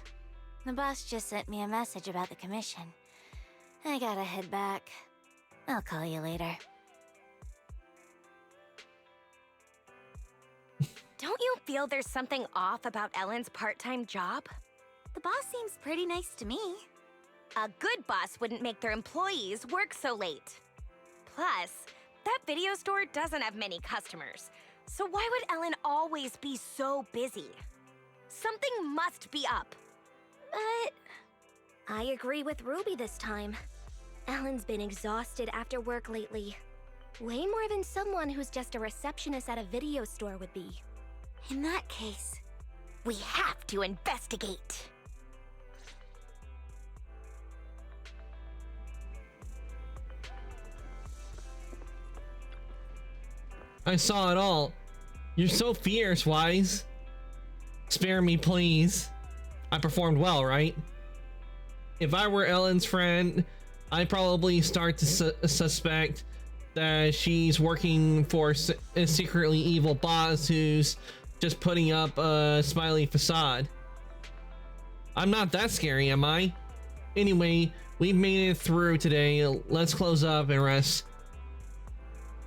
The boss just sent me a message about the commission. I gotta head back. I'll call you later. Don't you feel there's something off about Ellen's part-time job? The boss seems pretty nice to me. A good boss wouldn't make their employees work so late. Plus, that video store doesn't have many customers, so why would Ellen always be so busy? Something must be up. But I agree with Ruby this time. Ellen's been exhausted after work lately. Way more than someone who's just a receptionist at a video store would be. In that case, we have to investigate. I saw it all. You're so fierce, Wise. Spare me, please. I performed well, right? If I were Ellen's friend, I'd probably start to suspect that she's working for a secretly evil boss who's just putting up a smiley facade. I'm not that scary, am I? Anyway, we've made it through today. Let's close up and rest.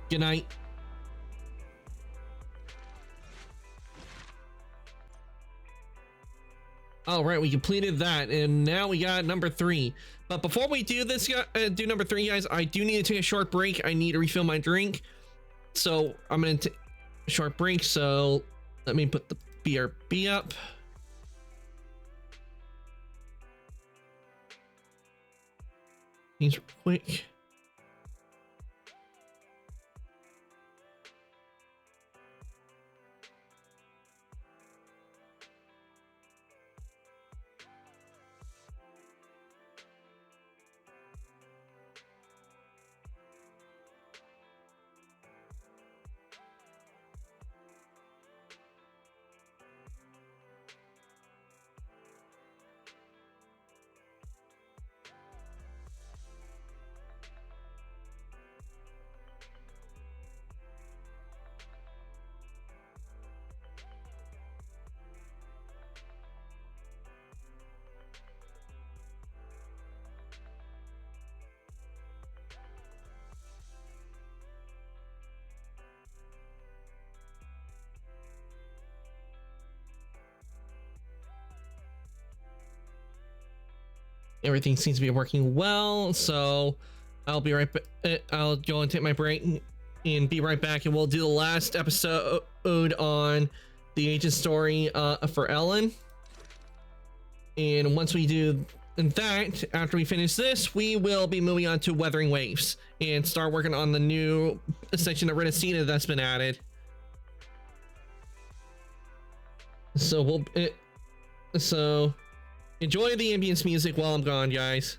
Good night. All right, we completed that, and now we got number 3. But before we do this, do number 3, guys, I do need to take a short break. I need to refill my drink, so I'm gonna take a short break. So let me put the BRB up. These real quick. Everything seems to be working well, so I'll be right back. I'll go and take my break and be right back, and we'll do the last episode on the agent story for Ellen. And once we do that, after we finish this, we will be moving on to Weathering Waves and start working on the new section of Renacina that's been added. So we'll enjoy the ambience music while I'm gone, guys.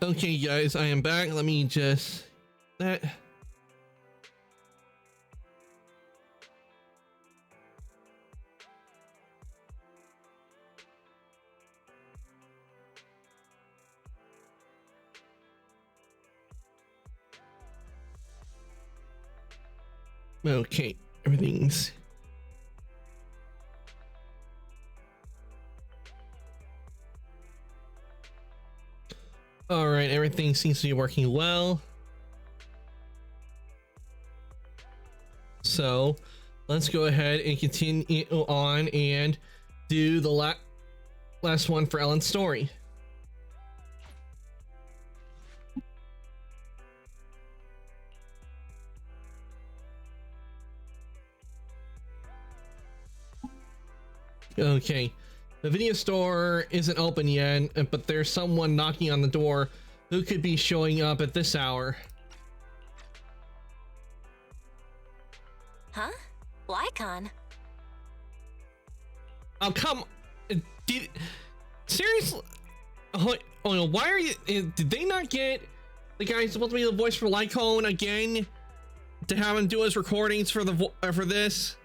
Okay, guys, I am back. Let me just that. Okay, everything's all right. Everything seems to be working well. So let's go ahead and continue on and do the last one for Ellen's story. Okay, the video store isn't open yet, but there's someone knocking on the door who could be showing up at this hour. Huh? Lycon? Oh, come on. Seriously? Oh, why are you... Did they not get the guy who's supposed to be the voice for Lycon again to have him do his recordings for the for this?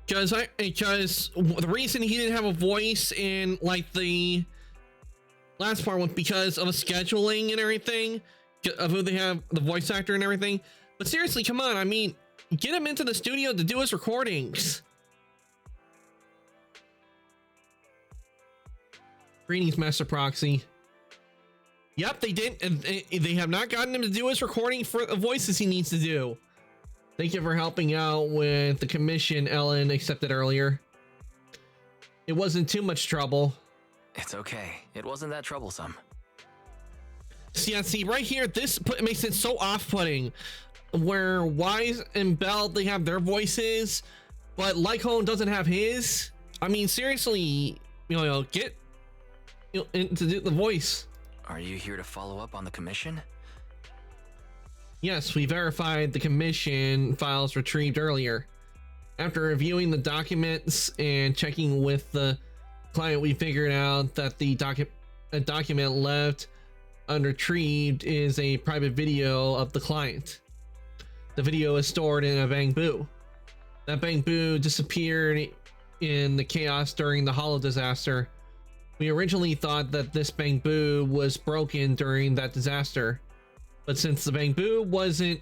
Because the reason he didn't have a voice in like the last part was because of a scheduling and everything of who they have, the voice actor and everything. But seriously, come on, I mean, get him into the studio to do his recordings. Greetings, Master Proxy. Yep, they didn't, and they have not gotten him to do his recording for the voices he needs to do. Thank you for helping out with the commission Ellen accepted earlier. It wasn't too much trouble. It's okay. It wasn't that troublesome. See, right here, this makes it so off-putting. Where Wise and Bell, they have their voices, but Lycon doesn't have his. I mean, seriously, get to do the voice. Are you here to follow up on the commission? Yes, we verified the commission files retrieved earlier. After reviewing the documents and checking with the client, we figured out that the document left unretrieved is a private video of the client. The video is stored in a Bangbu. That Bangbu disappeared in the chaos during the Hollow disaster. We originally thought that this Bangbu was broken during that disaster. But since the Bangbu wasn't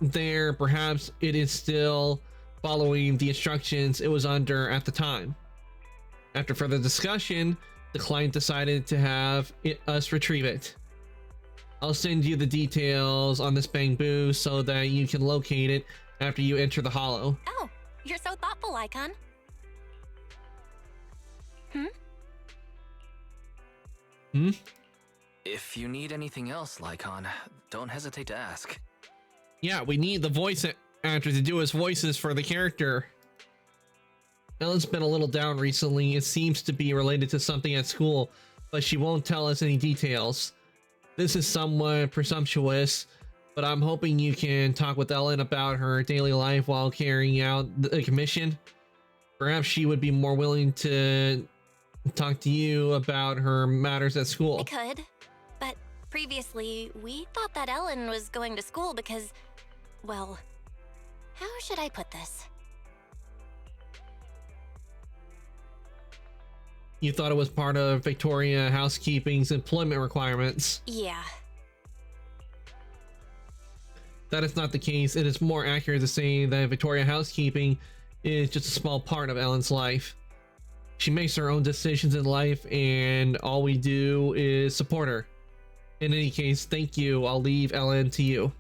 there, perhaps it is still following the instructions it was under at the time. After further discussion, the client decided to have us retrieve it. I'll send you the details on this Bangbu so that you can locate it after you enter the Hollow. Oh, you're so thoughtful, Lycon. If you need anything else, Lycon, don't hesitate to ask. Yeah, we need the voice actor to do his voices for the character. Ellen's been a little down recently. It seems to be related to something at school, but she won't tell us any details. This is somewhat presumptuous, but I'm hoping you can talk with Ellen about her daily life while carrying out the commission. Perhaps she would be more willing to talk to you about her matters at school. I could, but previously we thought that Ellen was going to school because, well, how should I put this? You thought it was part of Victoria Housekeeping's employment requirements. Yeah. That is not the case. It is more accurate to say that Victoria Housekeeping is just a small part of Ellen's life. She makes her own decisions in life, and all we do is support her. In any case, thank you. I'll leave Ellen to you.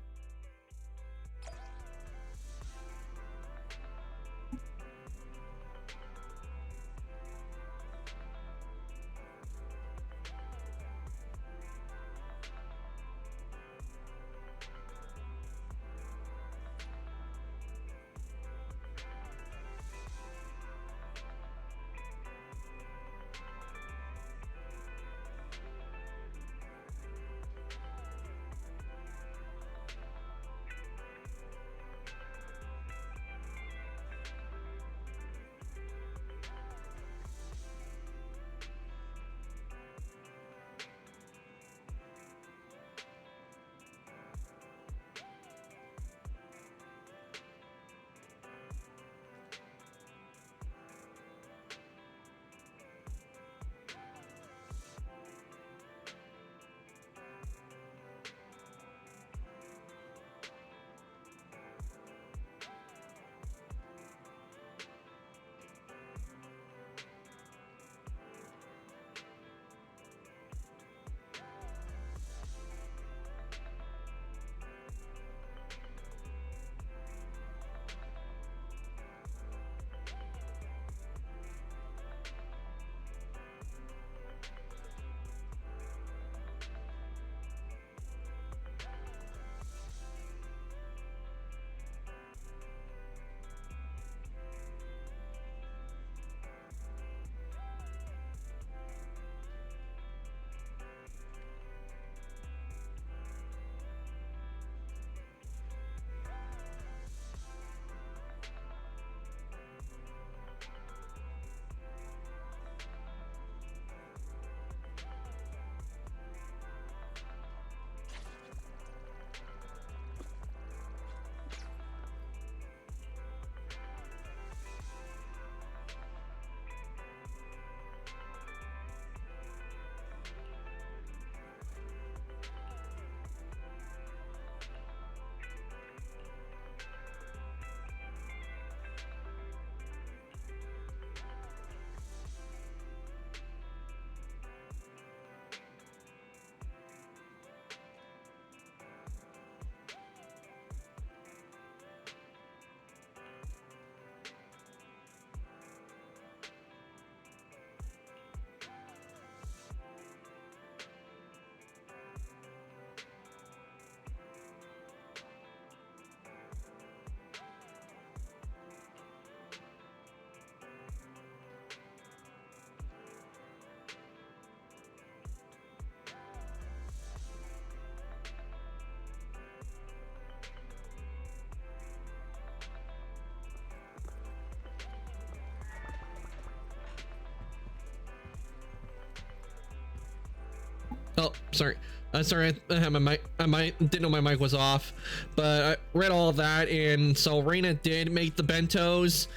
Oh, sorry. Sorry, I had my mic. Didn't know my mic was off, but I read all of that, and so Reina did make the bentos,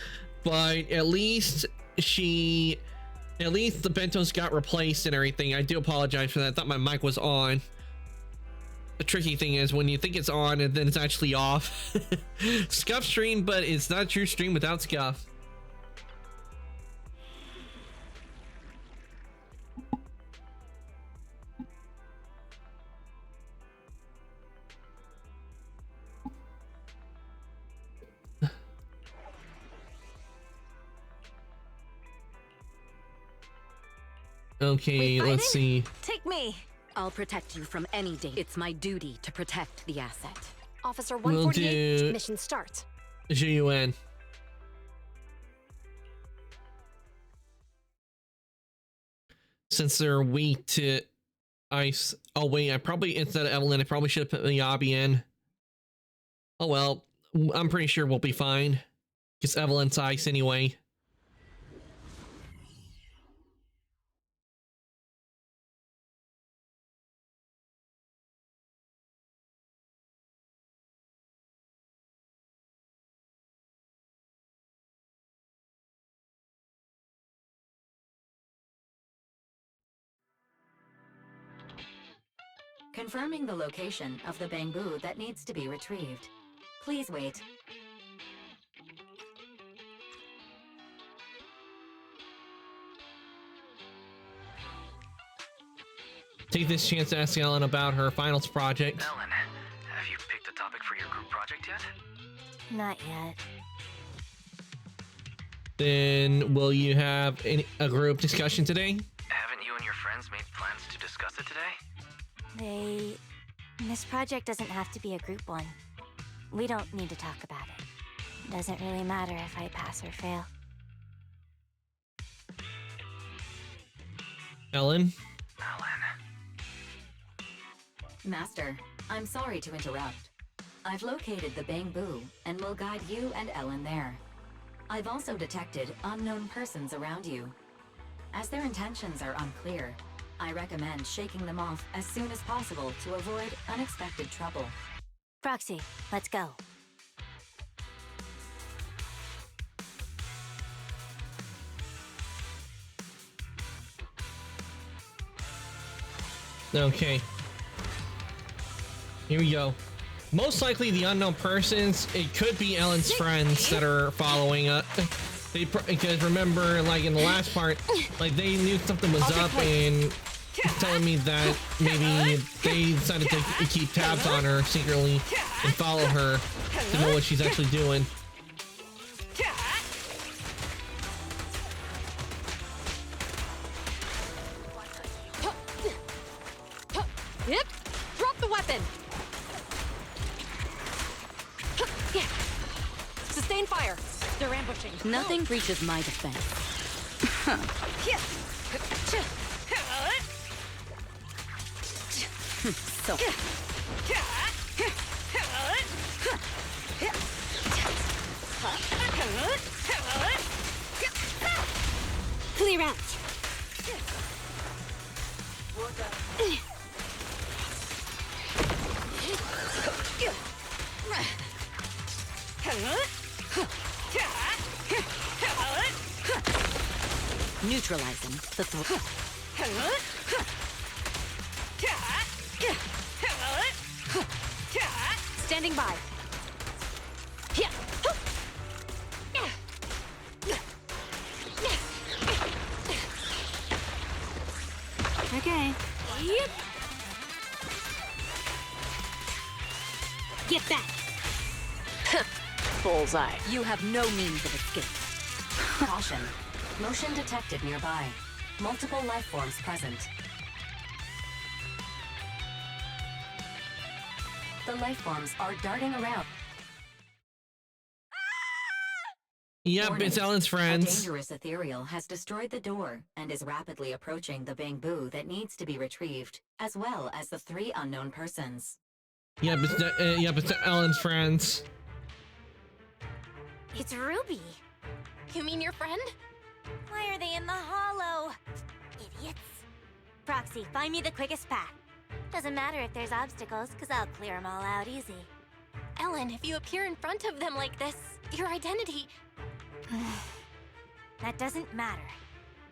but at least the bentos got replaced and everything. I do apologize for that. I thought my mic was on. The tricky thing is when you think it's on and then it's actually off. Scuff stream, but it's not a true stream without Scuff. Okay, let's see. Take me. I'll protect you from any danger. It's my duty to protect the asset. Officer We'll 148, do- mission start. GUN. Since they're weak to ice. Oh wait, I probably, instead of Evelyn, I probably should have put Miyabi in. Oh well, I'm pretty sure we'll be fine. Because Evelyn's ice anyway. Confirming the location of the bamboo that needs to be retrieved. Please wait. Take this chance to ask Ellen about her finals project. Ellen, have you picked a topic for your group project yet? Not yet. Then will you have a group discussion today? Haven't you and your friends made plans to discuss it today? This project doesn't have to be a group one. We don't need to talk about it. Doesn't really matter if I pass or fail. Ellen? Master, I'm sorry to interrupt. I've located the bamboo and will guide you and Ellen there. I've also detected unknown persons around you. As their intentions are unclear, I recommend shaking them off as soon as possible to avoid unexpected trouble. Proxy, let's go. Okay. Here we go. Most likely the unknown persons, it could be Ellen's friends that are following us. Because remember, like in the last part, like they knew something was up and telling me that maybe they decided to keep tabs on her secretly and follow her to know what she's actually doing. Yep. Drop the weapon. Sustain fire. They're ambushing. Nothing breaches my defense. So. Clear out. Neutralizing the threat. Standing by. Okay. Yep. Get that. Bullseye. You have no means of escape. Caution. Motion detected nearby. Multiple life forms present. The life forms are darting around. Yep, Warning. it's Ellen's A friends. dangerous ethereal has destroyed the door and is rapidly approaching the bamboo that needs to be retrieved, as well as the 3 unknown persons. Yep, it's Ellen's friends. It's Ruby. You mean your friend? Why are they in the hollow? Idiots. Proxy, find me the quickest path. Doesn't matter if there's obstacles, because I'll clear them all out easy. Ellen, if you appear in front of them like this, your identity... That doesn't matter.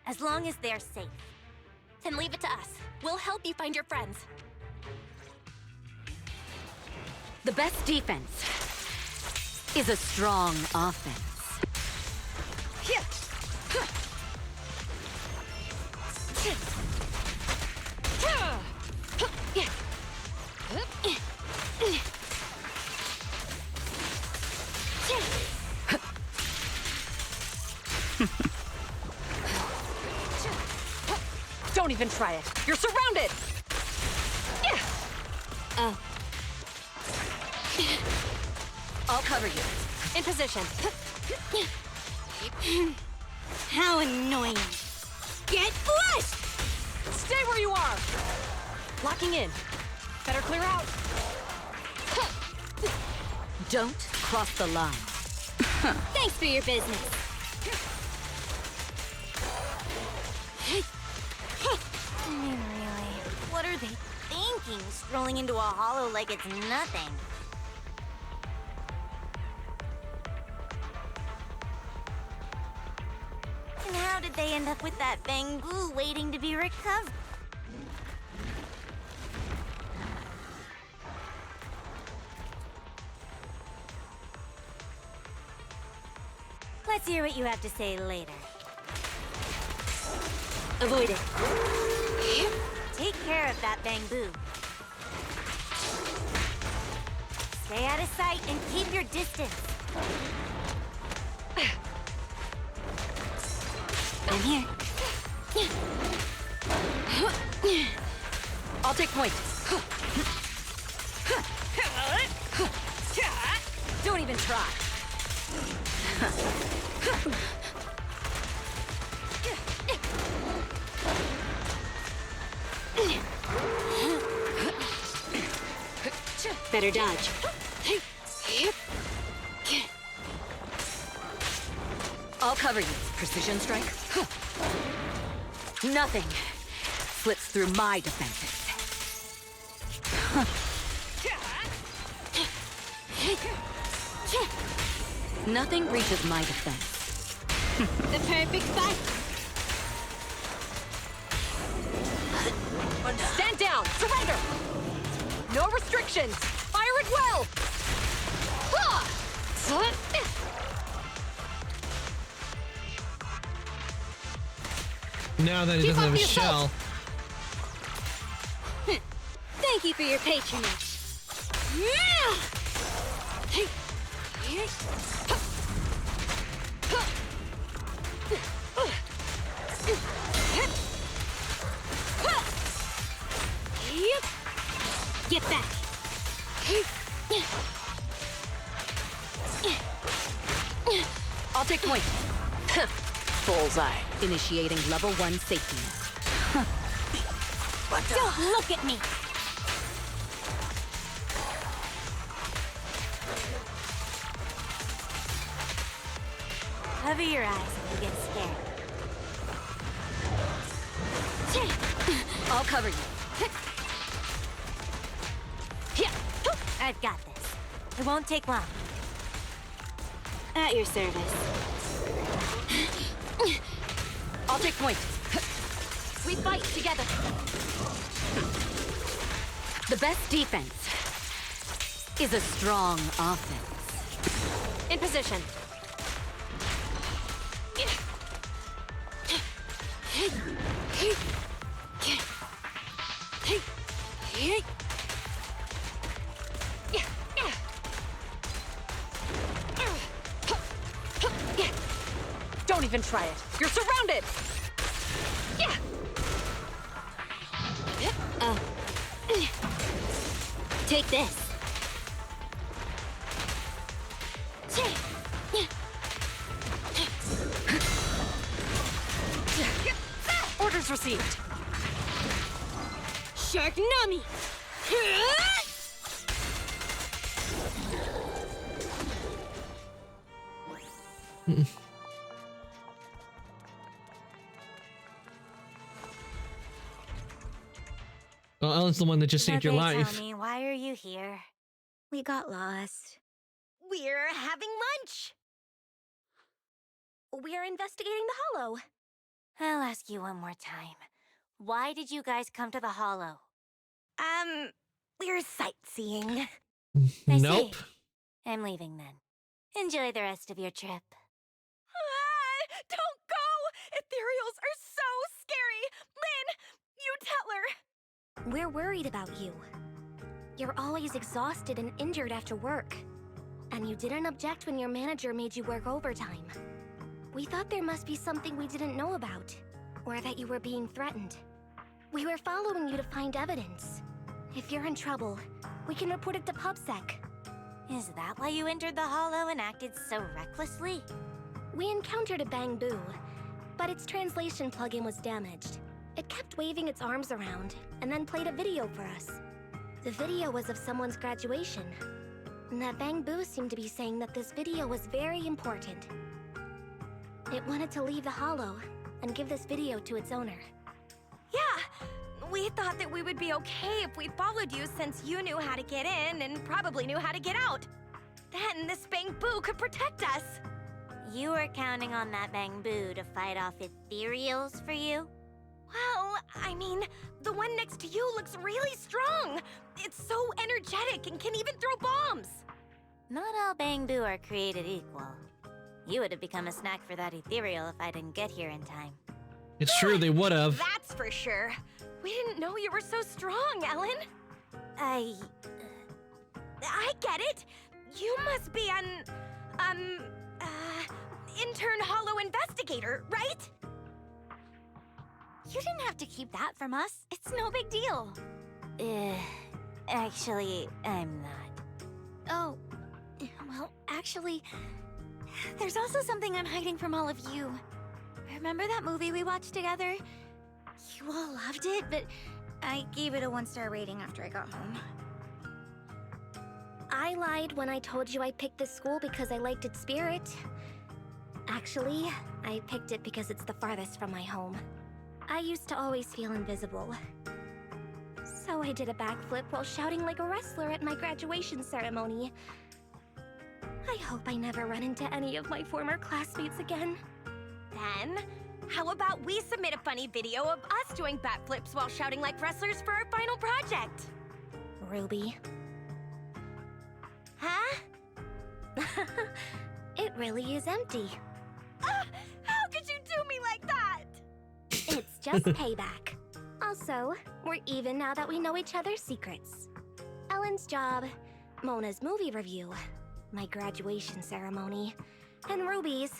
As long as they're safe. Then leave it to us. We'll help you find your friends. The best defense is a strong offense. Don't even try it. You're surrounded! Oh. I'll cover you. In position. How annoying. Get flushed! Stay where you are! Locking in. Better clear out. Don't cross the line. Thanks for your business. I mean, really, what are they thinking? Strolling into a hollow like it's nothing. And how did they end up with that Bangboo waiting to be recovered? Let's hear what you have to say later. Avoid it. Take care of that Bangboo. Stay out of sight and keep your distance. I'm here. I'll take point. Don't even try. Better dodge. I'll cover you. Precision strike. Nothing slips through my defenses. Nothing breaches my defense. The perfect fight. Stand down! Surrender! No restrictions! Fire at will! Now that he doesn't have a shell. Thank you for your patronage. Get back. I'll take point. Bullseye. Initiating level 1 safety net. Don't look at me. Cover your eyes if you get scared. I'll cover you. I've got this. It won't take long. At your service. I'll take point. We fight together. The best defense is a strong offense. In position. Don't even try it. You're surrounded! Take this. Orders received. Shark Nami! Well, Ellen's the one that just saved your Okay, life. Tell me, why are you here? We got lost. We're having lunch! We're investigating the Hollow. I'll ask you one more time. Why did you guys come to the Hollow? We're sightseeing. I Nope. see. I'm leaving then. Enjoy the rest of your trip. Don't go! Ethereals are so scary! Lynn, you tell her! We're worried about you. You're always exhausted and injured after work. And you didn't object when your manager made you work overtime. We thought there must be something we didn't know about, or that you were being threatened. We were following you to find evidence. If you're in trouble, we can report it to PubSec. Is that why you entered the Hollow and acted so recklessly? We encountered a Bang-Boo, but its translation plugin was damaged. It kept waving its arms around, and then played a video for us. The video was of someone's graduation. And that Bang-Boo seemed to be saying that this video was very important. It wanted to leave the Hollow and give this video to its owner. Yeah, we thought that we would be okay if we followed you since you knew how to get in and probably knew how to get out. Then this Bang-Boo could protect us. You were counting on that Bang-Boo to fight off Ethereals for you? Well, I mean, the one next to you looks really strong. It's so energetic and can even throw bombs. Not all Bang-Boo are created equal. You would have become a snack for that Ethereal if I didn't get here in time. It's true, they would have. That's for sure. We didn't know you were so strong, Ellen. I get it. You must be an, intern Hollow investigator, right? You didn't have to keep that from us. It's no big deal. Actually, I'm not. Oh, well, actually, there's also something I'm hiding from all of you. Remember that movie we watched together? You all loved it, but I gave it a 1-star rating after I got home. I lied when I told you I picked this school because I liked its spirit. Actually, I picked it because it's the farthest from my home. I used to always feel invisible. So I did a backflip while shouting like a wrestler at my graduation ceremony. I hope I never run into any of my former classmates again. Then, how about we submit a funny video of us doing backflips while shouting like wrestlers for our final project? Ruby. Huh? It really is empty. How could you do me like that? It's just payback. Also, we're even now that we know each other's secrets. Ellen's job, Mona's movie review, my graduation ceremony, and Ruby's.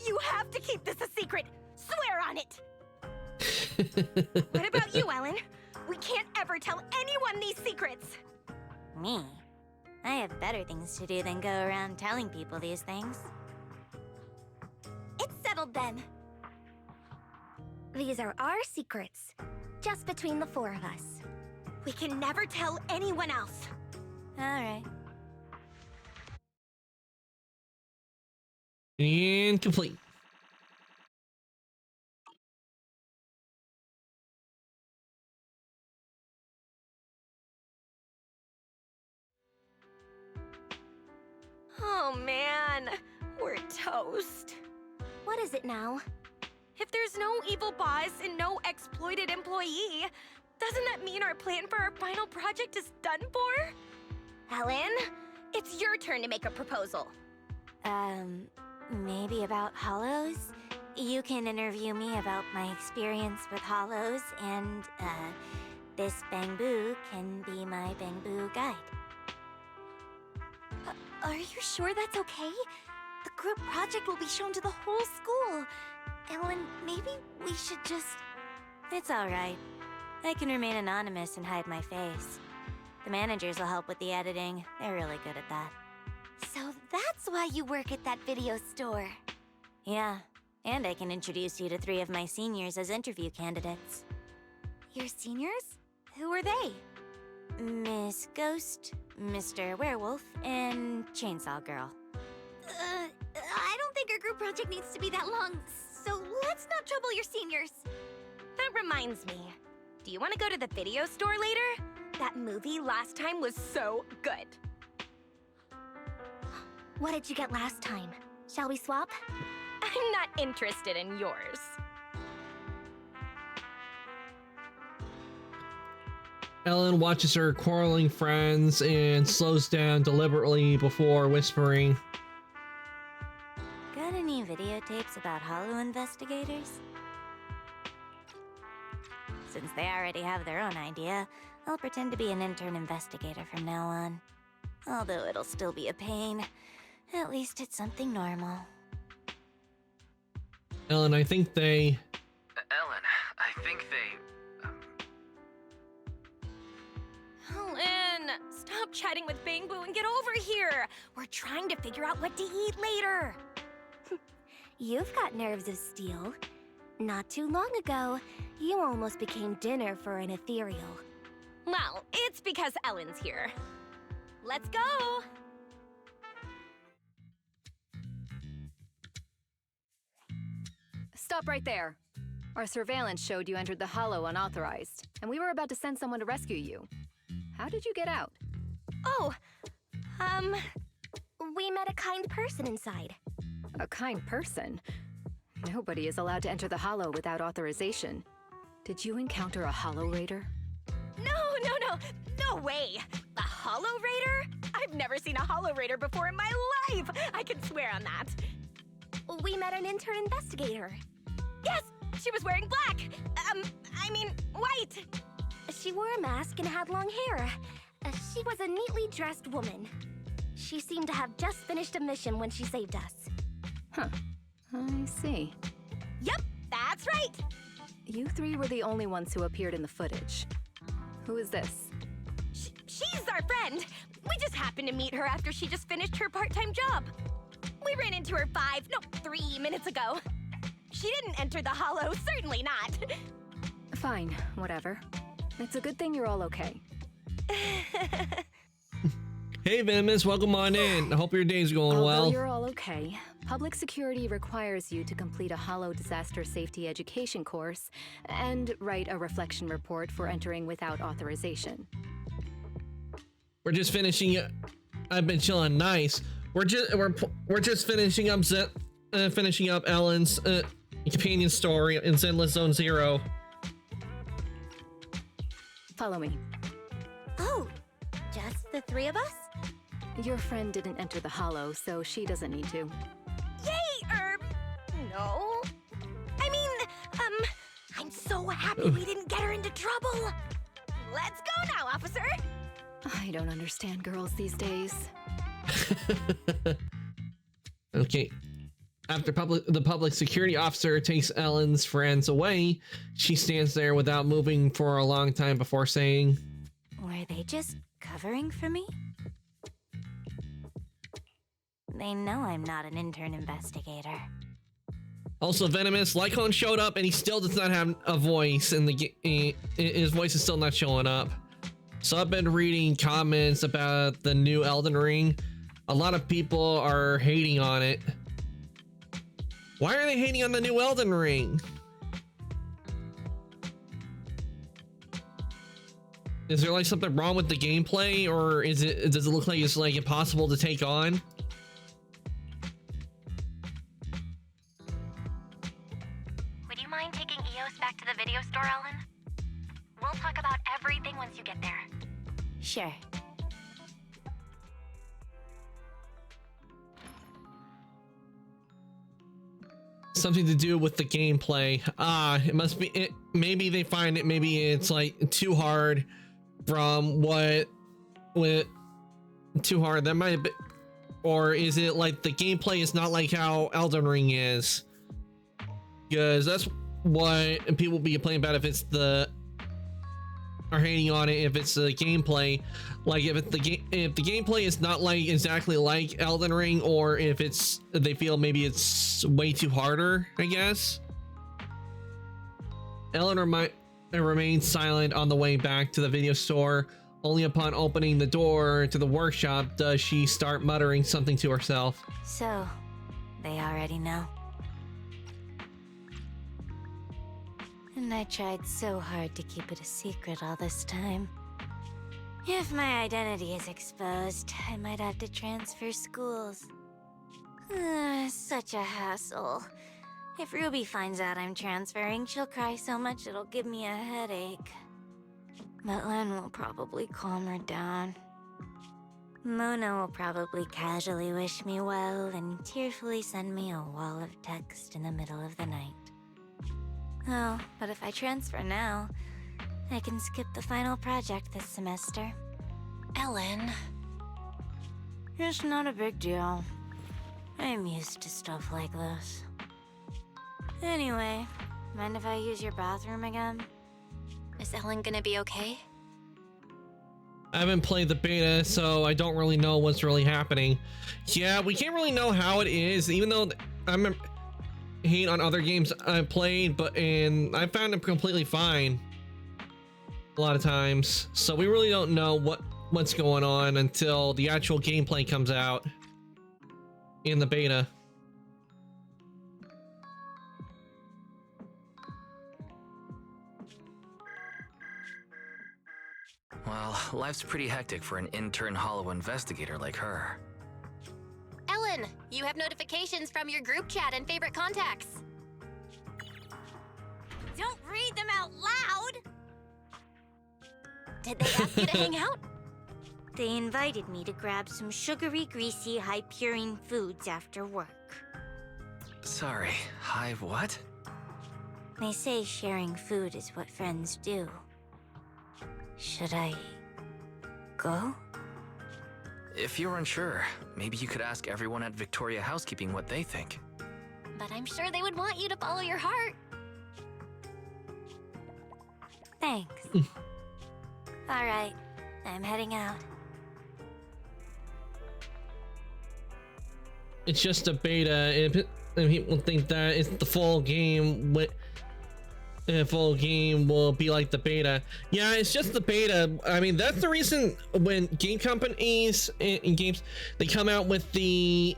You have to keep this a secret! Swear on it! What about you, Ellen? We can't ever tell anyone these secrets! Me? I have better things to do than go around telling people these things. It's settled then. These are our secrets, just between the 4 of us. We can never tell anyone else. All right. And complete. Oh man, we're toast. What is it now? If there's no evil boss and no exploited employee, doesn't that mean our plan for our final project is done for? Ellen, it's your turn to make a proposal. Maybe about Hollows? You can interview me about my experience with Hollows, and, this Bang-Boo can be my Bang-Boo guide. Are you sure that's okay? The group project will be shown to the whole school. Ellen, maybe we should just... It's alright. I can remain anonymous and hide my face. The managers will help with the editing. They're really good at that. So that's why you work at that video store. Yeah, and I can introduce you to 3 of my seniors as interview candidates. Your seniors? Who are they? Miss Ghost, Mr. Werewolf, and Chainsaw Girl. I don't think our group project needs to be that long, so let's not trouble your seniors. That reminds me. Do you want to go to the video store later? That movie last time was so good. What did you get last time? Shall we swap? I'm not interested in yours. Ellen watches her quarreling friends and slows down deliberately before whispering. Got any videotapes about Hollow investigators? Since they already have their own idea, I'll pretend to be an intern investigator from now on. Although it'll still be a pain. At least it's something normal. Ellen, I think they... Ellen, I think they... Ellen, stop chatting with Bangboo and get over here. We're trying to figure out what to eat later. You've got nerves of steel. Not too long ago, you almost became dinner for an ethereal. Well, it's because Ellen's here. Let's go! Stop right there. Our surveillance showed you entered the Hollow unauthorized, and we were about to send someone to rescue you. How did you get out? Oh, we met a kind person inside. A kind person? Nobody is allowed to enter the Hollow without authorization. Did you encounter a Hollow Raider? No way! A Hollow Raider? I've never seen a Hollow Raider before in my life! I can swear on that. We met an intern investigator. Yes! She was wearing black! White! She wore a mask and had long hair. She was a neatly dressed woman. She seemed to have just finished a mission when she saved us. Huh. I see. Yep, that's right! You three were the only ones who appeared in the footage. Who is this? She's our friend! We just happened to meet her after she just finished her part-time job. We ran into her 3 minutes ago. She didn't enter the Hollow, certainly not. Fine, whatever. It's a good thing you're all okay. Hey Venomous, welcome on in. I hope your day's going Although well. You're all okay. Public security requires you to complete a Hollow disaster safety education course and write a reflection report for entering without authorization. We're just finishing. I've been chilling nice. We're just finishing up Ellen's companion story in Zenless Zone Zero. Follow me. Oh, just the three of us? Your friend didn't enter the Hollow, so she doesn't need to. Yay, no. I'm so happy we didn't get her into trouble. Let's go now, officer. I don't understand girls these days. Okay. After the public security officer takes Ellen's friends away, she stands there without moving for a long time before saying, Were they just covering for me? They know I'm not an intern investigator. Also, Venomous, Lycon showed up and he still does not have a voice, and his voice is still not showing up. So I've been reading comments about the new Elden Ring. A lot of people are hating on it. Why are they hating on the new Elden Ring? Is there like something wrong with the gameplay, or does it look like it's like impossible to take on? Would you mind taking Eos back to the video store, Ellen? We'll talk about everything once you get there. Sure. Something to do with the gameplay. It must be it. Maybe they find it. Maybe it's like too hard from too hard. That might have been, or is it like the gameplay is not like how Elden Ring is? Because that's what people be complaining about if it's are hating on it if it's the gameplay. Like if the gameplay is not like exactly like Elden Ring, or if they feel maybe it's way too harder, I guess. Eleanor remains silent on the way back to the video store. Only upon opening the door to the workshop does she start muttering something to herself. So, they already know. And I tried so hard to keep it a secret all this time. If my identity is exposed, I might have to transfer schools. Such a hassle. If Ruby finds out I'm transferring, she'll cry so much it'll give me a headache. But Len will probably calm her down. Mona will probably casually wish me well and tearfully send me a wall of text in the middle of the night. Oh, but if I transfer now, I can skip the final project this semester. Ellen. It's not a big deal. I'm used to stuff like this. Anyway, mind if I use your bathroom again? Is Ellen gonna be okay? I haven't played the beta, so I don't really know what's really happening. Yeah, we can't really know how it is, even though I'm hate on other games I've played, and I found them completely fine a lot of times. So we really don't know what's going on until the actual gameplay comes out in the beta. Well, life's pretty hectic for an intern Hollow investigator like her. Ellen, you have notifications from your group chat and favorite contacts. Don't read them out loud! Did they ask you to hang out? They invited me to grab some sugary, greasy, high-purine foods after work. Sorry, high what? They say sharing food is what friends do. Should I go? If you're unsure, maybe you could ask everyone at Victoria Housekeeping what they think. But I'm sure they would want you to follow your heart. Thanks. Alright, I'm heading out. It's just a beta, and people think that it's the full game. The full game will be like the beta. Yeah, it's just the beta. I mean, that's the reason when game companies in games, they come out with betas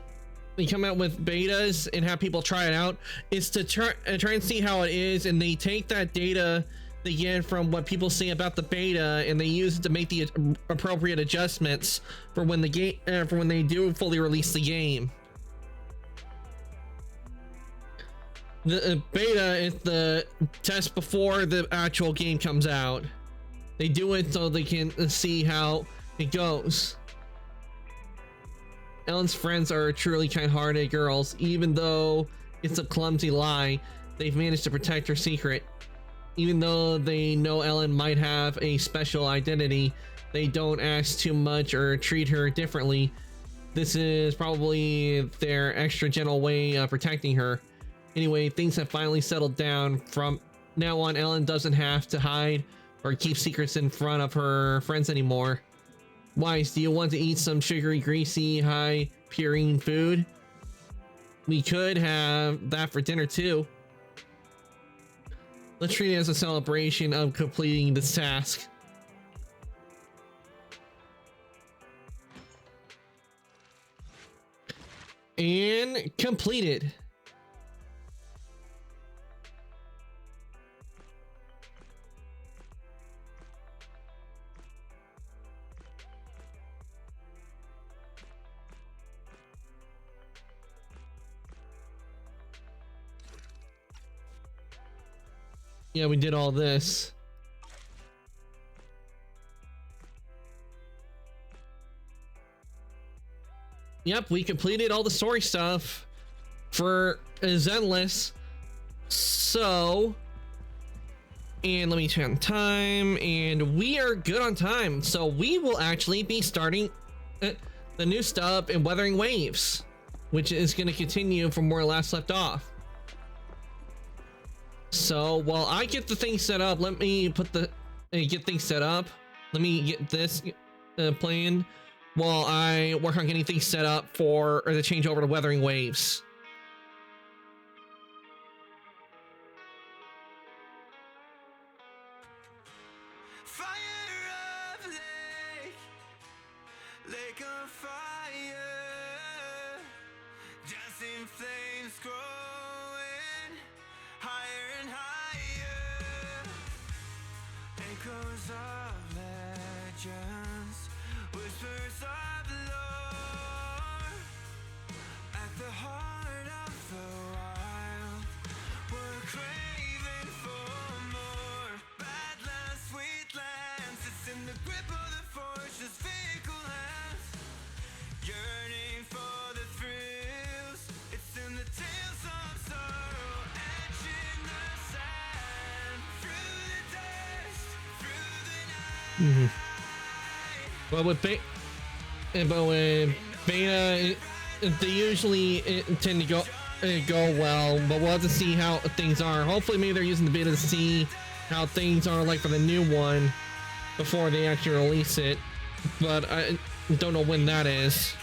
and have people try it out, is to try and see how it is, and they take that data they get from what people say about the beta and they use it to make the appropriate adjustments for when the game for when they do fully release the game. The beta is the test before the actual game comes out. They do it so they can see how it goes. Ellen's friends are truly kind-hearted girls. Even though it's a clumsy lie, they've managed to protect her secret. Even though they know Ellen might have a special identity, they don't ask too much or treat her differently. This is probably their extra gentle way of protecting her. Anyway, things have finally settled down. From now on, Ellen doesn't have to hide or keep secrets in front of her friends anymore. Wise, do you want to eat some sugary, greasy, high purine food? We could have that for dinner too. Let's treat it as a celebration of completing this task. And completed. Yeah, we did all this. Yep, we completed all the story stuff for Zenless. So, and let me check on time, and we are good on time. So we will actually be starting the new stuff in Wuthering Waves, which is going to continue from where last left off. So while I get the thing set up, let me put the get things set up. Let me get this planned while I work on getting things set up for the changeover to Wuthering Waves. Lake of fire, dancing flames growing higher and higher. Echoes of legends, whispers of lore. At the heart of the wild, we're craving for more. Badlands, sweetlands, it's in the grip of the fortress, fickle hands. Yearning for the thrills, it's in the tales of sorrow, etching the sand, through the dust, through the night. Well, with beta, they usually tend to go well, but we'll have to see how things are. Hopefully, maybe they're using the beta to see how things are like for the new one before they actually release it. But I don't know when that is.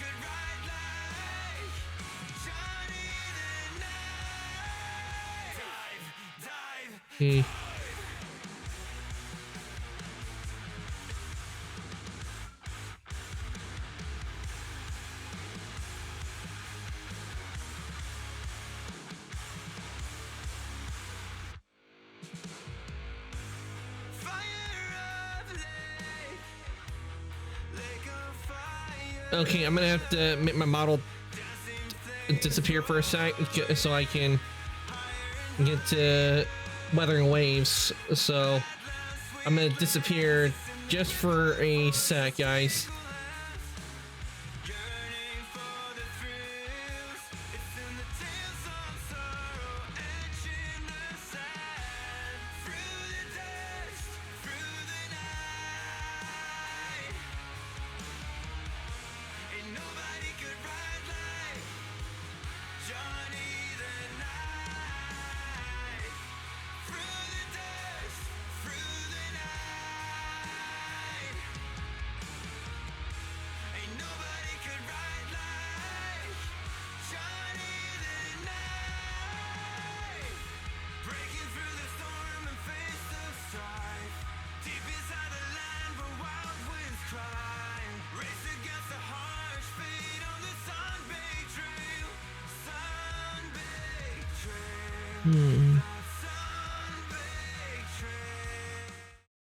Okay, I'm gonna have to make my model disappear for a sec so I can get to Weathering Waves. So I'm gonna disappear just for a sec, guys.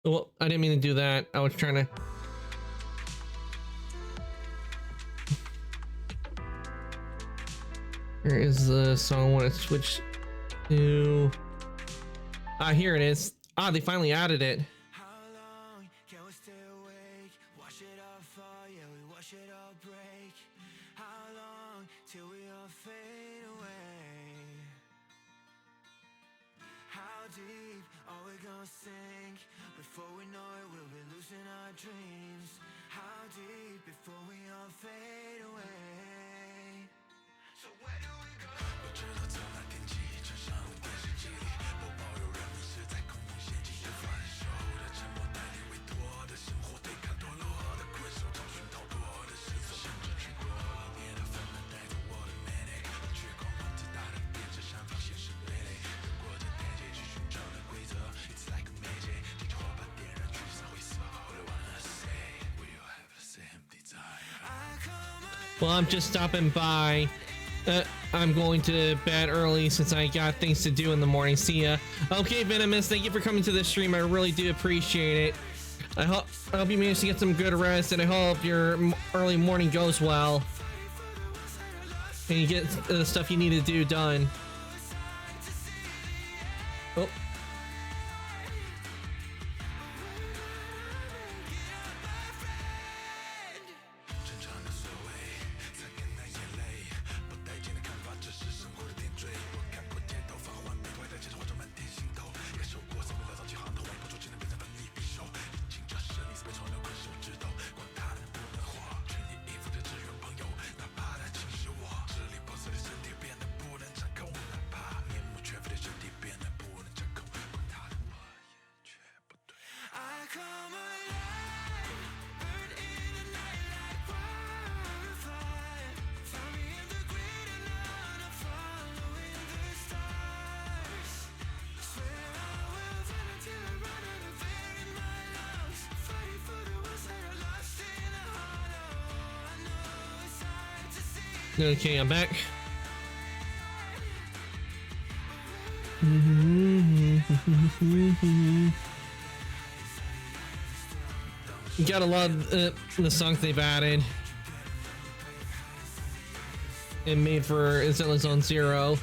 Well, I didn't mean to do that. I was trying to... Where is the song I want to switch to? Ah, here it is. Ah, they finally added it. Well, I'm just stopping by. I'm going to bed early since I got things to do in the morning. See ya. Okay, Venomous, thank you for coming to the stream. I really do appreciate it. I hope you managed to get some good rest, and I hope your early morning goes well. And you get the stuff you need to do done. Oh. Okay, I'm back. You gotta love the songs they've added and made for Zenless Zone Zero.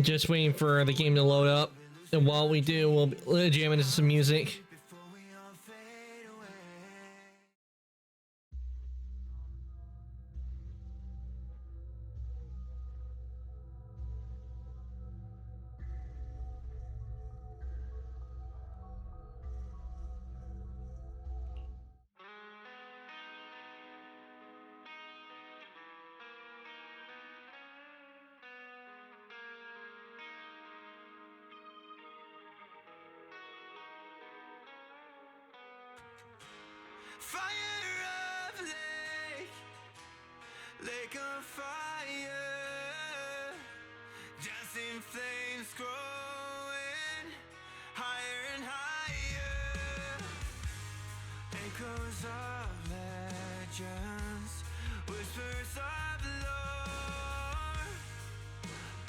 Just waiting for the game to load up, and while we do, we'll jam into some music. Lake of fire, dancing flames growing higher and higher. Echoes of legends, whispers of lore.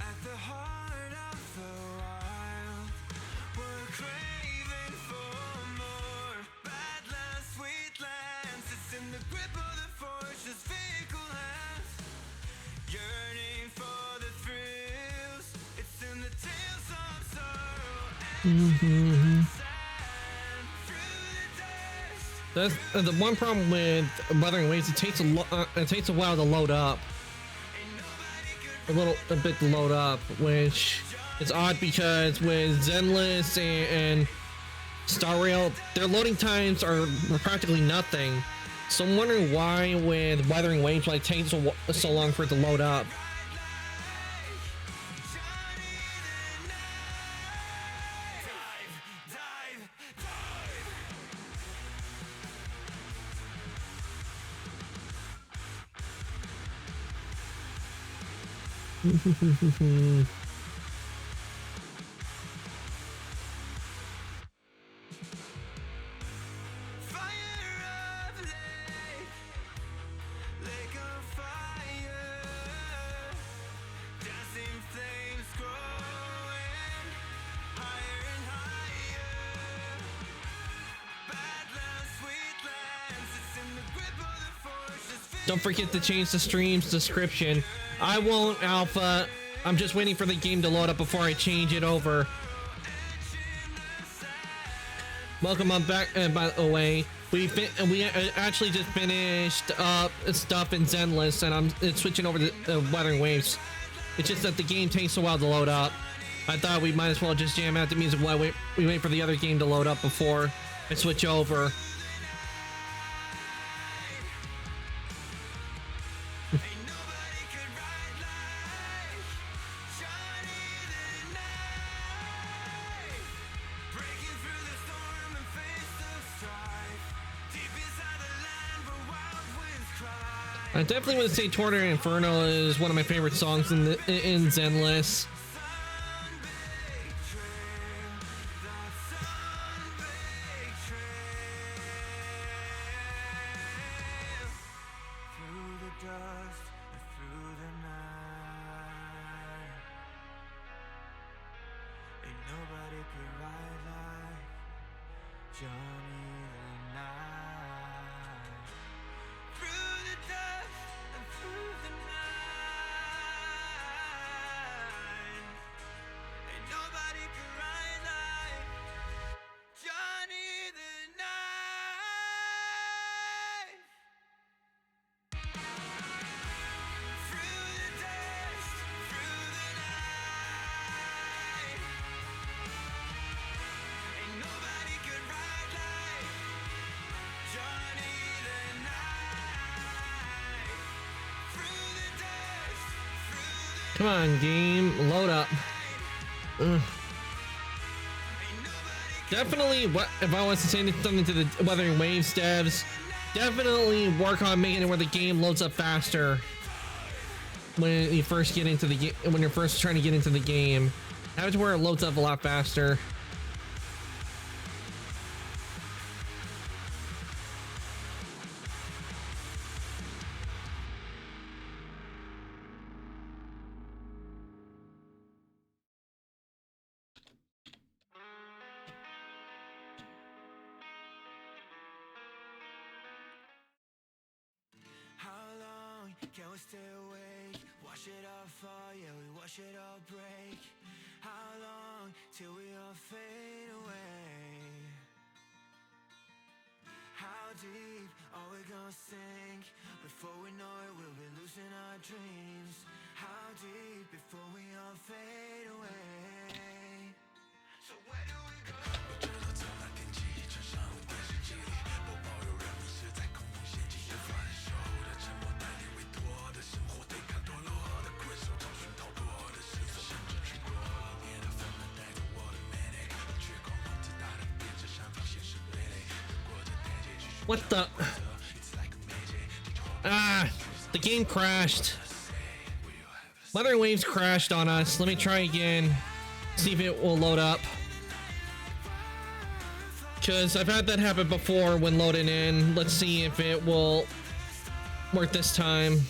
At the heart of the wild, we're craving for more. Badlands, sweetlands, it's in the grip of the fortress, fickle hands. Yearning for the thrills, it's in the tales of sorrow. That's the one problem with Wuthering Waves. It takes a while to load up. A bit to load up, which is odd because with Zenless and Star Rail, their loading times are practically nothing. So I'm wondering why with Wuthering Waves, why it takes so long for it to load up. Don't forget to change the stream's description. I won't, Alpha. I'm just waiting for the game to load up before I change it over. Welcome on back, by the way. We actually just finished up stuff in Zenless, and it's switching over to Wuthering Waves. It's just that the game takes a while to load up. I thought we might as well just jam out the music while we wait for the other game to load up before I switch over. I definitely want to say Tornado Inferno is one of my favorite songs in Zenless. Through the dust and through the night. Johnny the Night. Through the dust and through the night, ain't nobody can ride like Johnny the Knife. Through the dust, through the night, ain't nobody could ride like Johnny the Knife. Through the dust, Come on, game, load up. Ugh. Definitely, what if I was to say something to the Wuthering Waves devs? Definitely work on making it where the game loads up faster when you first get into the game. When you're first trying to get into the game, have it to where it loads up a lot faster. How long can we stay awake? Wash it all fall, yeah, we wash it all break. How long till we all fade away? How deep are we gonna sink? Before we know it, we'll be losing our dreams. How deep before we all fade away? So where do we go? 我知道从那天起，穿上电视机里播报有人迷失在空中陷进分手的沉默，带领委托的生活，对抗堕落的困兽，找寻逃脱的失措，甚至去过一年的纷乱，带着我的美丽，却狂妄自大的变成伤痛，现实累累，过着台阶继续。 What the? Ah, the game crashed. Wuthering Waves crashed on us. Let me try again. See if it will load up. Because I've had that happen before when loading in. Let's see if it will work this time.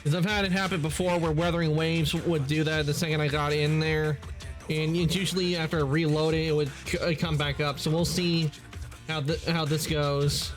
Because I've had it happen before where Wuthering Waves would do that the second I got in there. And it's usually after I reload it, it would come back up. So we'll see how this goes.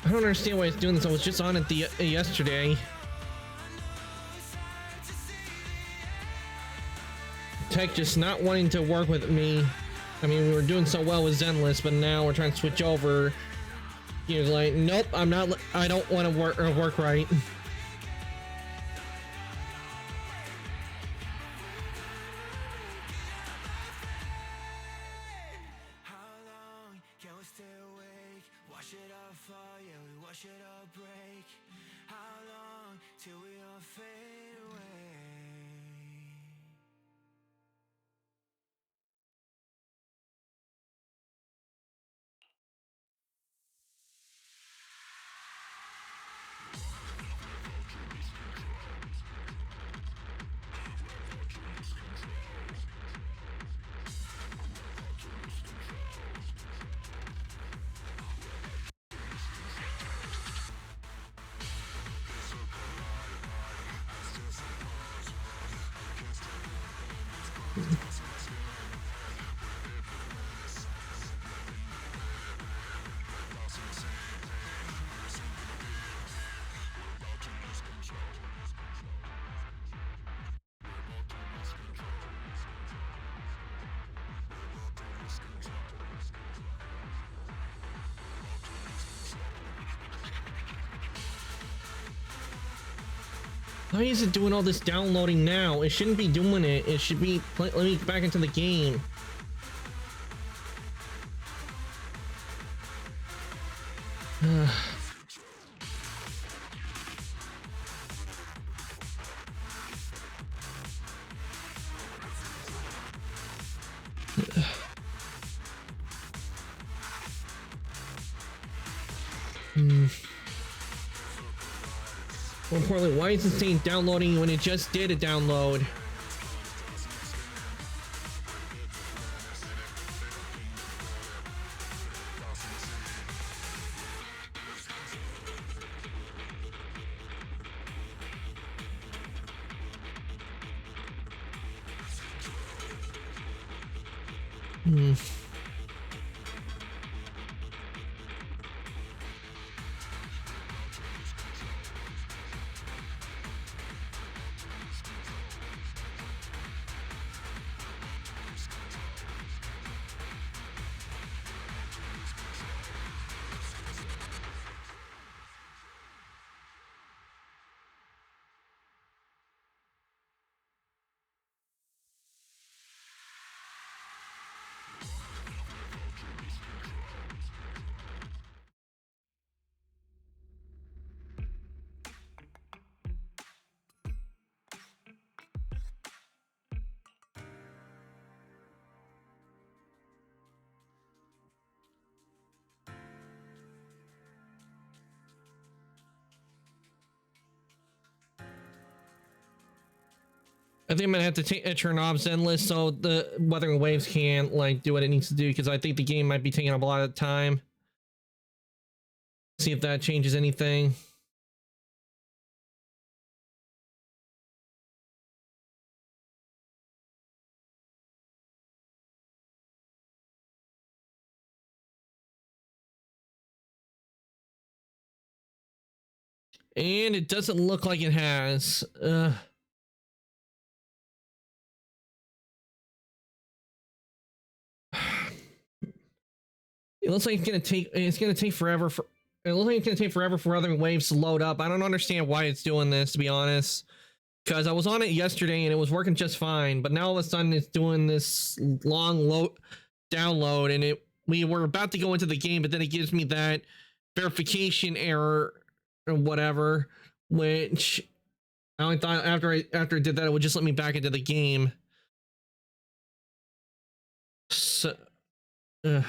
I don't understand why it's doing this. I was just on it yesterday. Tech just not wanting to work with me. I mean, we were doing so well with Zenless, but now we're trying to switch over. He was like, nope, I'm not, I don't want to work right. Why is it doing all this downloading now? It shouldn't be doing it. It should be let me get back into the game. More importantly, why is it saying downloading when it just did a download? I think I'm gonna have to turn off Zenless so the Weathering Waves can like do what it needs to do, because I think the game might be taking up a lot of time. See if that changes anything. And it doesn't look like it has. It looks like it's gonna take forever for Weathering Waves to load up. I don't understand why it's doing this, to be honest, because I was on it yesterday and it was working just fine, but now all of a sudden it's doing this long download, and we were about to go into the game, but then it gives me that verification error or whatever, which I only thought after I did that it would just let me back into the game. So I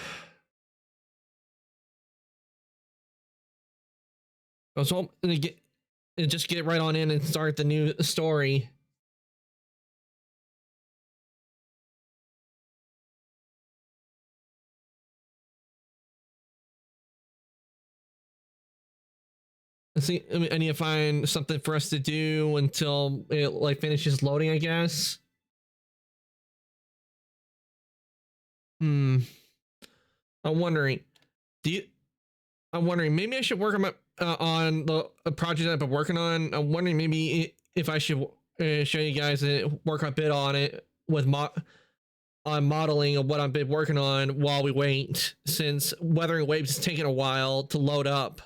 was hoping to just get right on in and start the new story. Let's see, I need to find something for us to do until it like finishes loading, I guess. I'm wondering, maybe I should work on the project I've been working on. I'm wondering maybe if I should show you guys and work a bit on it with modeling of what I've been working on while we wait, since Weathering Waves is taking a while to load up.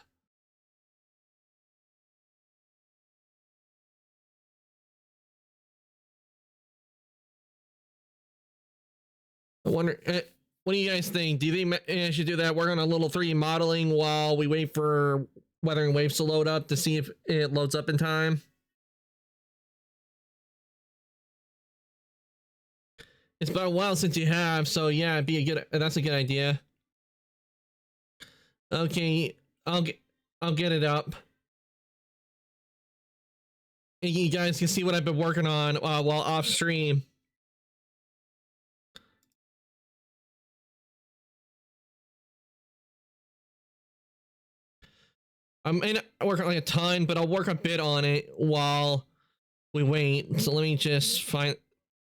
I wonder, what do you guys think? Do you think I should do that? Work on a little 3D modeling while we wait for Weathering Waves to load up to see if it loads up in time? It's been a while since you have, so yeah, that's a good idea. Okay, I'll get it up. And you guys can see what I've been working on while off stream. I may not work on like a ton, but I'll work a bit on it while we wait. So let me just find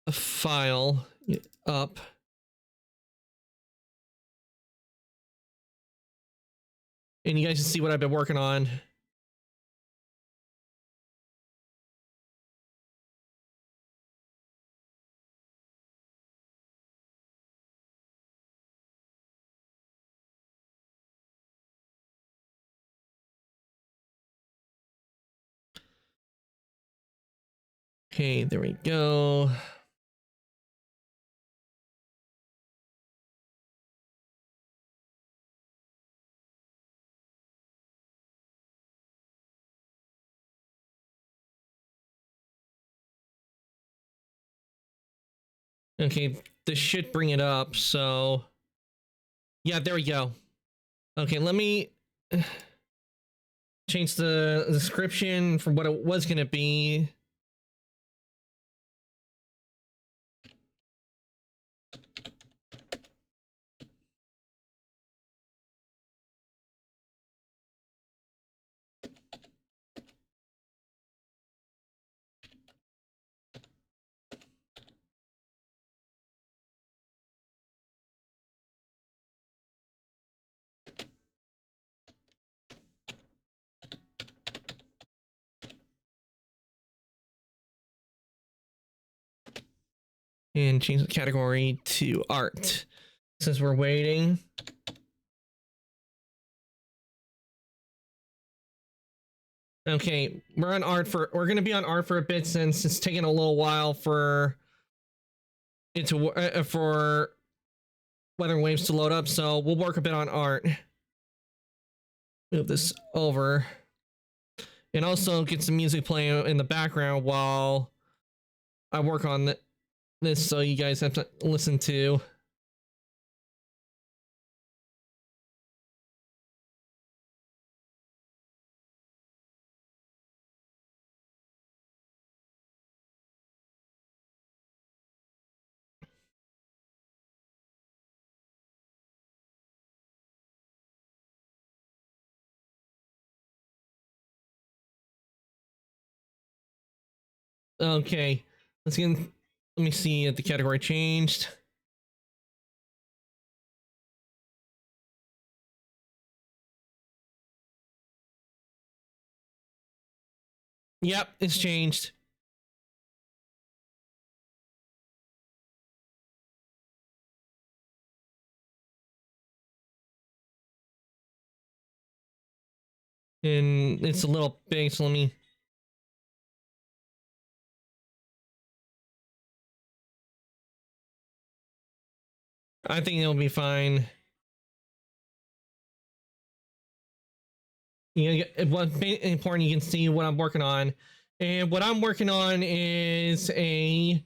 file up. And you guys can see what I've been working on. Okay, there we go. Okay, this should bring it up, so... Yeah, there we go. Okay, let me change the description from what it was going to be. And change the category to art since we're waiting. Okay, we're gonna be on art for a bit since it's taking a little while for it to for Wuthering Waves to load up, so we'll work a bit on art. Move this over. And also get some music playing in the background while I work on this, so you guys have to listen to. Okay, let me see if the category changed. Yep, it's changed. And it's a little big, so let me... I think it'll be fine. What's important, you can see what I'm working on. And what I'm working on is a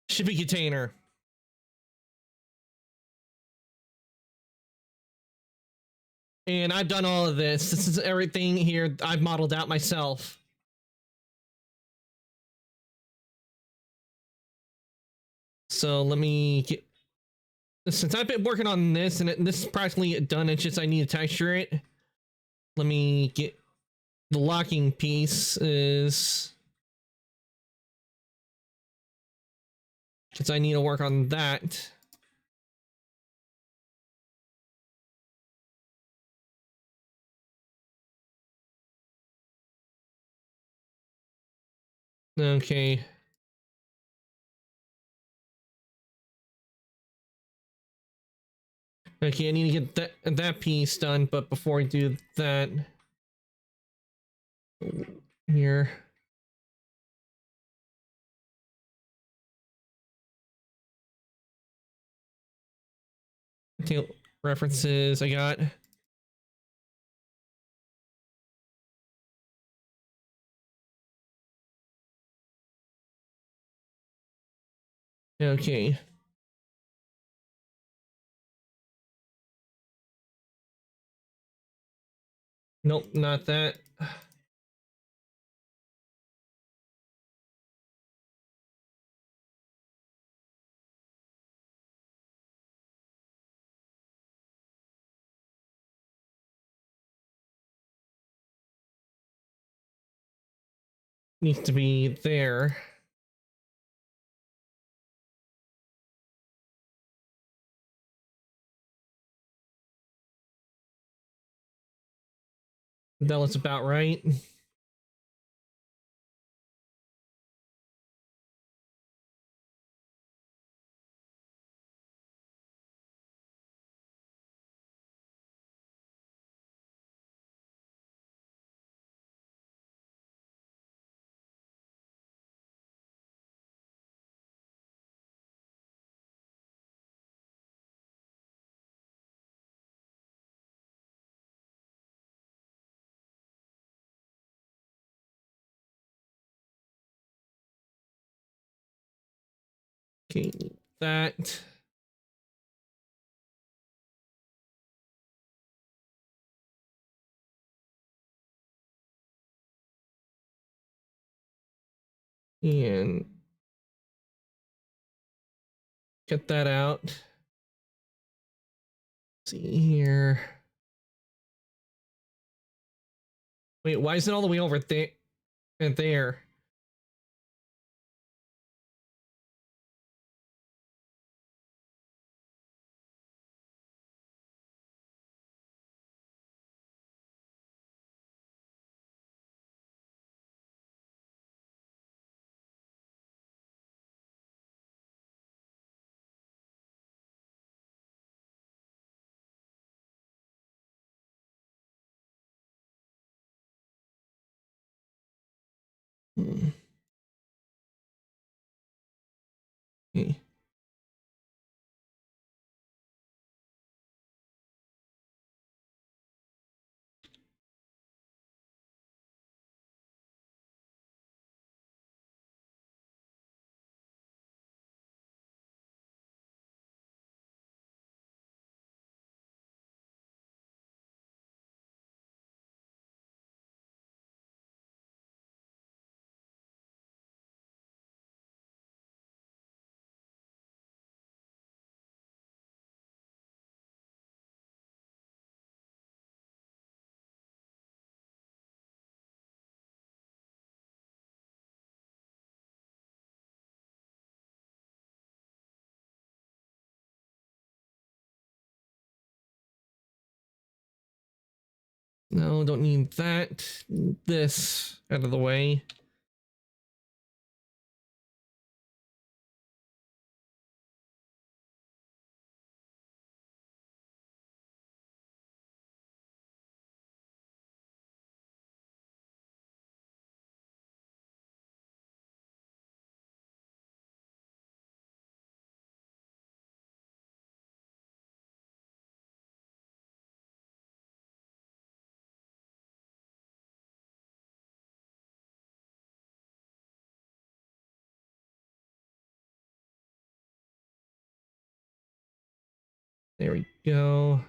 shipping container. And I've done all of this. This is everything here I've modeled out myself. So let me get... Since I've been working on this, and this is practically done, it's just I need to texture it. Let me get... The locking piece is... Because I need to work on that. Okay. Okay, I need to get that piece done, but before I do that... Here. References I got. Okay. Nope, not that. Needs to be there. That looks about right. Okay, that. And get that out. Let's see here. Wait, why is it all the way over there? And there. Hmm. Okay. No, don't need that. Need this out of the way. There we go.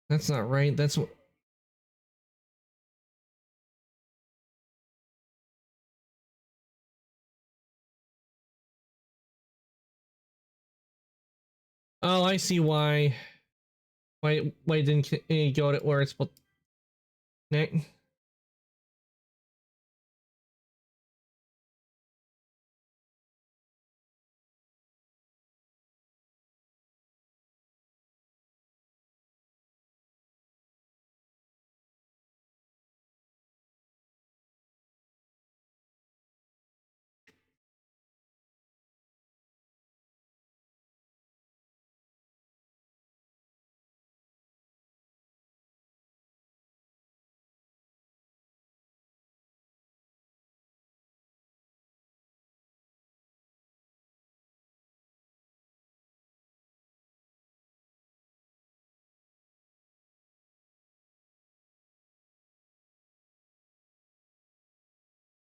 That's not right. That's what. Oh, I see why. Why didn't it go to where it's supposed? Next.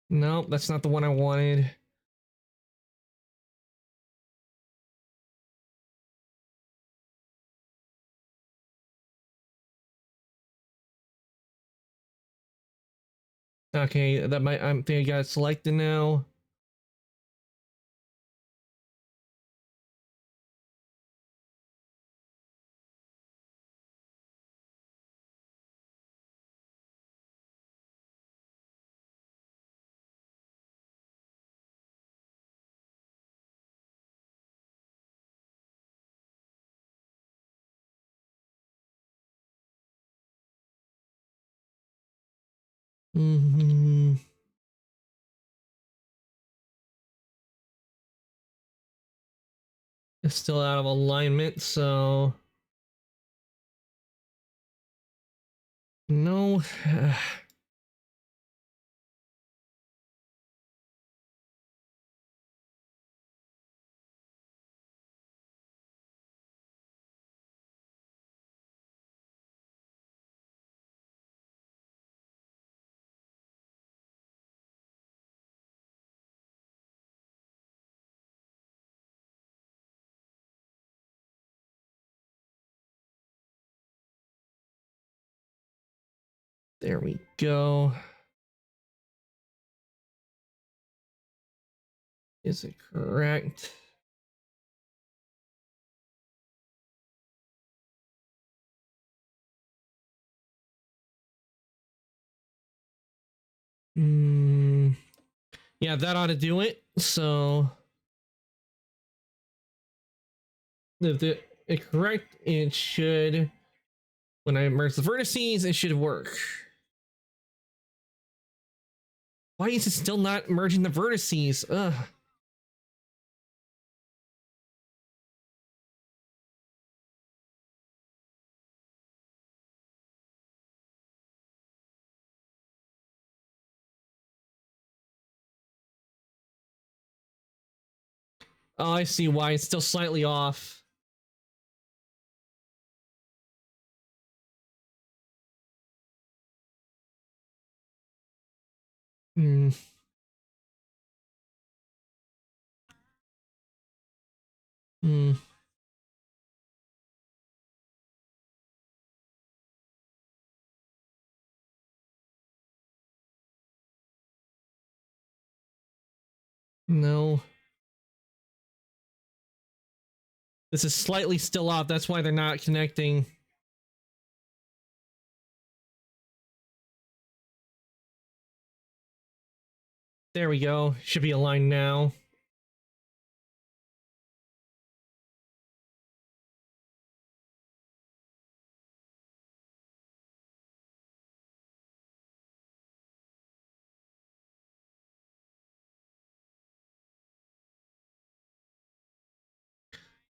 Nope, that's not the one I wanted. Okay, that might. I think I got it selected now. Mm-hmm. It's still out of alignment, so no. There we go. Is it correct? Yeah, that ought to do it. So if it correct, it should, when I merge the vertices, it should work. Why is it still not merging the vertices? Ugh. Oh, I see why it's still slightly off. Hmm. Hmm. No. This is slightly still off. That's why they're not connecting. There we go. Should be aligned now.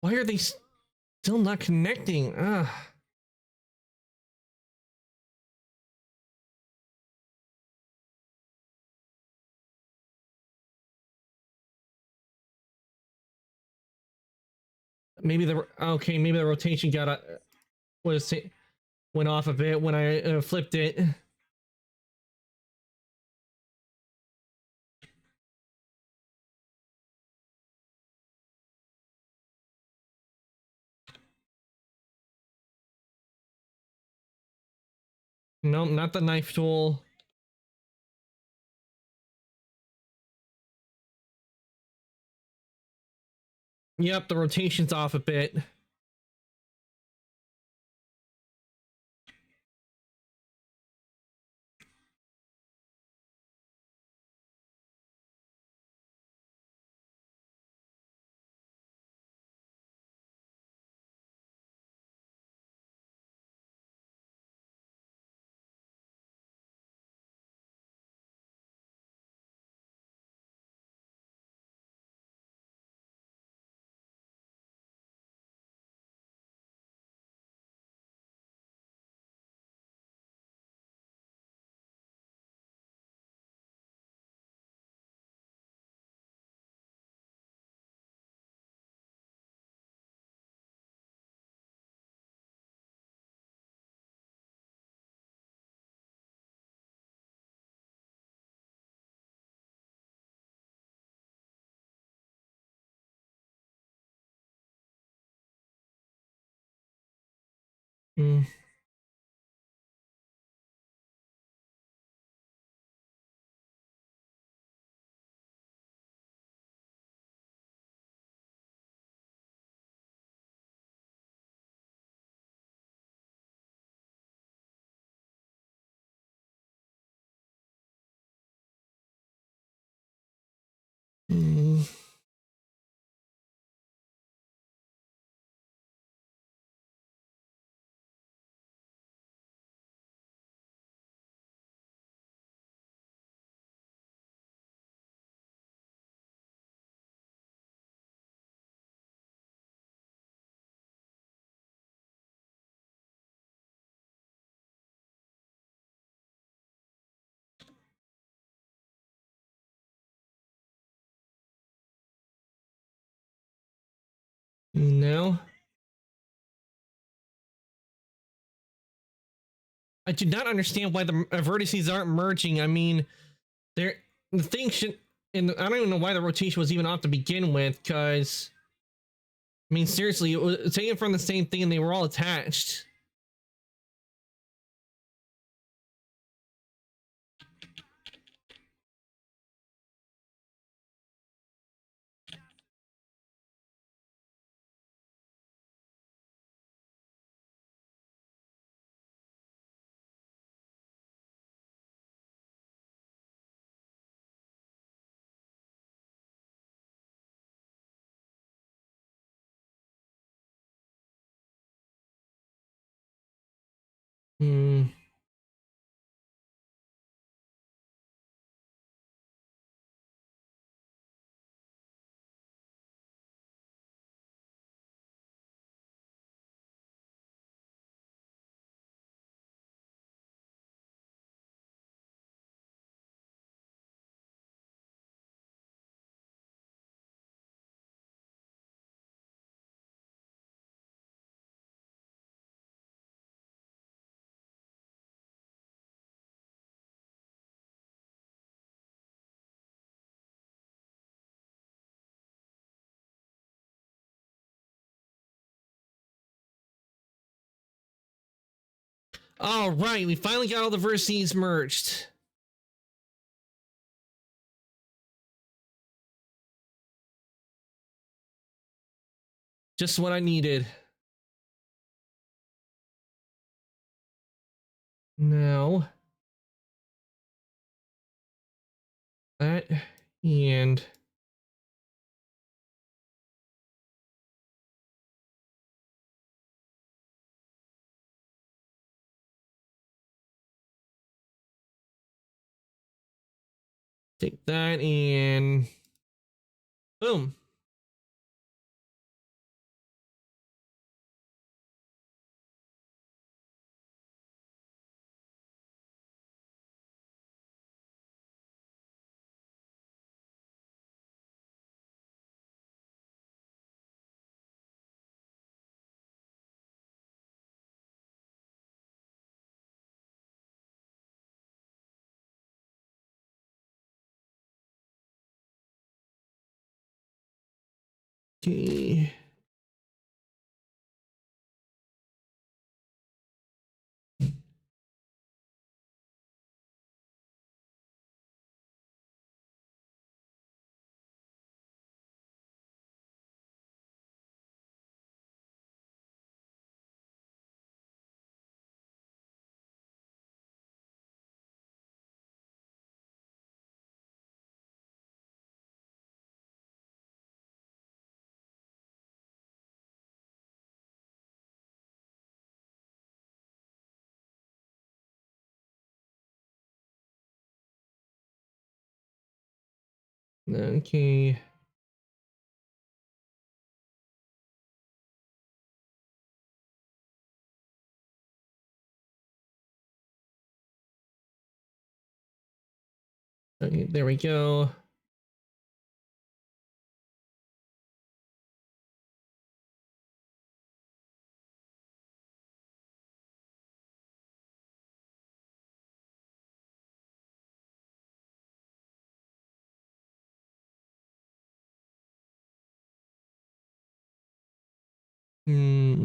Why are they still not connecting? Ugh. Maybe maybe the rotation got went off a bit when I flipped it. No, not the knife tool. Yep, the rotation's off a bit. Hmm. Hmm. No. I do not understand why the vertices aren't merging. I mean, the thing should, and I don't even know why the rotation was even off to begin with, because, I mean, seriously, it was taken from the same thing and they were all attached. Hmm. All right, we finally got all the vertices merged. Just what I needed. Now, that and take that and boom. Okay. Okay. Okay, there we go.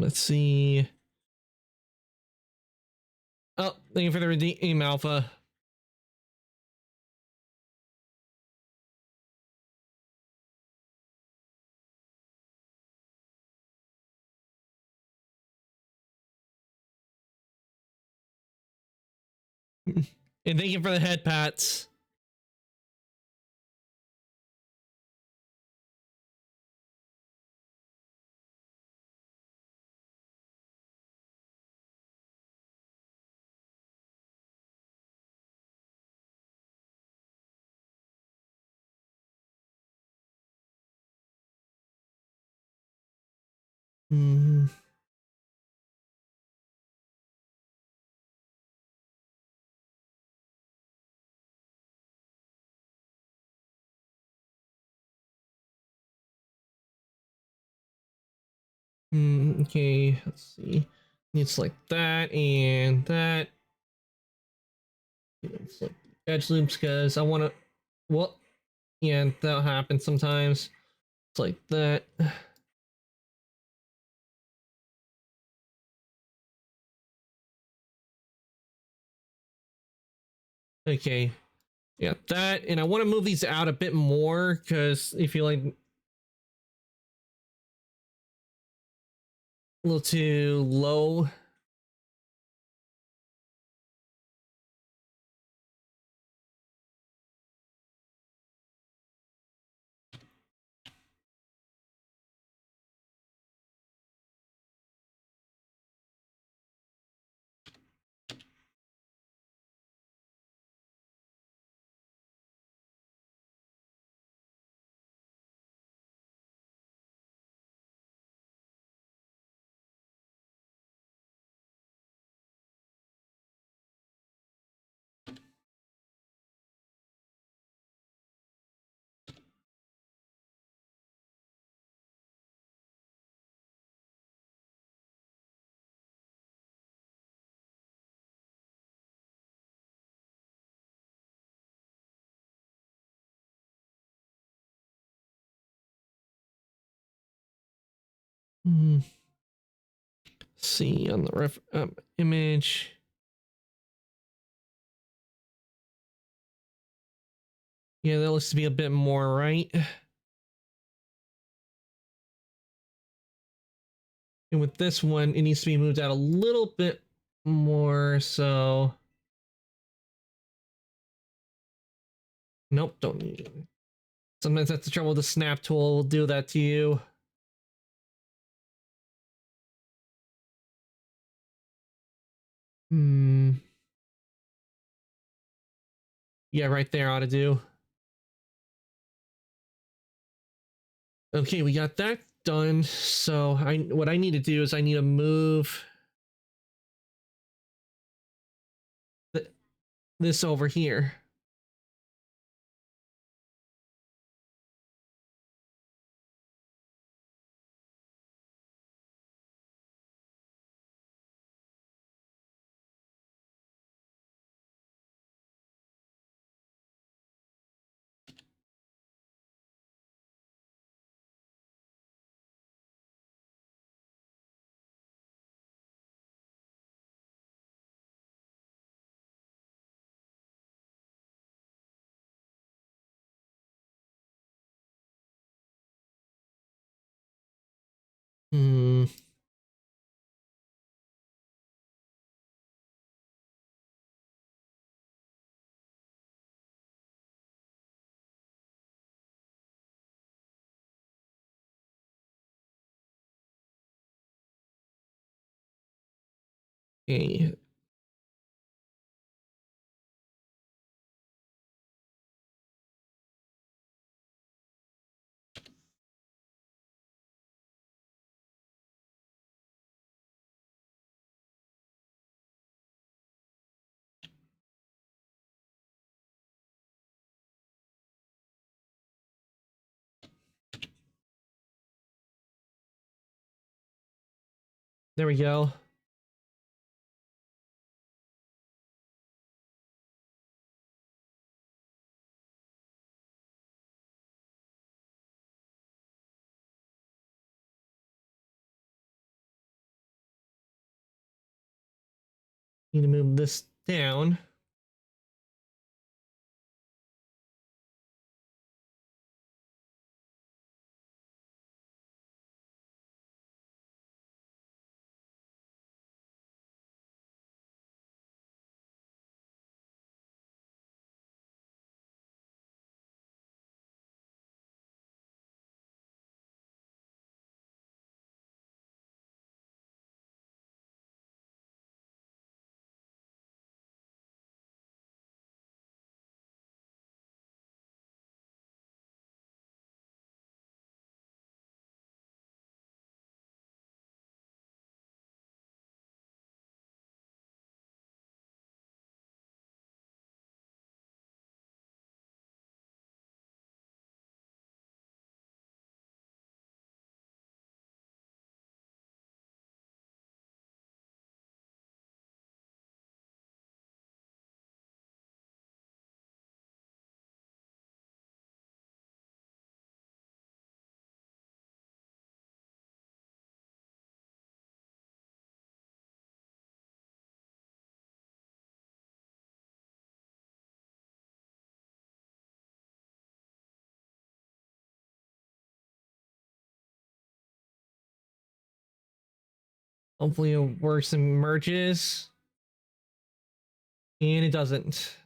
Let's see. Oh, thank you for the redeem alpha. And thank you for the head pats. Hmm. Okay, let's see. Need to select that and that. Select edge loops because I want to. Well, yeah, that'll happen sometimes. It's like that. Okay, yeah, that, and I want to move these out a bit more because I feel like a little too low. See on the image. Yeah, that looks to be a bit more, right? And with this one, it needs to be moved out a little bit more, so... Nope, don't need it. Sometimes that's the trouble with the snap tool, will do that to you. Yeah, right there ought to do. Okay, we got that done. So what I need to do is I need to move this over here. Okay. There we go. Need to move this down. Hopefully it works and merges. And it doesn't.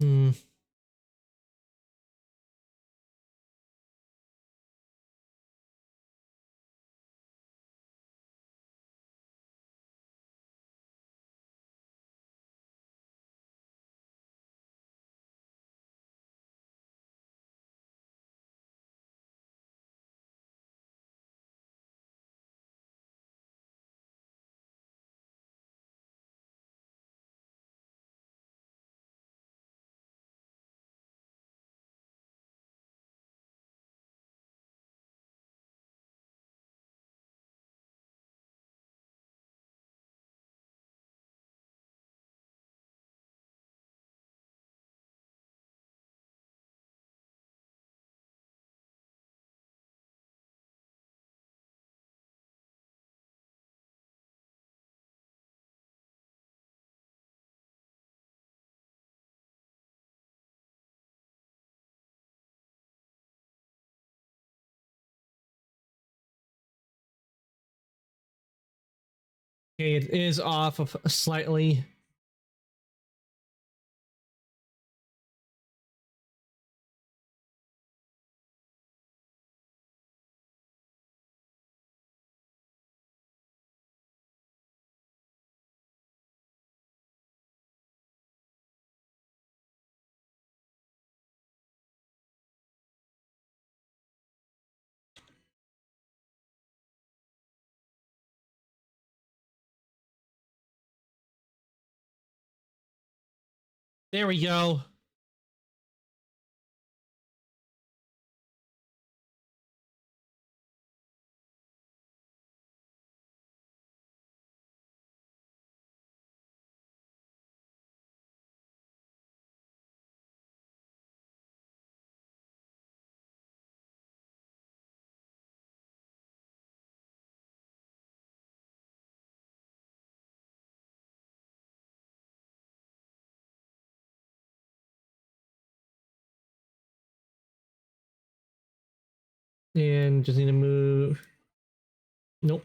Hmm. Okay, it is off of slightly. There we go. And just need to move. Nope.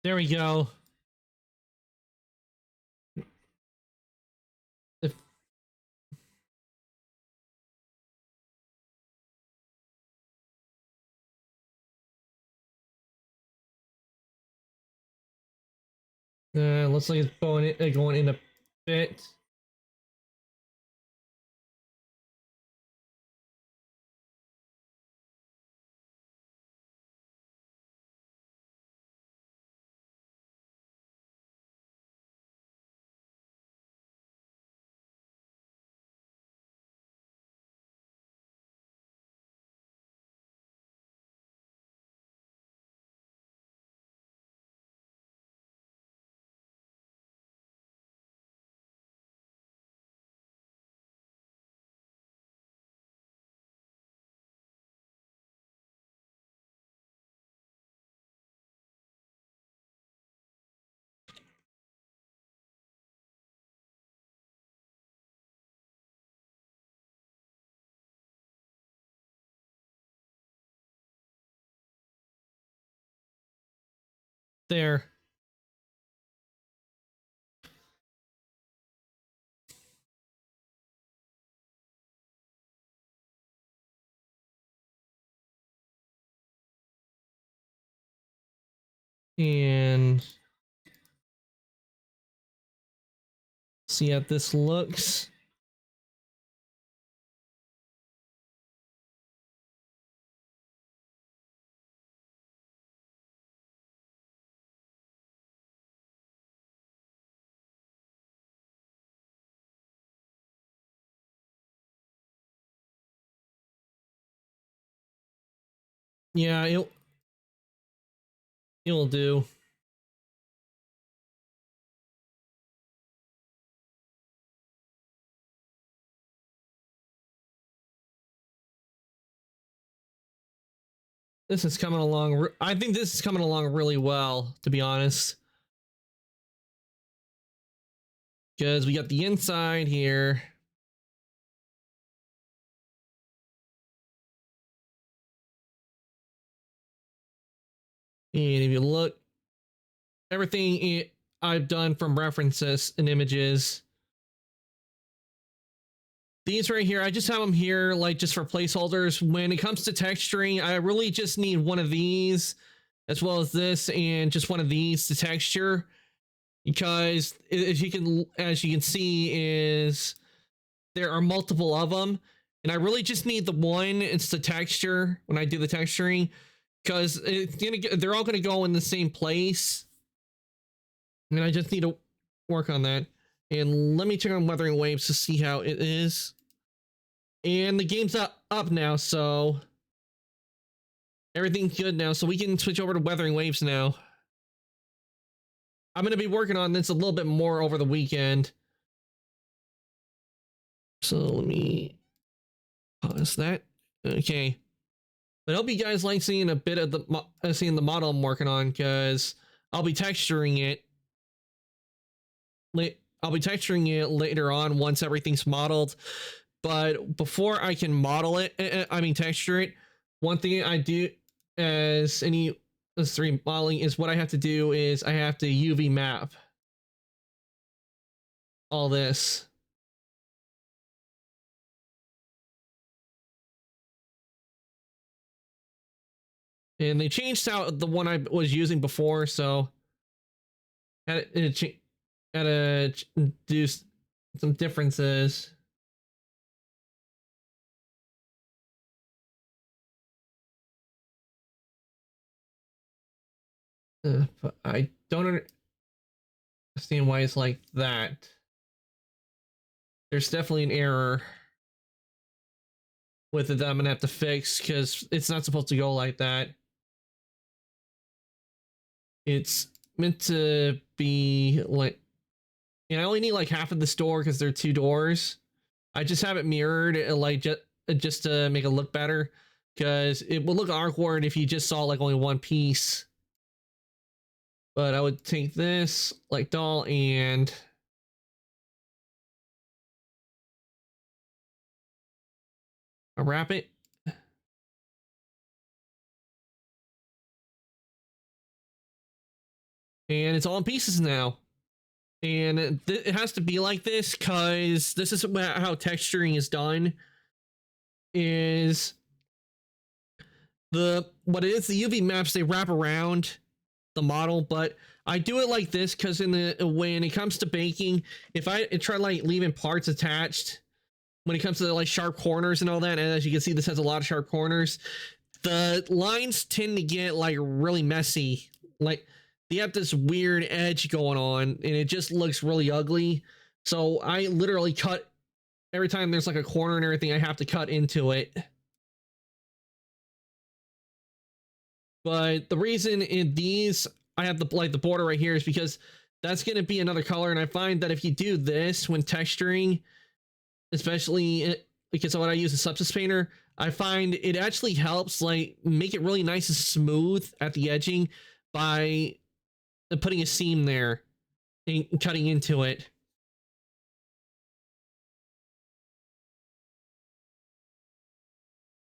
There we go. If looks like it's going in a bit. There. And see how this looks. Yeah, it'll do. This is coming along. I think this is coming along really well, to be honest. Because we got the inside here. And if you look, everything I've done from references and images. These right here, I just have them here like just for placeholders. When it comes to texturing, I really just need one of these as well as this and just one of these to texture, because as you can see is there are multiple of them, and I really just need the one. It's the texture when I do the texturing, because they're all gonna go in the same place, and I just need to work on that. And let me check on Wuthering Waves to see how it is. And the game's up now, so everything's good now. So we can switch over to Wuthering Waves now. I'm going to be working on this a little bit more over the weekend. So let me pause that. Okay. But I hope you guys like seeing a bit of the model I'm working on, because I'll be texturing it. I'll be texturing it later on once everything's modeled. But before I can model it, texture it, one thing I do as any S3 modeling is what I have to do is I have to UV map all this. And they changed out the one I was using before, so had to do some differences. But I don't understand why it's like that. There's definitely an error with it that I'm gonna have to fix, because it's not supposed to go like that. It's meant to be like, and I only need like half of this door because there are 2 doors. I just have it mirrored like just to make it look better, because it would look awkward if you just saw like only one piece. But I would take this like doll and wrap it. And it's all in pieces now. And it has to be like this, because this is how texturing is done. Is the UV maps, they wrap around the model, but I do it like this because when it comes to baking, if I try like leaving parts attached, when it comes to like sharp corners and all that, and as you can see, this has a lot of sharp corners, the lines tend to get like really messy. Like they have this weird edge going on, and it just looks really ugly. So I literally cut every time there's like a corner and everything. I have to cut into it. But the reason in these I have the border right here is because that's going to be another color, and I find that if you do this when texturing, especially because of what I use a Substance Painter, I find it actually helps like make it really nice and smooth at the edging by putting a seam there and cutting into it.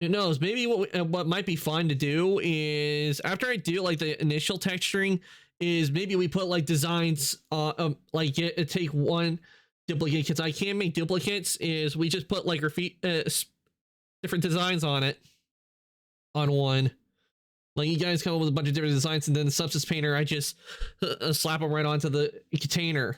Who knows, maybe what might be fun to do is after I do like the initial texturing, is maybe we put like designs like take one duplicate, because I can't make duplicates, is we just put like different designs on it on one. Like you guys come up with a bunch of different designs, and then the Substance Painter, I just slap them right onto the container.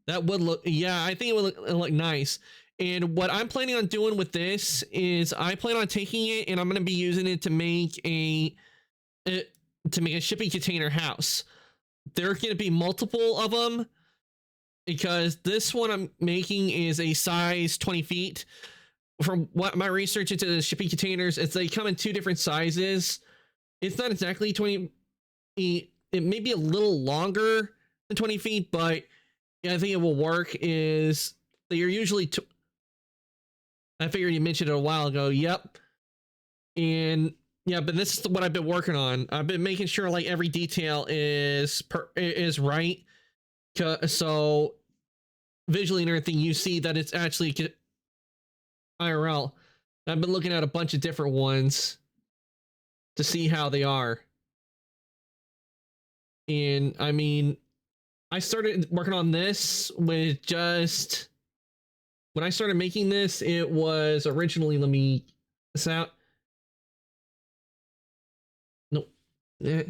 That would look, yeah, I think it would look nice. And what I'm planning on doing with this is I plan on taking it and I'm going to be using it to make a shipping container house. There are going to be multiple of them, because this one I'm making is a size 20 feet. From what my research into the shipping containers, is they come in 2 different sizes. It's not exactly 20 feet. It may be a little longer than 20 feet, but yeah, I think it will work. Is they are usually I figured you mentioned it a while ago. Yep. And yeah, but this is what I've been working on. I've been making sure like every detail is right. So visually and everything, you see that it's actually IRL. I've been looking at a bunch of different ones to see how they are. And I mean, I started working on this with just, when I started making this, it was originally, let me this out. Nope. Yeah.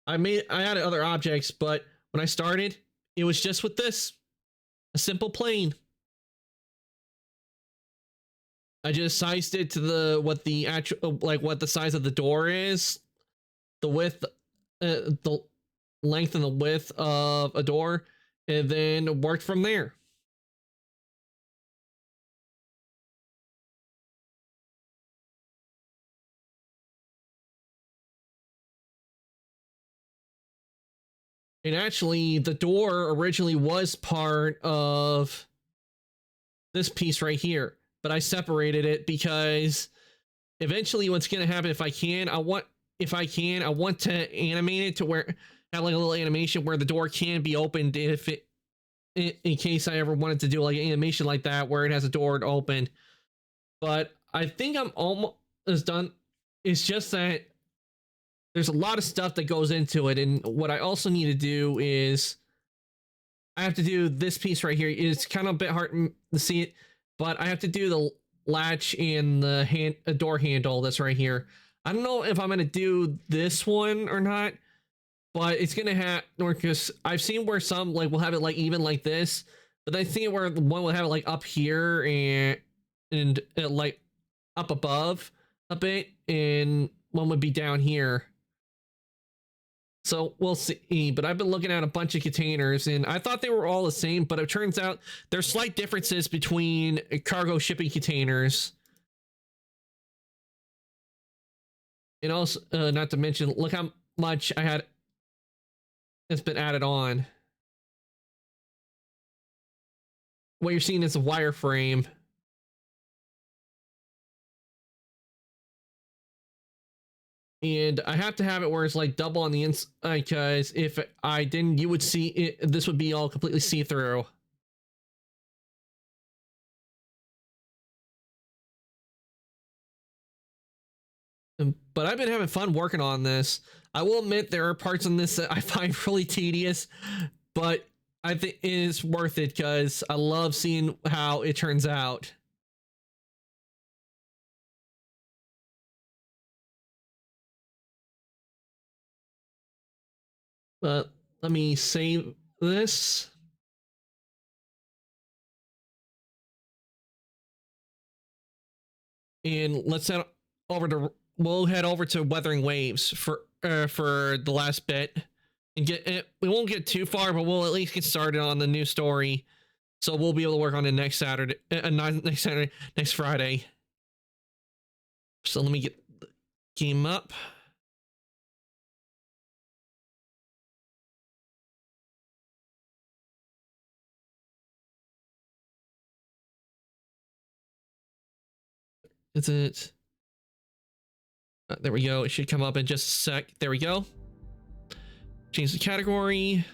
I added other objects, but when I started, it was just with this, a simple plane. I just sized it to what the actual, like what the size of the door is, the width, the length and the width of a door, and then worked from there. And actually, the door originally was part of this piece right here, but I separated it because eventually what's going to happen, if I can, I want to animate it to where, have like a little animation where the door can be opened if it, in case I ever wanted to do like an animation like that where it has a door to open. But I think I'm almost done. It's just that there's a lot of stuff that goes into it, and what I also need to do is I have to do this piece right here. It's kind of a bit hard to see it, but I have to do the latch and the door handle that's right here. I don't know if I'm gonna do this one or not, but it's gonna have, because I've seen where some like will have it like even like this, but I see where the one will have it like up here and like up above a bit, and one would be down here. So we'll see, but I've been looking at a bunch of containers and I thought they were all the same, but it turns out there's slight differences between cargo shipping containers. And also, not to mention, look how much it's been added on. What you're seeing is a wireframe. And I have to have it where it's like double on the inside, because if I didn't, you would see it, this would be all completely see-through. But I've been having fun working on this. I will admit there are parts in this that I find really tedious, but I think it is worth it because I love seeing how it turns out. But let me save this. And let's head over to, we'll head over to Weathering Waves for the last bit and get it. We won't get too far, but we'll at least get started on the new story. So we'll be able to work on it next Saturday, next Friday. So let me get the game up. Is it? There we go. It should come up in just a sec. There we go. Change the category.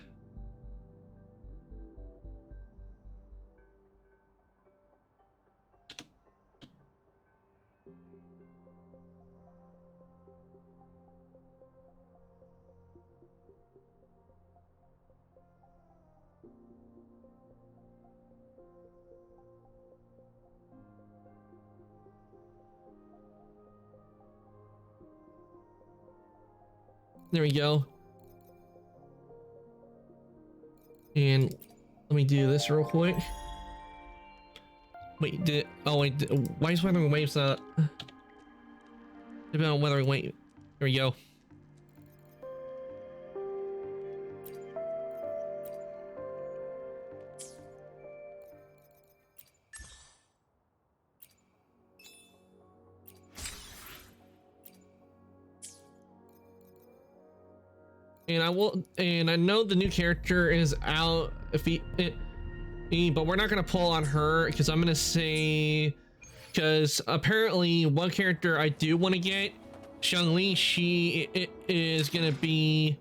There we go. And let me do this real quick. Wait, why is Weathering Waves depending on Weathering Wave? There we go. And I know the new character is out but we're not gonna pull on her because I'm gonna say, because apparently one character I do want to get, Xiangli, she is gonna be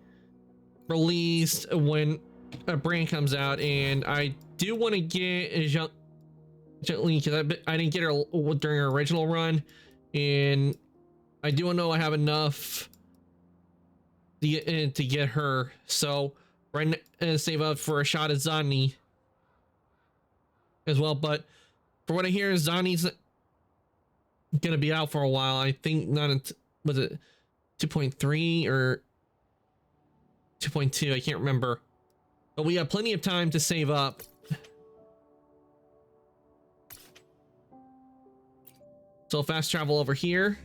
released when a brand comes out, and I do want to get Xiangli because I didn't get her during her original run, and I do know I have enough to get her, so right now save up for a shot at Zani as well. But for what I hear, Zani's gonna be out for a while. I think not until, was it 2.3 or 2.2? I can't remember, but we have plenty of time to save up. So fast travel over here.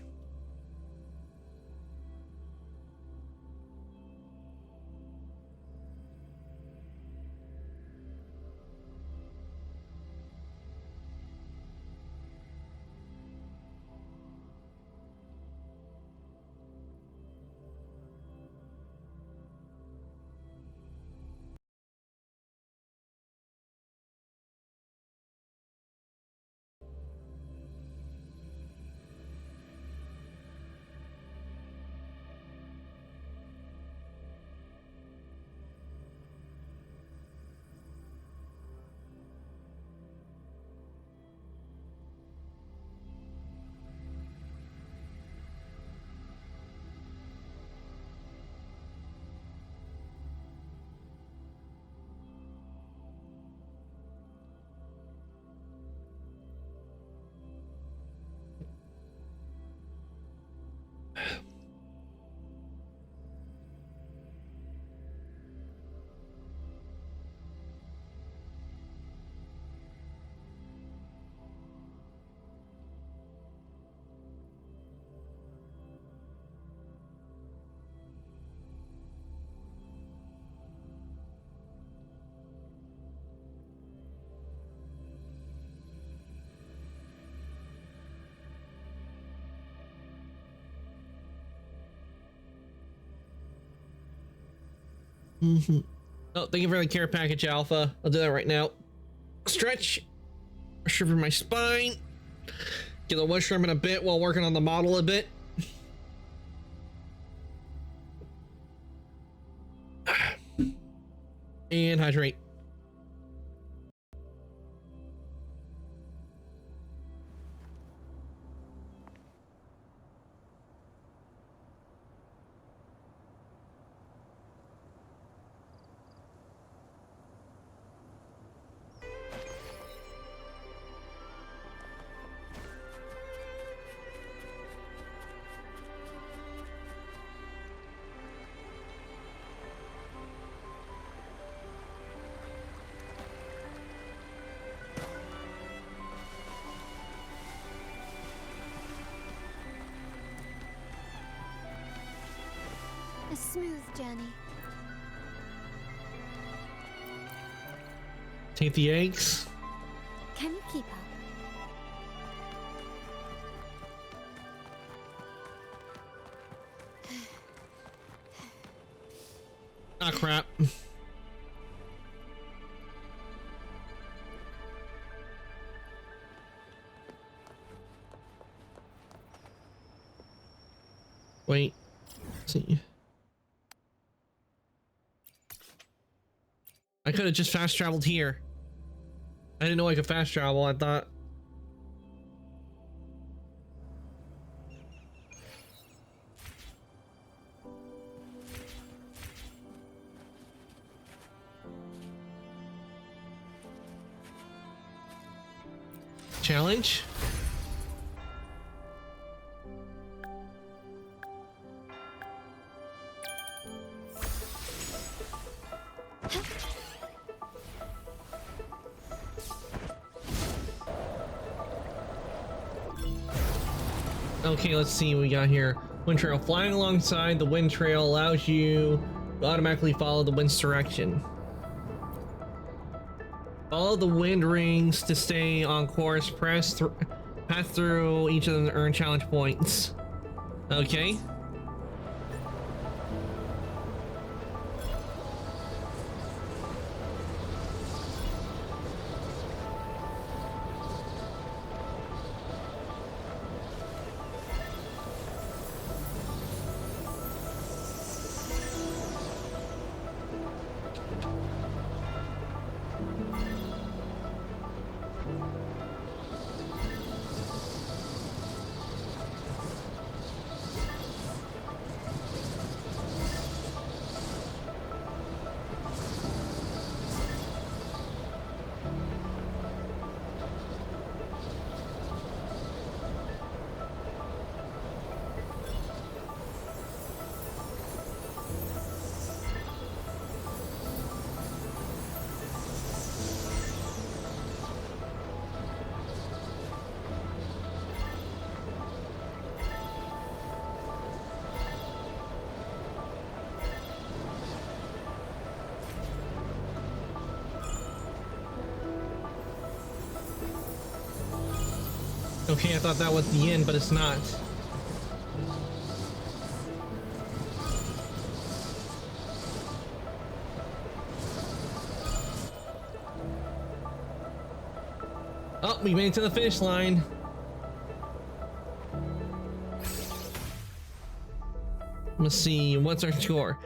Oh, thank you for the care package, Alpha. I'll do that right now. Stretch, shiver my spine, get the washroom in a bit while working on the model a bit. And hydrate. A smooth journey. Take the eggs. Can you keep up? Ah, crap. Wait. Let's see. I could have just fast traveled here. I didn't know I could fast travel. I thought. Challenge. Okay, let's see what we got here. Wind trail. Flying alongside the wind trail allows you to automatically follow the wind's direction. Follow the wind rings to stay on course. Pass through each of them to earn challenge points. Okay. Okay, I thought that was the end, but it's not. Oh, we made it to the finish line. Let's see, what's our score?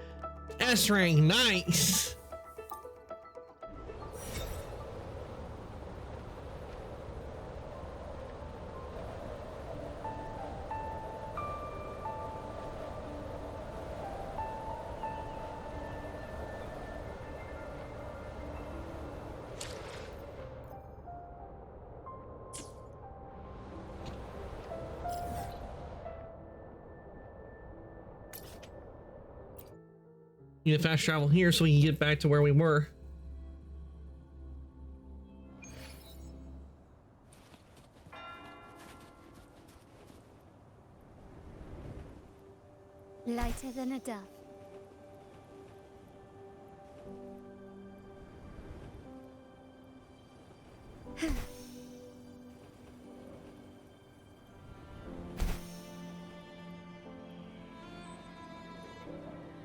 S rank, nice. Need to fast travel here so we can get back to where we were. Lighter than a dove.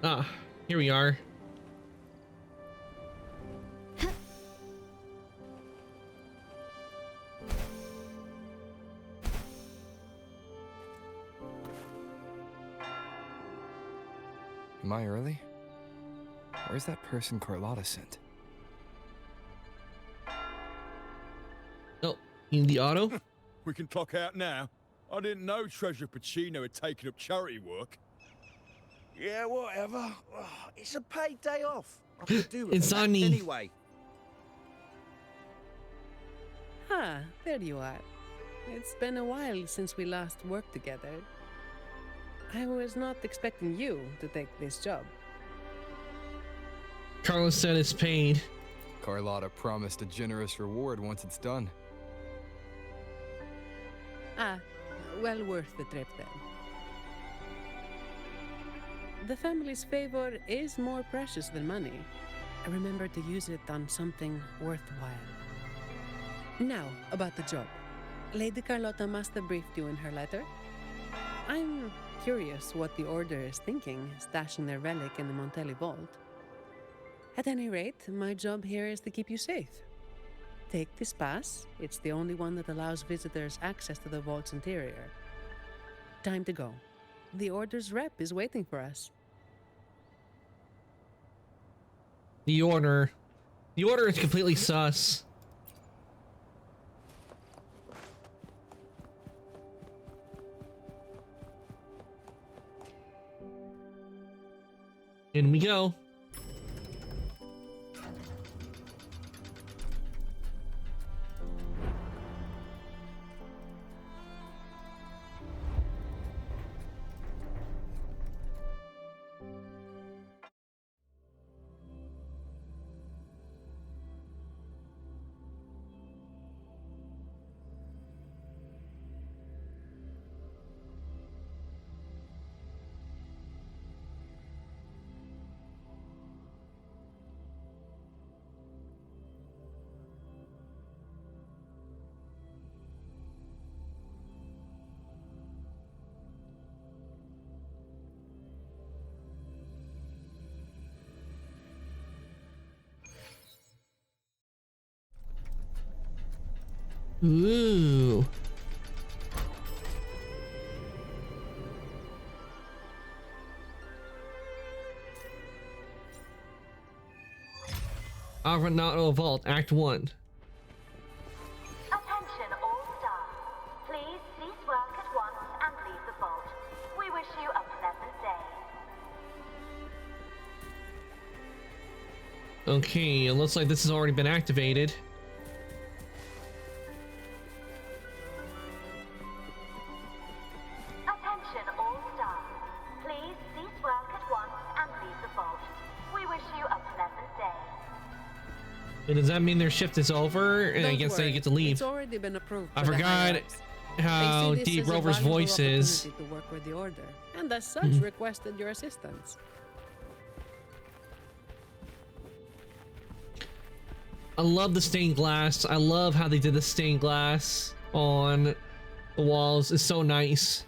Ah, here we are. Am I early? Where's that person Carlotta sent? Oh, in the auto? We can clock out now. I didn't know Treasurer Pacino had taken up charity work. Yeah, whatever. It's a paid day off. I could do with It's that Sonny. anyway. Ah, there you are. It's been a while since we last worked together. I was not expecting you to take this job. Carlos said it's paid. Carlotta promised a generous reward once it's done. Ah, well worth the trip then. The family's favor is more precious than money. Remember to use it on something worthwhile. Now, about the job. Lady Carlotta must have briefed you in her letter. I'm curious what the Order is thinking, stashing their relic in the Montelli vault. At any rate, my job here is to keep you safe. Take this pass. It's the only one that allows visitors access to the vault's interior. Time to go. The Order's rep is waiting for us. The Order. The Order is completely sus. In we go. Ooh. Aeronautical Vault, Act 1. Attention all staff. Please cease work at once and leave the vault. We wish you a pleasant day. Okay, it looks like this has already been activated. Attention all staff. Please cease work at once and leave the vault. We wish you a pleasant day. And does that mean their shift is over? And I Don't guess they worry, get to leave. It's already been approved. I by the forgot higher-ups. how They see this deep as a Rover's valuable voice is. opportunity to work with the Order, and as such Mhm. requested your assistance. I love the stained glass. I love how they did the stained glass on the walls. It's so nice.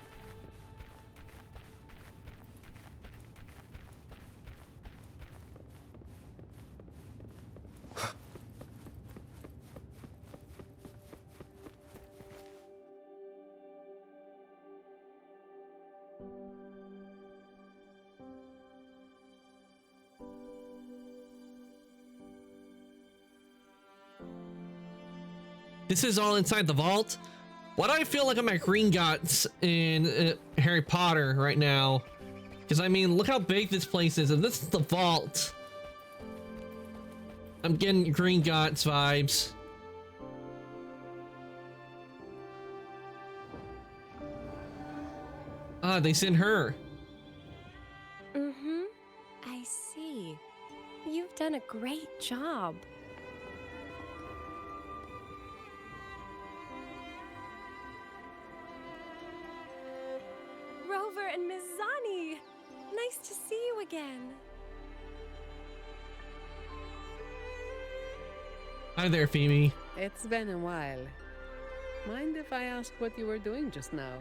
This is all inside the vault. Why do I feel like I'm at Gringotts in Harry Potter right now? Because I mean, look how big this place is, and this is the vault. I'm getting Gringotts vibes. Ah, they sent her. Mm-hmm. I see. You've done a great job. Rover and Miss Zani! Nice to see you again. Hi there, Phoebe. It's been a while. Mind if I ask what you were doing just now?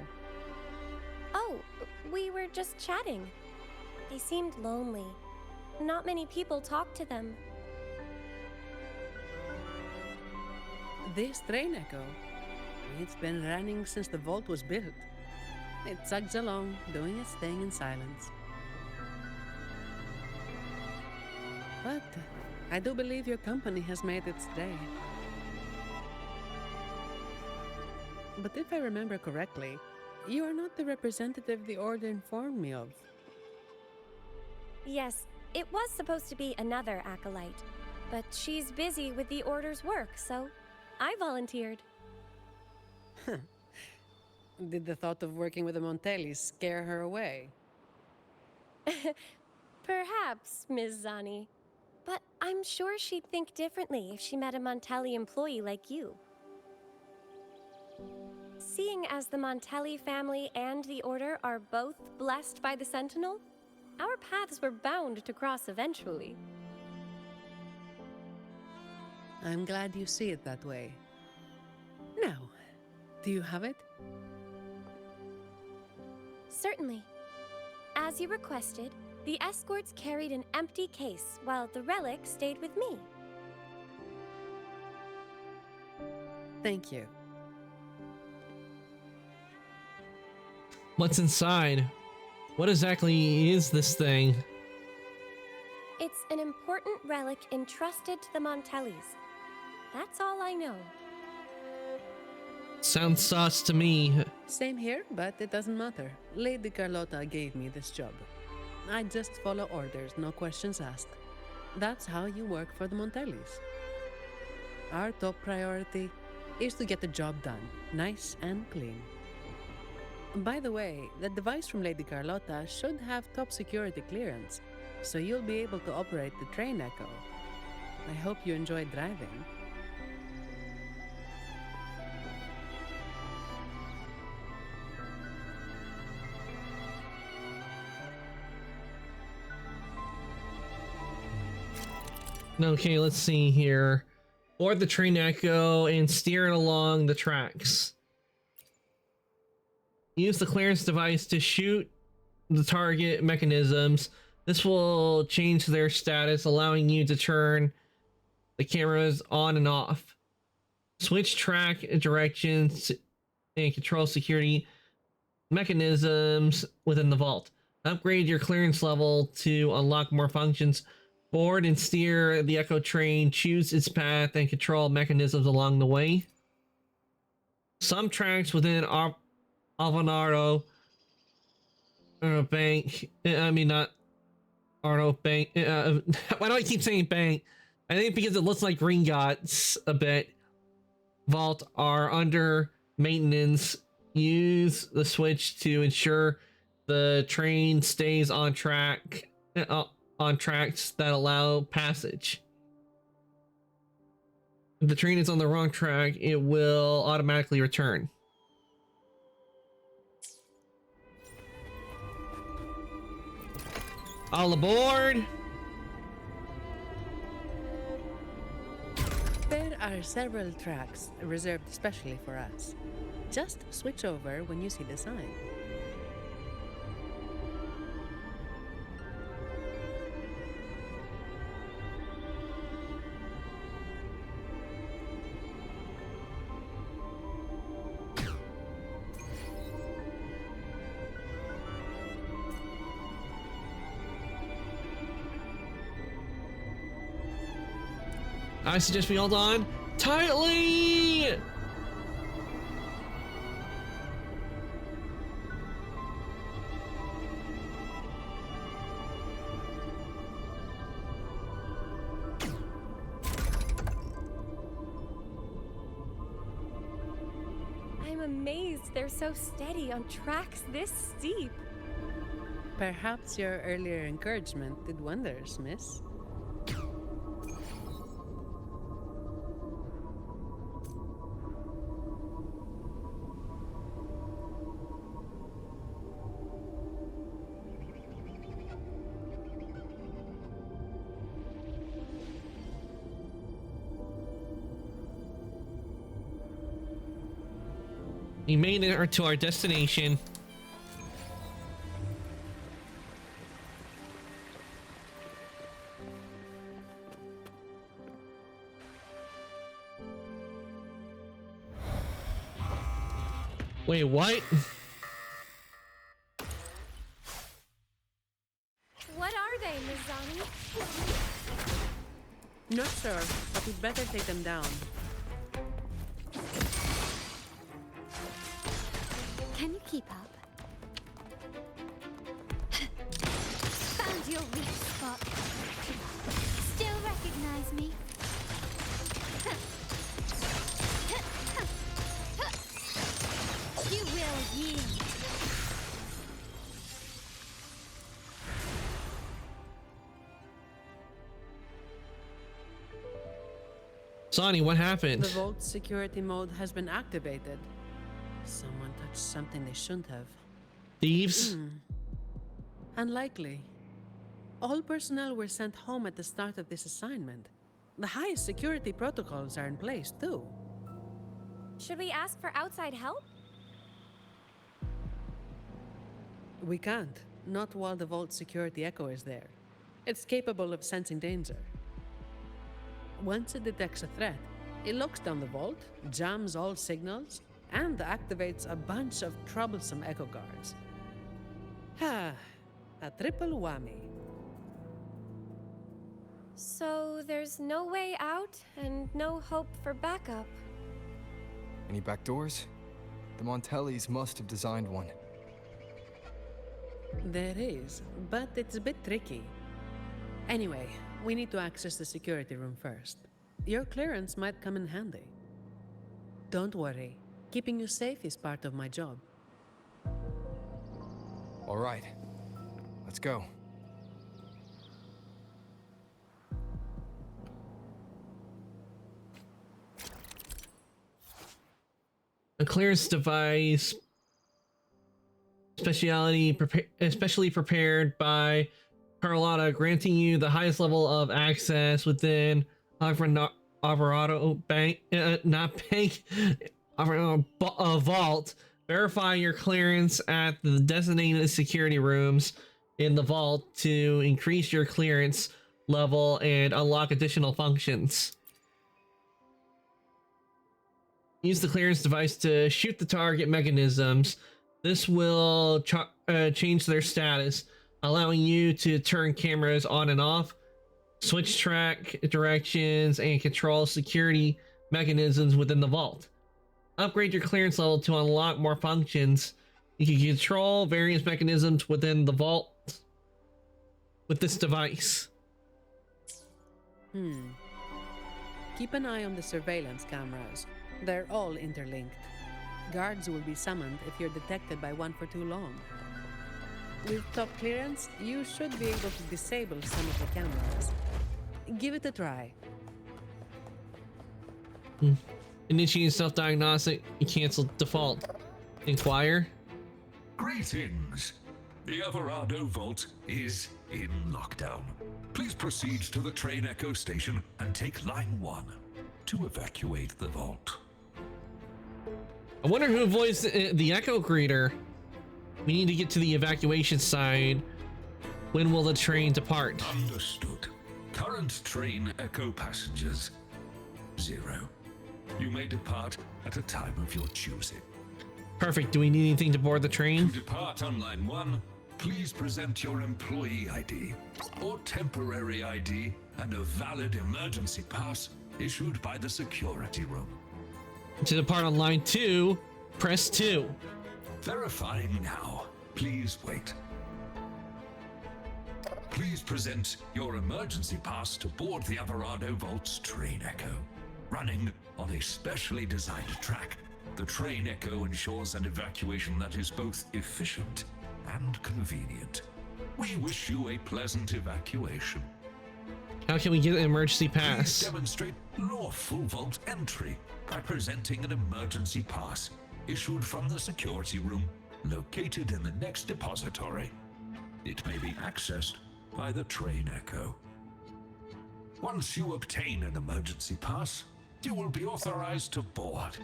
Oh, we were just chatting. They seemed lonely. Not many people talk to them. This train echo. It's been running since the vault was built. It chugs along, doing its thing in silence. But I do believe your company has made its day. But if I remember correctly, you are not the representative the Order informed me of. Yes, it was supposed to be another acolyte, but she's busy with the Order's work, so I volunteered. Did the thought of working with the Montellis scare her away? Perhaps, Ms. Zani. But I'm sure she'd think differently if she met a Montelli employee like you. Seeing as the Montelli family and the Order are both blessed by the Sentinel, our paths were bound to cross eventually. I'm glad you see it that way. Now, do you have it? Certainly. As you requested, the escorts carried an empty case while the relic stayed with me. Thank you. What's inside? What exactly is this thing? It's an important relic entrusted to the Montellis. That's all I know. Sounds sus to me. Same here, but it doesn't matter. Lady Carlotta gave me this job. I just follow orders, no questions asked. That's how you work for the Montellis. Our top priority is to get the job done, nice and clean. By the way, the device from Lady Carlotta should have top security clearance, so you'll be able to operate the train echo. I hope you enjoy driving. Okay, let's see here. Board the train echo and steer it along the tracks. Use the clearance device to shoot the target mechanisms. This will change their status, allowing you to turn the cameras on and off. Switch track directions and control security mechanisms within the vault. Upgrade your clearance level to unlock more functions. Board and steer the Echo train. Choose its path and control mechanisms along the way. Some tracks within Avanaro Bank. I mean, not Arno Bank. Why do I keep saying bank? I think because it looks like Gringotts a bit. Vault are under maintenance. Use the switch to ensure the train stays on track. On tracks that allow passage. If the train is on the wrong track, it will automatically return. All aboard! There are several tracks reserved especially for us. Just switch over when you see the sign. I suggest we hold on tightly! I'm amazed they're so steady on tracks this steep. Perhaps your earlier encouragement did wonders, miss. We made it to our destination. Wait, what? What are they, Mizani? Not sure, but we'd better take them down. Can you keep up? Found your weak spot. Still recognize me? You will yield. Sonny, what happened? The vault security mode has been activated. Someone touched something they shouldn't have. Thieves? Unlikely. All personnel were sent home at the start of this assignment. The highest security protocols are in place, too. Should we ask for outside help? We can't. Not while the vault security echo is there. It's capable of sensing danger. Once it detects a threat, it locks down the vault, jams all signals, and activates a bunch of troublesome echo guards. Ha! A triple whammy. So there's no way out and no hope for backup. Any back doors? The Montellis must have designed one. There is, but it's a bit tricky. Anyway, we need to access the security room first. Your clearance might come in handy. Don't worry. Keeping you safe is part of my job. All right. Let's go. A clearance device especially prepared by Carlotta, granting you the highest level of access within Alvarado Bank, vault. Verify your clearance at the designated security rooms in the vault to increase your clearance level and unlock additional functions. Use the clearance device to shoot the target mechanisms. This will change their status, allowing you to turn cameras on and off, switch track directions, and control security mechanisms within the vault. Upgrade your clearance level to unlock more functions. You can control various mechanisms within the vault with this device. Keep an eye on the surveillance cameras. They're all interlinked. Guards will be summoned if you're detected by one for too long. With top clearance, you should be able to disable some of the cameras. Give it a try. Initiating self-diagnostic. You cancel default. Inquire. Greetings. The Alvarado Vault is in lockdown. Please proceed to the Train Echo station and take line 1 to evacuate the vault. I wonder who voiced the Echo greeter. We need to get to the evacuation side. When will the train depart? Understood. Current train Echo passengers 0. You may depart at a time of your choosing. Perfect. Do we need anything to board the train? To depart on line 1, please present your employee ID or temporary ID and a valid emergency pass issued by the security room. To depart on line 2, press 2. Verifying now. Please wait. Please present your emergency pass to board the Alvarado Vault's Train Echo. Running on a specially designed track, the Train Echo ensures an evacuation that is both efficient and convenient. We wish you a pleasant evacuation. How can we get an emergency Please pass? demonstrate lawful vault entry by presenting an emergency pass issued from the security room located in the next depository. It may be accessed by the Train Echo. Once you obtain an emergency pass, you will be authorized to board.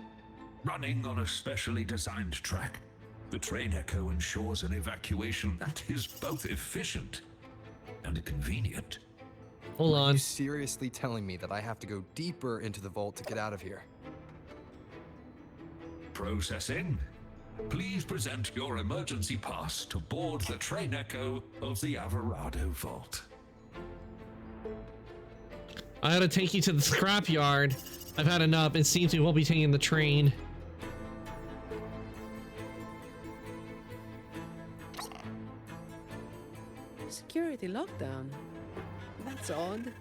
Running on a specially designed track, the Train Echo ensures an evacuation that is both efficient and convenient. Hold on. Are you seriously telling me that I have to go deeper into the vault to get out of here? Processing. Please present your emergency pass to board the Train Echo of the Alvarado Vault. I ought to take you to the scrapyard. I've had enough. It seems we won't be taking the train. Security lockdown? That's odd.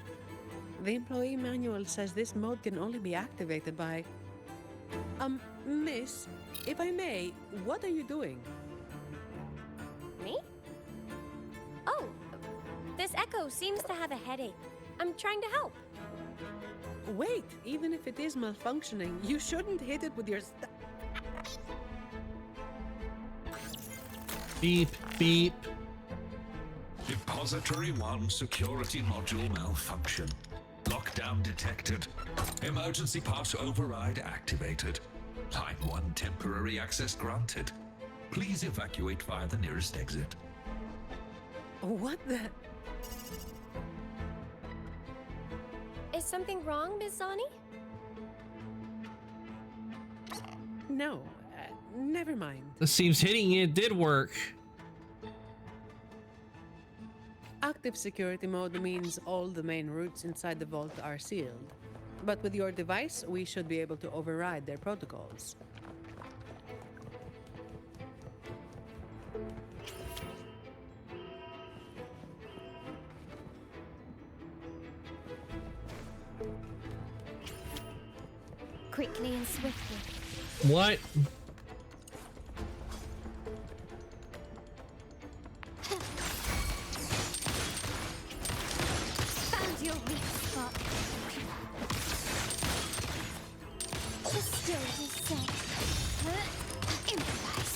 The employee manual says this mode can only be activated by... Miss, if I may, what are you doing? Me? Oh, this Echo seems to have a headache. I'm trying to help. Wait, even if it is malfunctioning, you shouldn't hit it with your Beep, beep. Depository 1 security module malfunction. Lockdown detected. Emergency pass override activated. Line 1 temporary access granted. Please evacuate via the nearest exit. What the... Is something wrong, Miss Zani? No, never mind. It seems hitting it did work. Active security mode means all the main routes inside the vault are sealed. But with your device, we should be able to override their protocols. Quickly and swiftly. What? Found your weak spot. The stage is set. Improvise.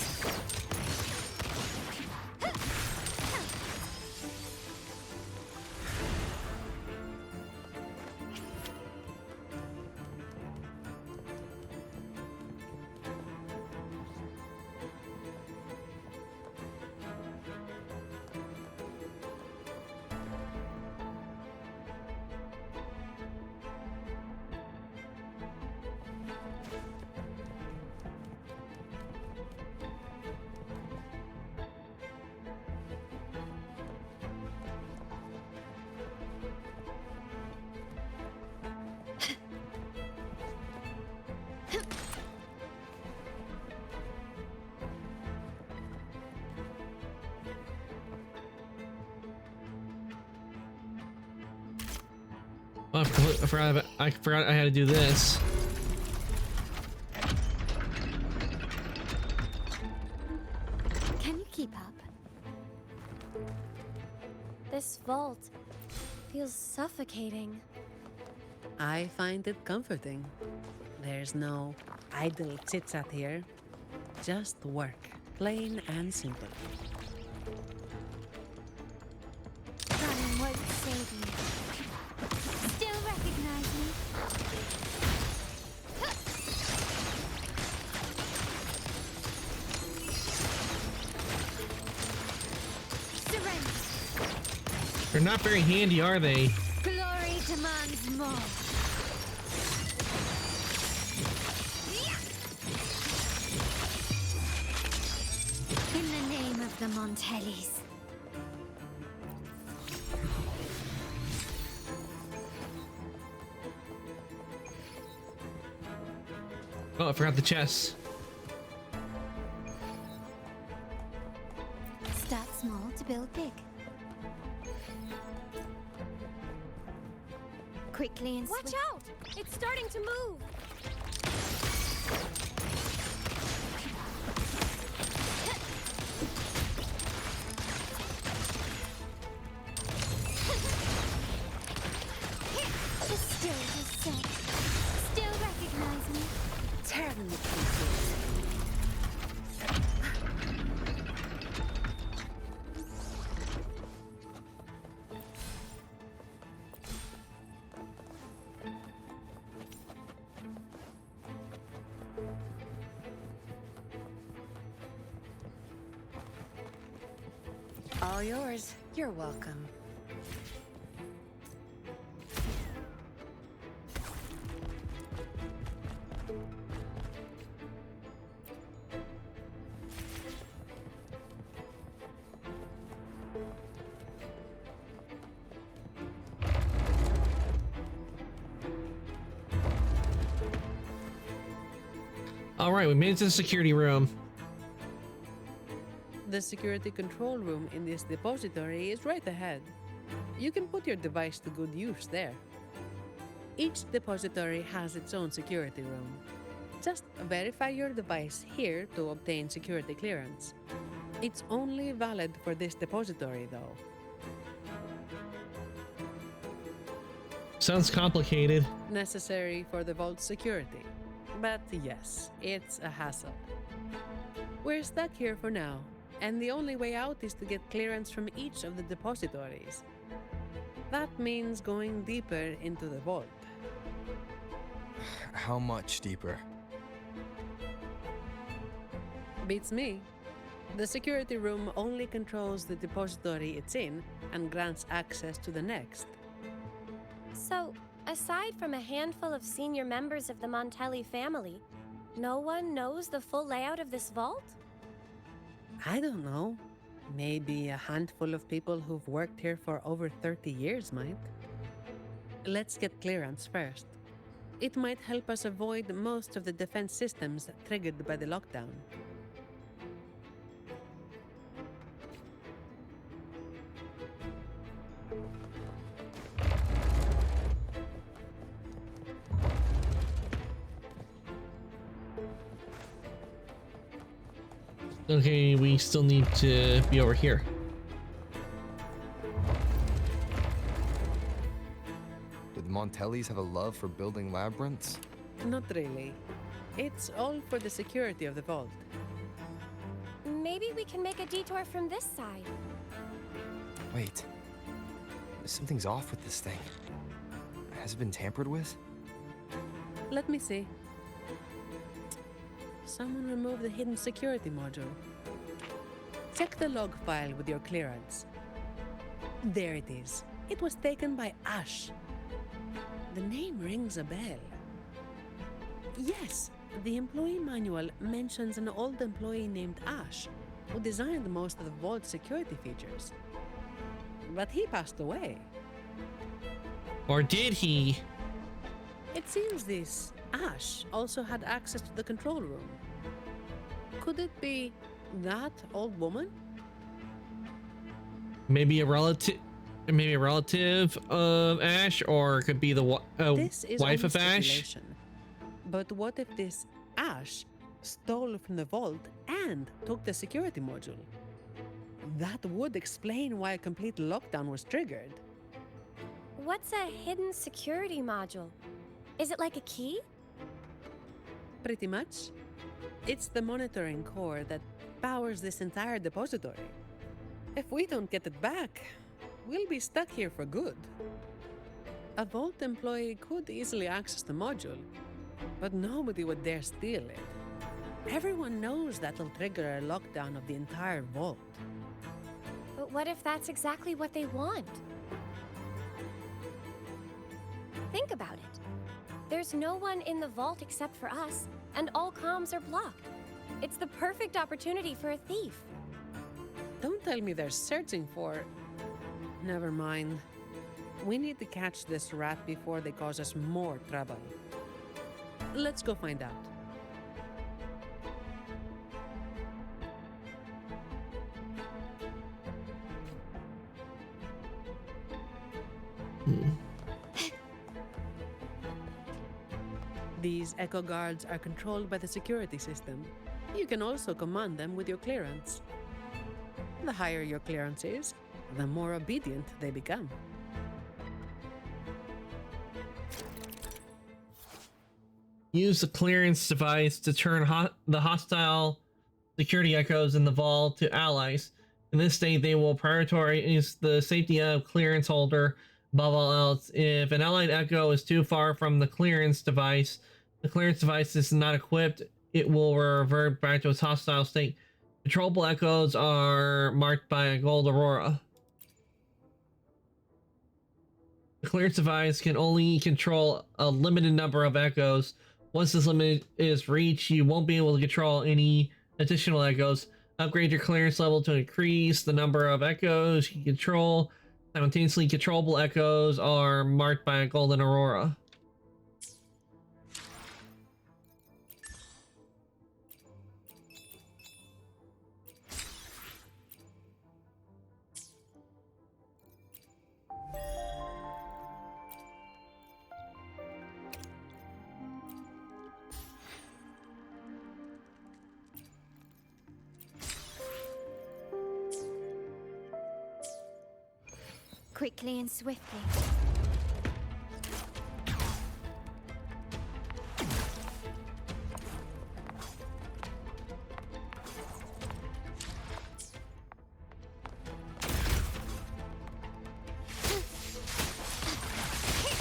Oh, I forgot I had to do this. Can you keep up? This vault feels suffocating. I find it comforting. There's no idle chit-chat here. Just work. Plain and simple. Running won't save you. Still recognize me? Surrender. They're not very handy, are they? Glory demands more. In the name of the Montellis. Oh, I forgot the chest. Start small to build big. Quickly and Watch out! It's starting to move! Just still as said. Still recognize me? Tear them to pieces. All yours. You're welcome. All right, we made it to the security room. The security control room in this depository is right ahead. You can put your device to good use there. Each depository has its own security room. Just verify your device here to obtain security clearance. It's only valid for this depository, though. Sounds complicated. Necessary for the vault's security. But yes, it's a hassle. We're stuck here for now, and the only way out is to get clearance from each of the depositories. That means going deeper into the vault. How much deeper? Beats me. The security room only controls the depository it's in and grants access to the next. So, aside from a handful of senior members of the Montelli family, no one knows the full layout of this vault? I don't know. Maybe a handful of people who've worked here for over 30 years might. Let's get clearance first. It might help us avoid most of the defense systems triggered by the lockdown. Okay, we still need to be over here. Did the Montellis have a love for building labyrinths? Not really. It's all for the security of the vault. Maybe we can make a detour from this side. Wait. Something's off with this thing. Has it been tampered with? Let me see. Someone removed the hidden security module. Check the log file with your clearance. There it is. It was taken by Ash. The name rings a bell. Yes, the employee manual mentions an old employee named Ash, who designed most of the vault's security features. But he passed away. Or did he? It seems this Ash also had access to the control room. Could it be that old woman? Maybe a relative maybe a relative of Ash, or it could be the This is wife only of Ash. speculation. But what if this Ash stole from the vault and took the security module? That would explain why a complete lockdown was triggered. What's a hidden security module? Is it like a key? Pretty much. It's the monitoring core that powers this entire depository. If we don't get it back, we'll be stuck here for good. A vault employee could easily access the module, but nobody would dare steal it. Everyone knows that'll trigger a lockdown of the entire vault. But what if that's exactly what they want? Think about it. There's no one in the vault except for us, and all comms are blocked. It's the perfect opportunity for a thief. Don't tell me they're searching for... Never mind. We need to catch this rat before they cause us more trouble. Let's go find out. These Echo Guards are controlled by the security system. You can also command them with your clearance. The higher your clearance is, the more obedient they become. Use the clearance device to turn the hostile security echoes in the vault to allies. In this state, they will prioritize the safety of clearance holder above all else. If an allied echo is too far from the clearance device is not equipped, it will revert back to its hostile state. Controllable echoes are marked by a gold aurora. The clearance device can only control a limited number of echoes. Once this limit is reached, you won't be able to control any additional echoes. Upgrade your clearance level to increase the number of echoes you can control. Simultaneously, controllable echoes are marked by a golden aurora. Quickly and swiftly.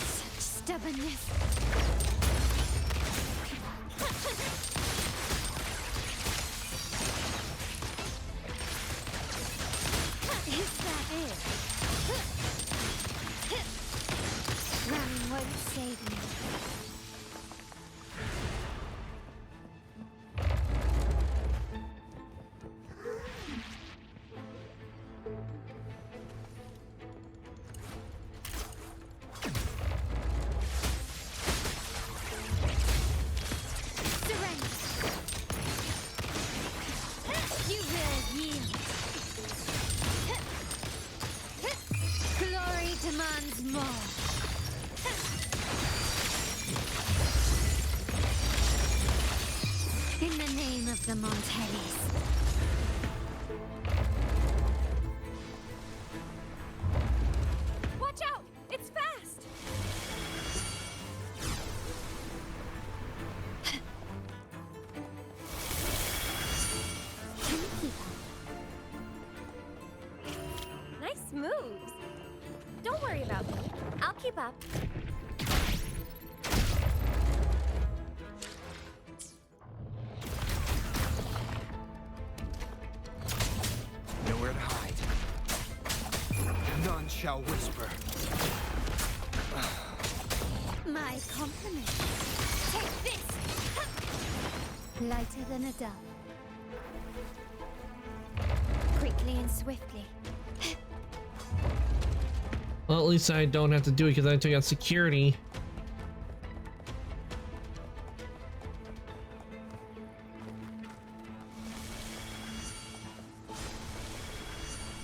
Such stubbornness. Is that it? Running won't save me. Surrender. You will yield. Glory demands more. In the name of the Montellis. Watch out! It's fast! Nice moves. Don't worry about me. I'll keep up. Nowhere to hide. None shall whisper. My compliments. Take this! Lighter than a dove. Quickly and swiftly. Well, at least I don't have to do it because I took out security.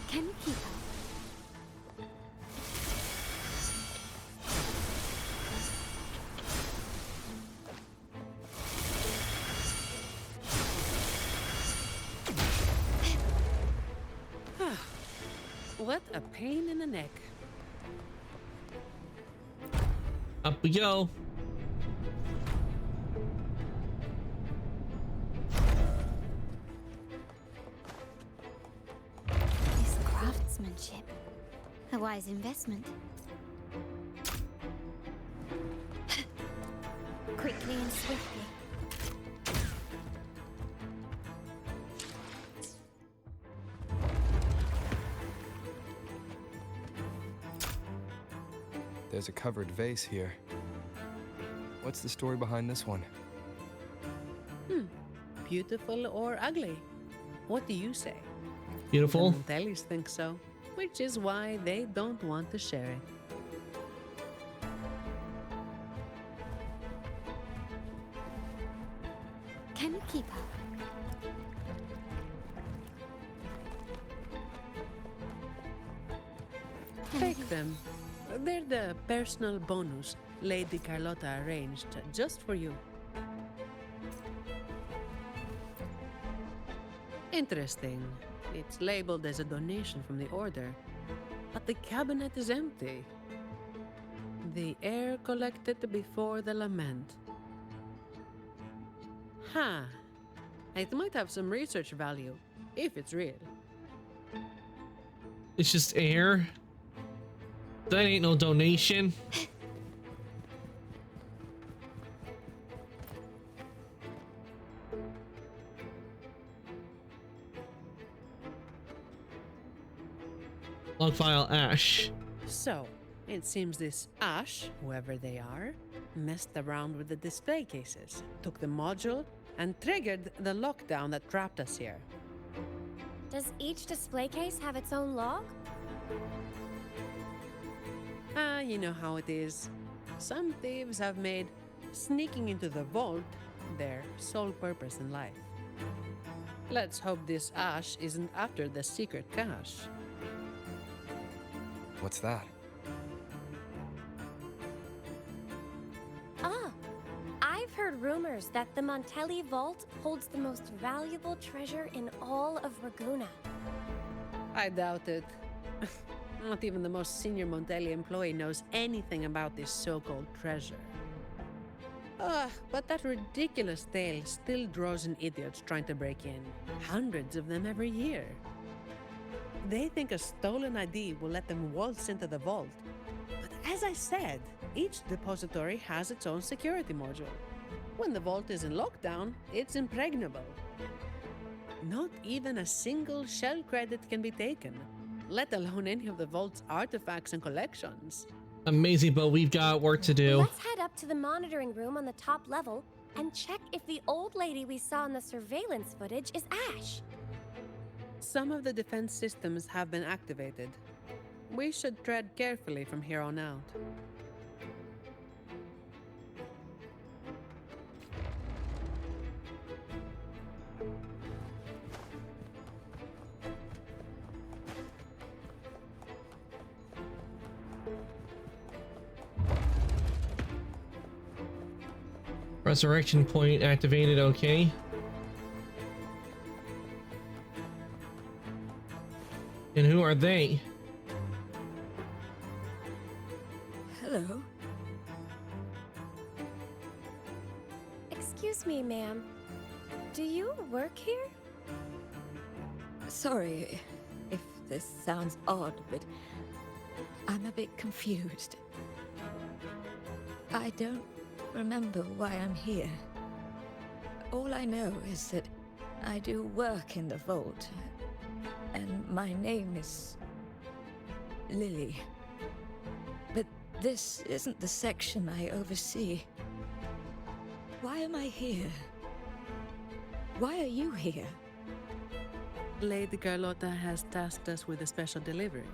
Can you keep up? What a pain in the neck. Up we go. This craftsmanship. A wise investment. Quickly and swiftly. There's a covered vase here. What's the story behind this one? Beautiful or ugly? What do you say? Beautiful. The Montellis think so, which is why they don't want to share it. Can you keep up? Take them. They're the personal bonus Lady Carlotta arranged just for you. Interesting. It's labeled as a donation from the Order, but the cabinet is empty. The heir collected before the lament. Huh. It might have some research value, if it's real. It's just air. That ain't no donation. Log file Ash. So, it seems this Ash, whoever they are, messed around with the display cases, took the module, and triggered the lockdown that trapped us here. Does each display case have its own log? You know how it is. Some thieves have made sneaking into the vault their sole purpose in life. Let's hope this Ash isn't after the secret cache. What's that? I've heard rumors that the Montelli Vault holds the most valuable treasure in all of Raguna. I doubt it. Not even the most senior Montelli employee knows anything about this so-called treasure. But that ridiculous tale still draws in idiots trying to break in. Hundreds of them every year. They think a stolen ID will let them waltz into the vault. But as I said, each depository has its own security module. When the vault is in lockdown, it's impregnable. Not even a single shell credit can be taken, let alone any of the vault's artifacts and collections. Amazing, but we've got work to do. Let's head up to the monitoring room on the top level and check if the old lady we saw in the surveillance footage is Ash. Some of the defense systems have been activated. We should tread carefully from here on out. Resurrection point activated, okay. And who are they? Hello. Excuse me, ma'am. Do you work here? Sorry if this sounds odd, but I'm a bit confused. I don't remember why I'm here. All I know is that I do work in the vault, and my name is Lily. But this isn't the section I oversee. Why am I here? Why are you here? Lady Carlotta has tasked us with a special delivery.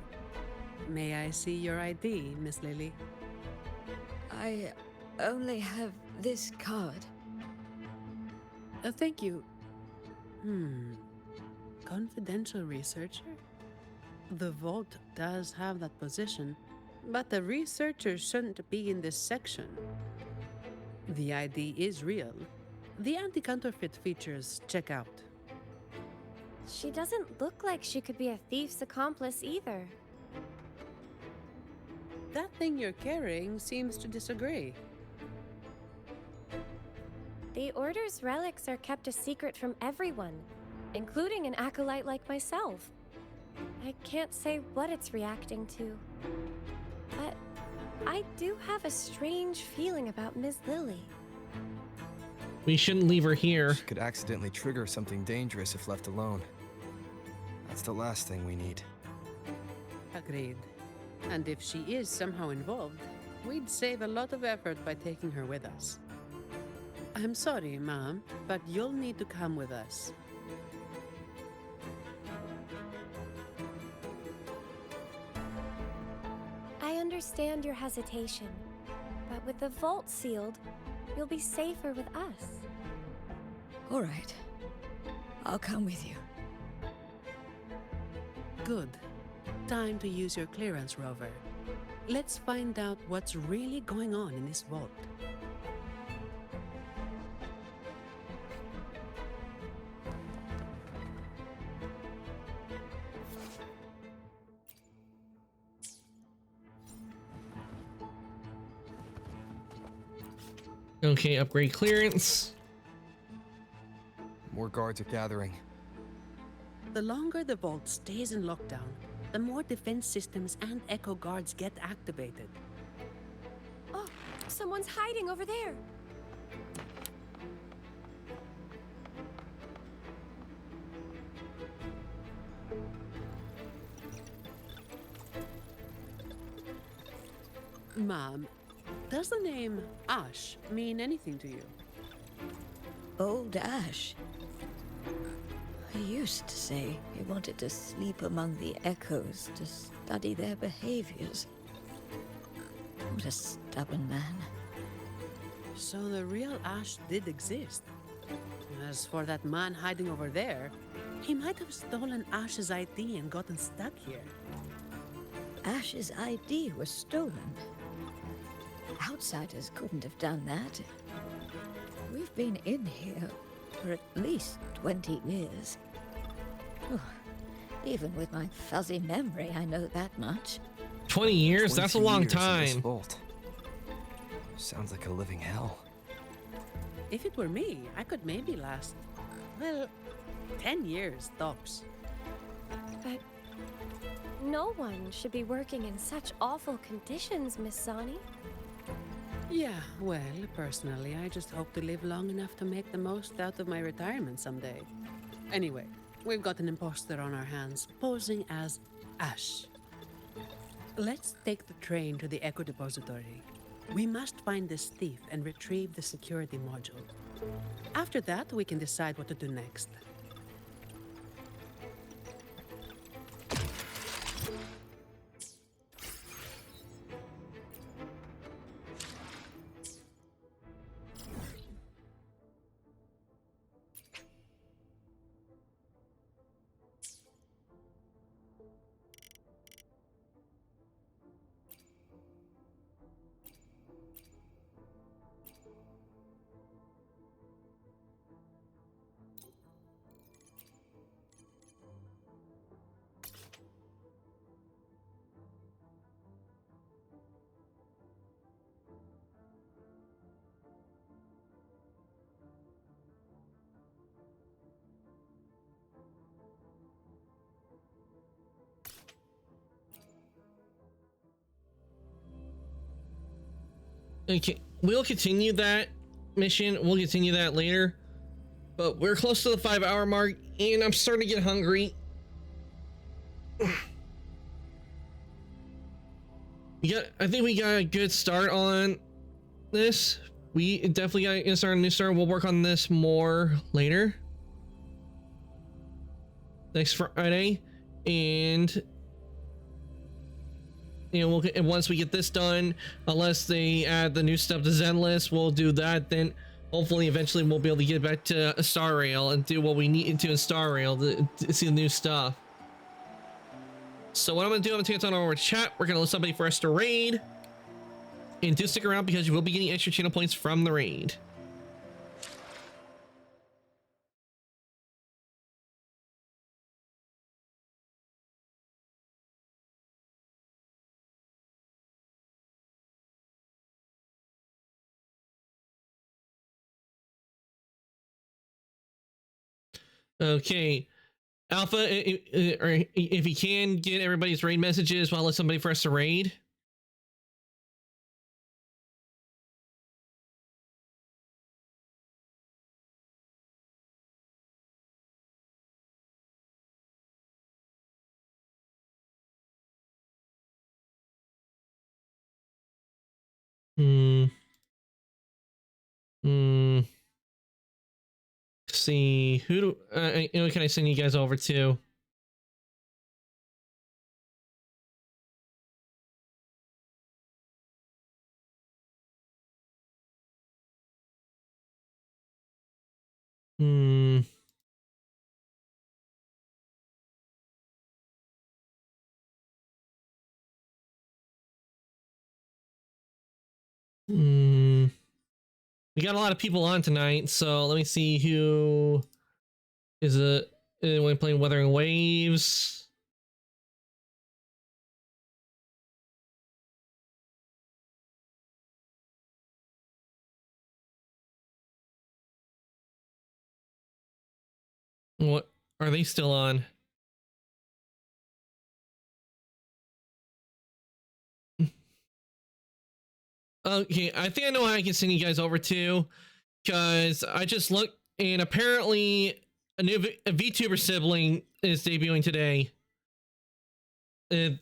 May I see your ID, Miss Lily? I only have this card. Thank you. Confidential researcher? The vault does have that position, but the researcher shouldn't be in this section. The ID is real. The anti-counterfeit features check out. She doesn't look like she could be a thief's accomplice either. that thing you're carrying seems to disagree. The Order's relics are kept a secret from everyone, including an acolyte like myself. I can't say what it's reacting to, but I do have a strange feeling about Ms. Lily. We shouldn't leave her here. She could accidentally trigger something dangerous if left alone. That's the last thing we need. Agreed. And if she is somehow involved, we'd save a lot of effort by taking her with us. I'm sorry, Mom, but you'll need to come with us. I understand your hesitation, but with the vault sealed, you'll be safer with us. All right. I'll come with you. Good. Time to use your clearance, Rover. Let's find out what's really going on in this vault. Okay, upgrade clearance. More guards are gathering. The longer the vault stays in lockdown, the more defense systems and echo guards get activated. Oh, someone's hiding over there. Mom, does the name Ash mean anything to you? Old Ash. He used to say he wanted to sleep among the echoes to study their behaviors. What a stubborn man. So the real Ash did exist. As for that man hiding over there, he might have stolen Ash's ID and gotten stuck here. Ash's ID was stolen. Outsiders couldn't have done that. We've been in here for at least 20 years. Oh, even with my fuzzy memory, I know that much. 20 years? That's a 22 long years in this time. vault. Sounds like a living hell. If it were me, I could maybe last, well, 10 years tops. But no one should be working in such awful conditions, Miss Sani. Yeah, well, personally, I just hope to live long enough to make the most out of my retirement someday. Anyway, we've got an imposter on our hands, posing as Ash. Let's take the train to the Echo Depository. We must find this thief and retrieve the security module. After that, we can decide what to do next. Okay, we'll continue that mission. We'll continue that later. But we're close to the 5-hour mark, and I'm starting to get hungry. I think we got a good start on this. We definitely got to start a new start. We'll work on this more later. Next Friday. And you know, and once we get this done, unless they add the new stuff to Zenless, we'll do that. Then hopefully eventually we'll be able to get back to Star Rail and do what we need to in Star Rail to see the new stuff. So what I'm gonna do, I'm gonna take it on over to chat. We're gonna list somebody for us to raid, and do stick around because you will be getting extra channel points from the raid. Okay. Alpha, or if you can get everybody's raid messages while it's somebody for us to raid. See, who do who can I send you guys over to? We got a lot of people on tonight, so let me see who is when playing Wuthering Waves. What are they still on? Okay, I think I know how I can send you guys over to, because I just looked and apparently a new VTuber sibling is debuting today. Same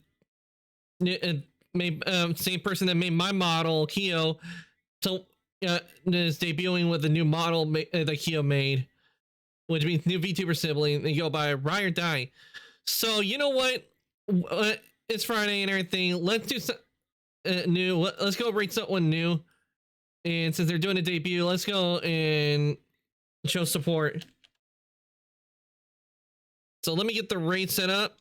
person that made my model, Kyo, so is debuting with the new model that Kyo made, which means new VTuber sibling. They go by Ride or Die. So you know what? It's Friday and everything. Let's do some new. Let's go rate someone new. And since they're doing a debut, let's go and show support. So let me get the raid set up.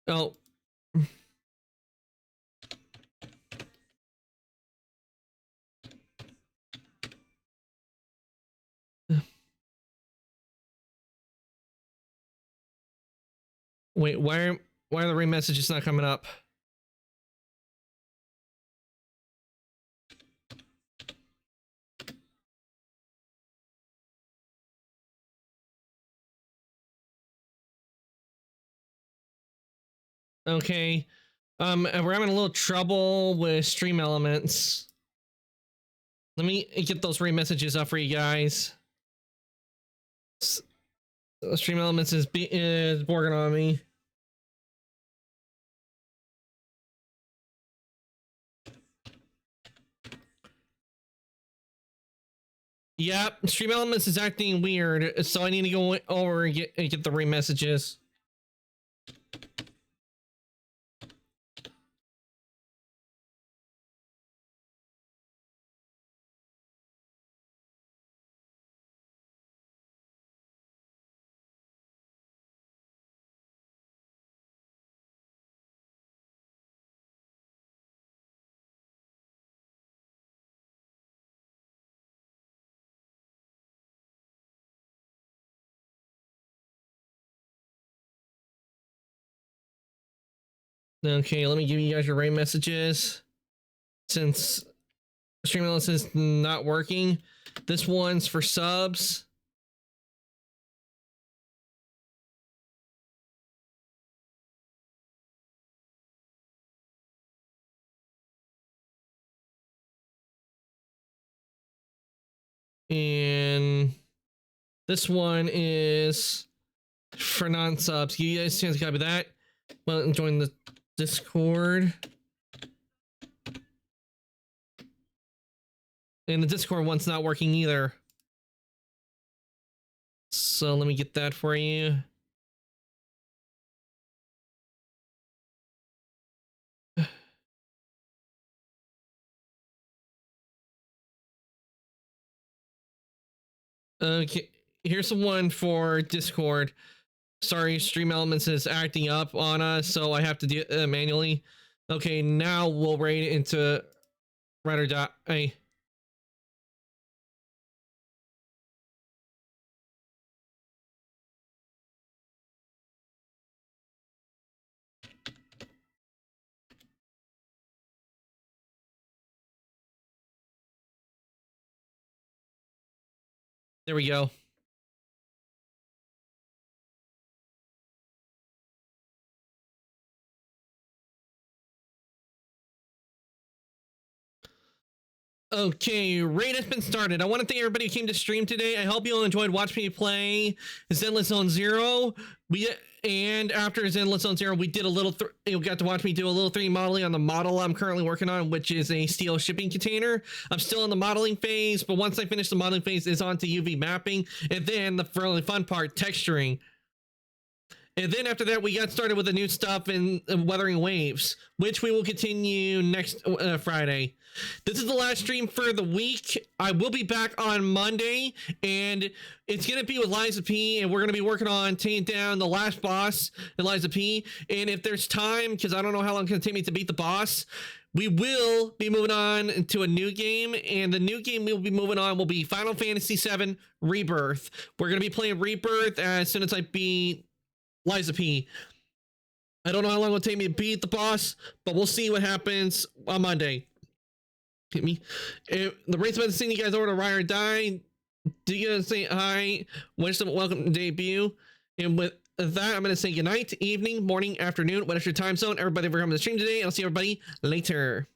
Oh. Wait, why are the raid messages not coming up? Okay. We're having a little trouble with Stream Elements. Let me get those raid messages up for you guys. Stream Elements is borging on me. Yep, Stream Elements is acting weird, so I need to go over and get the raid messages. Okay, let me give you guys your raid messages. Since Stream Elements is not working, this one's for subs. And this one is for non-subs. Give you guys a chance to copy that. Well, join the Discord. And the Discord one's not working either. So let me get that for you. Okay, here's the one for Discord. Sorry, Stream Elements is acting up on us, so I have to do it manually. Okay, now we'll raid into Ride or Die. There we go. Okay, raid has been started. I want to thank everybody who came to stream today. I hope you all enjoyed watching me play Zenless Zone Zero. And after Zenless Zone Zero, we did a little. You got to watch me do a little 3D modeling on the model I'm currently working on, which is a steel shipping container. I'm still in the modeling phase, but once I finish the modeling phase, it's on to UV mapping, and then the really fun part, texturing. And then after that, we got started with the new stuff in Weathering Waves, which we will continue next Friday. This is the last stream for the week. I will be back on Monday, and it's going to be with Liza P, and we're going to be working on taking down the last boss, Liza P. And if there's time, because I don't know how long it's going to take me to beat the boss, we will be moving on to a new game, and the new game we'll be moving on will be Final Fantasy VII Rebirth. We're going to be playing Rebirth as soon as I beat Liza P. I don't know how long it'll take me to beat the boss, but we'll see what happens on Monday. Hit me. The race about to send you guys over to Ride or Die. Do you guys say hi? Wish them welcome to debut. And with that, I'm going to say good night, evening, morning, afternoon, whatever your time zone. Everybody for coming to the stream today. I'll see everybody later.